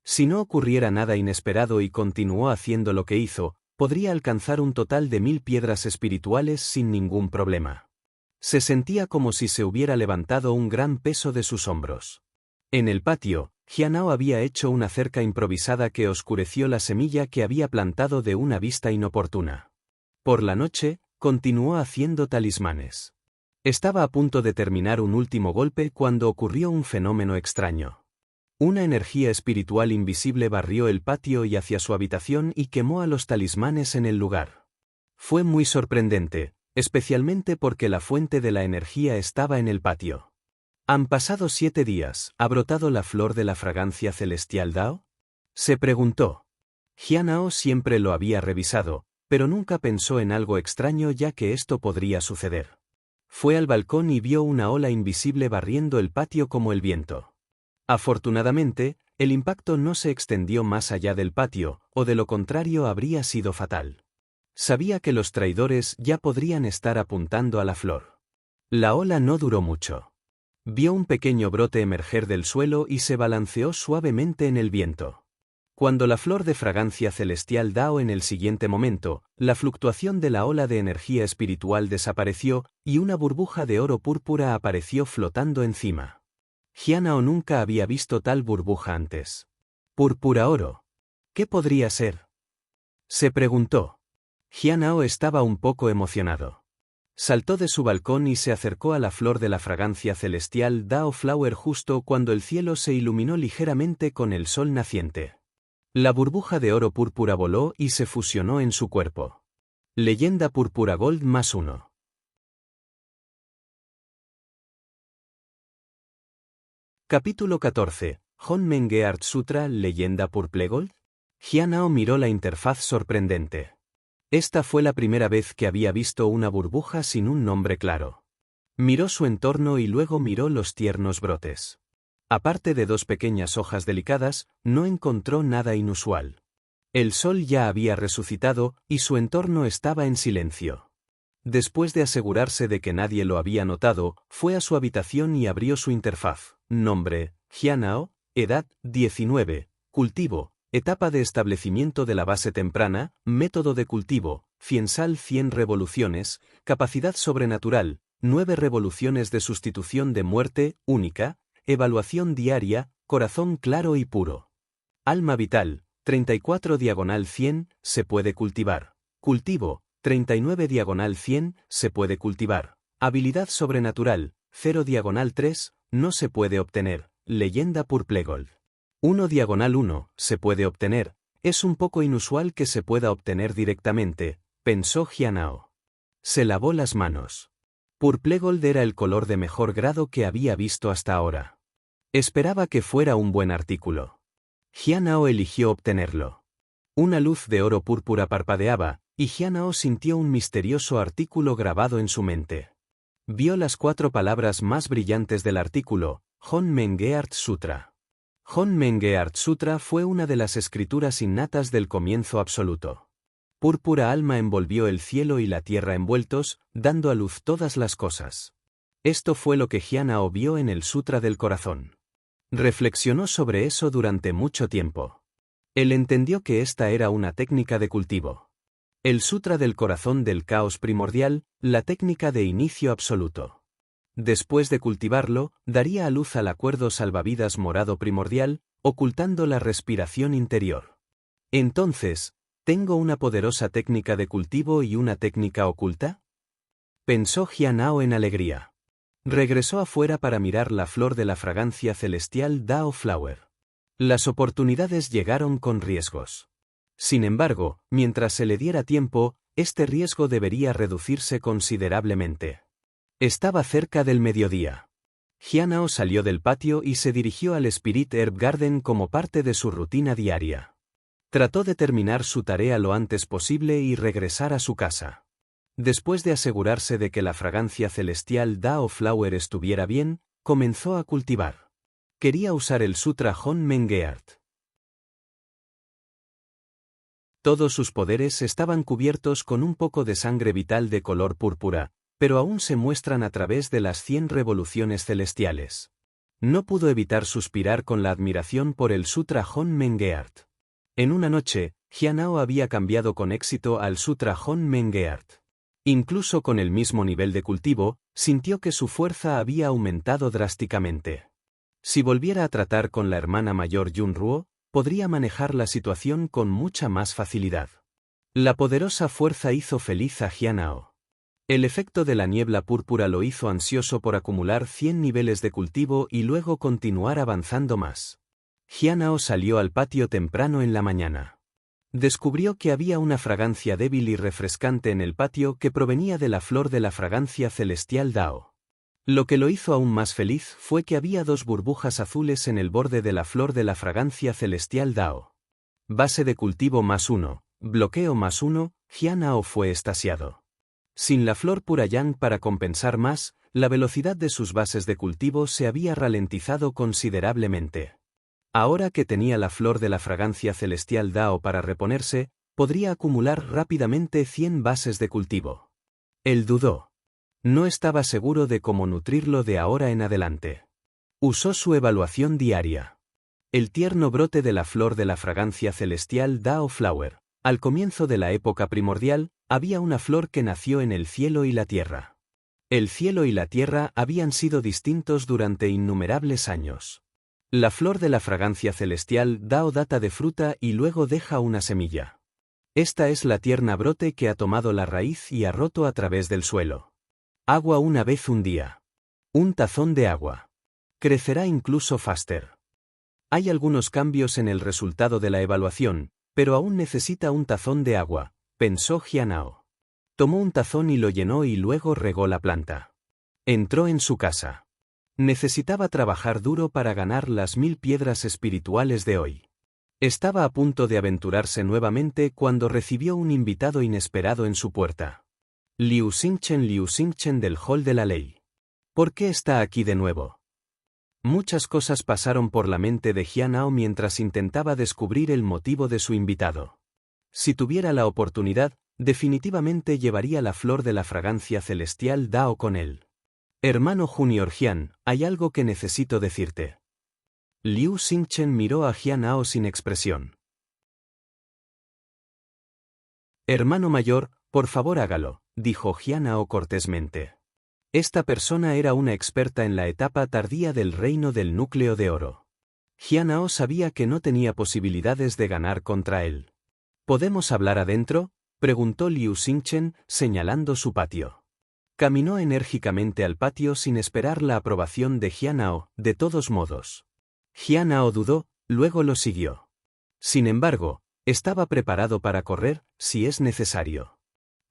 Si no ocurriera nada inesperado y continuó haciendo lo que hizo, podría alcanzar un total de 1000 piedras espirituales sin ningún problema. Se sentía como si se hubiera levantado un gran peso de sus hombros. En el patio, Jianao había hecho una cerca improvisada que oscureció la semilla que había plantado de una vista inoportuna. Por la noche, continuó haciendo talismanes. Estaba a punto de terminar un último golpe cuando ocurrió un fenómeno extraño. Una energía espiritual invisible barrió el patio y hacia su habitación y quemó a los talismanes en el lugar. Fue muy sorprendente, especialmente porque la fuente de la energía estaba en el patio. ¿Han pasado 7 días? ¿Ha brotado la flor de la fragancia celestial Dao? Se preguntó. Jianao siempre lo había revisado, pero nunca pensó en algo extraño ya que esto podría suceder. Fue al balcón y vio una ola invisible barriendo el patio como el viento. Afortunadamente, el impacto no se extendió más allá del patio, o de lo contrario habría sido fatal. Sabía que los traidores ya podrían estar apuntando a la flor. La ola no duró mucho. Vio un pequeño brote emerger del suelo y se balanceó suavemente en el viento. Cuando la flor de fragancia celestial Dao en el siguiente momento, la fluctuación de la ola de energía espiritual desapareció y una burbuja de oro púrpura apareció flotando encima. Jianao nunca había visto tal burbuja antes. ¿Púrpura oro? ¿Qué podría ser? Se preguntó. Jianao estaba un poco emocionado. Saltó de su balcón y se acercó a la flor de la fragancia celestial Dao Flower justo cuando el cielo se iluminó ligeramente con el sol naciente. La burbuja de oro púrpura voló y se fusionó en su cuerpo. Leyenda Púrpura Gold +1. Capítulo 14. Honmenge Art Sutra Leyenda Purple Gold. Jianao miró la interfaz sorprendente. Esta fue la primera vez que había visto una burbuja sin un nombre claro. Miró su entorno y luego miró los tiernos brotes. Aparte de 2 pequeñas hojas delicadas, no encontró nada inusual. El sol ya había resucitado y su entorno estaba en silencio. Después de asegurarse de que nadie lo había notado, fue a su habitación y abrió su interfaz. Nombre: Jianao, edad: 19, cultivo: etapa de establecimiento de la base temprana, método de cultivo: Fiensal 100 revoluciones, capacidad sobrenatural, 9 revoluciones de sustitución de muerte, única, evaluación diaria, corazón claro y puro. Alma vital, 34/100, se puede cultivar. Cultivo, 39/100, se puede cultivar. Habilidad sobrenatural, 0/3, no se puede obtener. Leyenda Purple Gold. 1/1, se puede obtener. Es un poco inusual que se pueda obtener directamente, pensó Jianao. Se lavó las manos. Purple Gold era el color de mejor grado que había visto hasta ahora. Esperaba que fuera un buen artículo. Jianao eligió obtenerlo. Una luz de oro púrpura parpadeaba, y Jianao sintió un misterioso artículo grabado en su mente. Vio las 4 palabras más brillantes del artículo: Honmenge Art Sutra. Honmenge Art Sutra fue una de las escrituras innatas del comienzo absoluto. Púrpura alma envolvió el cielo y la tierra envueltos, dando a luz todas las cosas. Esto fue lo que Jianao vio en el Sutra del Corazón. Reflexionó sobre eso durante mucho tiempo. Él entendió que esta era una técnica de cultivo. El Sutra del Corazón del Caos Primordial, la técnica de inicio absoluto. Después de cultivarlo, daría a luz al acuerdo salvavidas morado primordial, ocultando la respiración interior. Entonces, ¿tengo una poderosa técnica de cultivo y una técnica oculta? Pensó Jianao en alegría. Regresó afuera para mirar la flor de la fragancia celestial Dao Flower. Las oportunidades llegaron con riesgos. Sin embargo, mientras se le diera tiempo, este riesgo debería reducirse considerablemente. Estaba cerca del mediodía. Jianhao salió del patio y se dirigió al Spirit Herb Garden como parte de su rutina diaria. Trató de terminar su tarea lo antes posible y regresar a su casa. Después de asegurarse de que la fragancia celestial Dao Flower estuviera bien, comenzó a cultivar. Quería usar el Sutra Hon Mengeart. Todos sus poderes estaban cubiertos con un poco de sangre vital de color púrpura, pero aún se muestran a través de las 100 revoluciones celestiales. No pudo evitar suspirar con la admiración por el Sutra Hon Mengeart. En una noche, Jianhao había cambiado con éxito al Sutra Hon Mengeart. Incluso con el mismo nivel de cultivo, sintió que su fuerza había aumentado drásticamente. Si volviera a tratar con la hermana mayor Yunruo, podría manejar la situación con mucha más facilidad. La poderosa fuerza hizo feliz a Jianhao. El efecto de la niebla púrpura lo hizo ansioso por acumular 100 niveles de cultivo y luego continuar avanzando más. Jianhao salió al patio temprano en la mañana. Descubrió que había una fragancia débil y refrescante en el patio que provenía de la flor de la fragancia celestial Dao. Lo que lo hizo aún más feliz fue que había 2 burbujas azules en el borde de la flor de la fragancia celestial Dao. Base de cultivo +1, bloqueo +1, Jianhao fue extasiado. Sin la flor Purayang para compensar más, la velocidad de sus bases de cultivo se había ralentizado considerablemente. Ahora que tenía la flor de la fragancia celestial Dao para reponerse, podría acumular rápidamente 100 bases de cultivo. Él dudó. No estaba seguro de cómo nutrirlo de ahora en adelante. Usó su evaluación diaria. El tierno brote de la flor de la fragancia celestial Dao Flower. Al comienzo de la época primordial, había una flor que nació en el cielo y la tierra. El cielo y la tierra habían sido distintos durante innumerables años. La flor de la fragancia celestial Dao data de fruta y luego deja una semilla. Esta es la tierna brote que ha tomado la raíz y ha roto a través del suelo. Agua una vez un día. Un tazón de agua. Crecerá incluso faster. Hay algunos cambios en el resultado de la evaluación, pero aún necesita un tazón de agua, pensó Jianhao. Tomó un tazón y lo llenó y luego regó la planta. Entró en su casa. Necesitaba trabajar duro para ganar las 1000 piedras espirituales de hoy. Estaba a punto de aventurarse nuevamente cuando recibió un invitado inesperado en su puerta. Liu Xingchen del Hall de la Ley. ¿Por qué está aquí de nuevo? Muchas cosas pasaron por la mente de Jianhao mientras intentaba descubrir el motivo de su invitado. Si tuviera la oportunidad, definitivamente llevaría la flor de la fragancia celestial Dao con él. Hermano Junior Jian, hay algo que necesito decirte. Liu Xingchen miró a Jianhao sin expresión. Hermano mayor, por favor hágalo, dijo Jianhao cortésmente. Esta persona era una experta en la etapa tardía del reino del núcleo de oro. Jianhao sabía que no tenía posibilidades de ganar contra él. ¿Podemos hablar adentro?, preguntó Liu Xingchen, señalando su patio. Caminó enérgicamente al patio sin esperar la aprobación de Jianhao, de todos modos. Jianhao dudó, luego lo siguió. Sin embargo, estaba preparado para correr, si es necesario.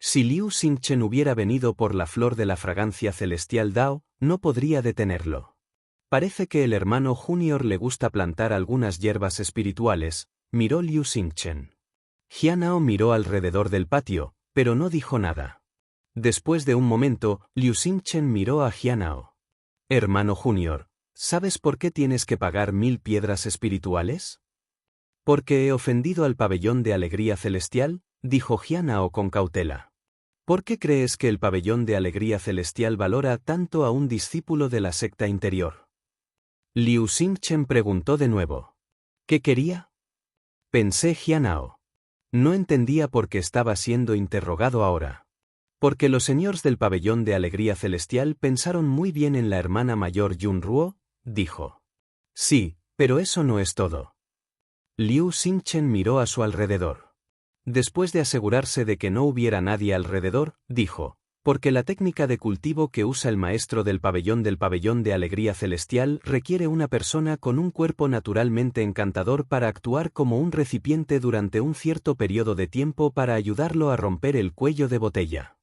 Si Liu Xingchen hubiera venido por la flor de la fragancia celestial Dao, no podría detenerlo. Parece que el hermano Junior le gusta plantar algunas hierbas espirituales, miró Liu Xingchen. Jianhao miró alrededor del patio, pero no dijo nada. Después de un momento, Liu Xingchen miró a Jianhao. Hermano Junior, ¿sabes por qué tienes que pagar 1000 piedras espirituales? Porque he ofendido al pabellón de alegría celestial, dijo Jianhao con cautela. ¿Por qué crees que el pabellón de alegría celestial valora tanto a un discípulo de la secta interior? Liu Xingchen preguntó de nuevo. ¿Qué quería? Pensé Jianhao. No entendía por qué estaba siendo interrogado ahora. Porque los señores del pabellón de alegría celestial pensaron muy bien en la hermana mayor Yunruo, dijo. Sí, pero eso no es todo. Liu Xingchen miró a su alrededor. Después de asegurarse de que no hubiera nadie alrededor, dijo, Porque la técnica de cultivo que usa el maestro del pabellón de alegría celestial requiere una persona con un cuerpo naturalmente encantador para actuar como un recipiente durante un cierto periodo de tiempo para ayudarlo a romper el cuello de botella.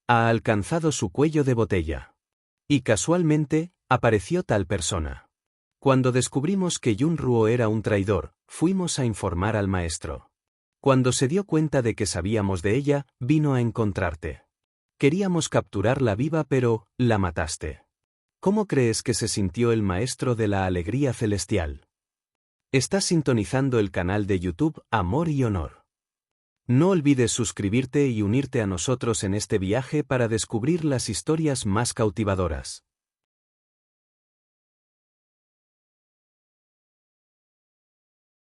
Ha alcanzado su cuello de botella. Y casualmente, apareció tal persona. Cuando descubrimos que Yun Ruo era un traidor, fuimos a informar al maestro. Cuando se dio cuenta de que sabíamos de ella, vino a encontrarte. Queríamos capturarla viva pero, la mataste. ¿Cómo crees que se sintió el maestro de la alegría celestial? Estás sintonizando el canal de YouTube Amor y Honor. No olvides suscribirte y unirte a nosotros en este viaje para descubrir las historias más cautivadoras.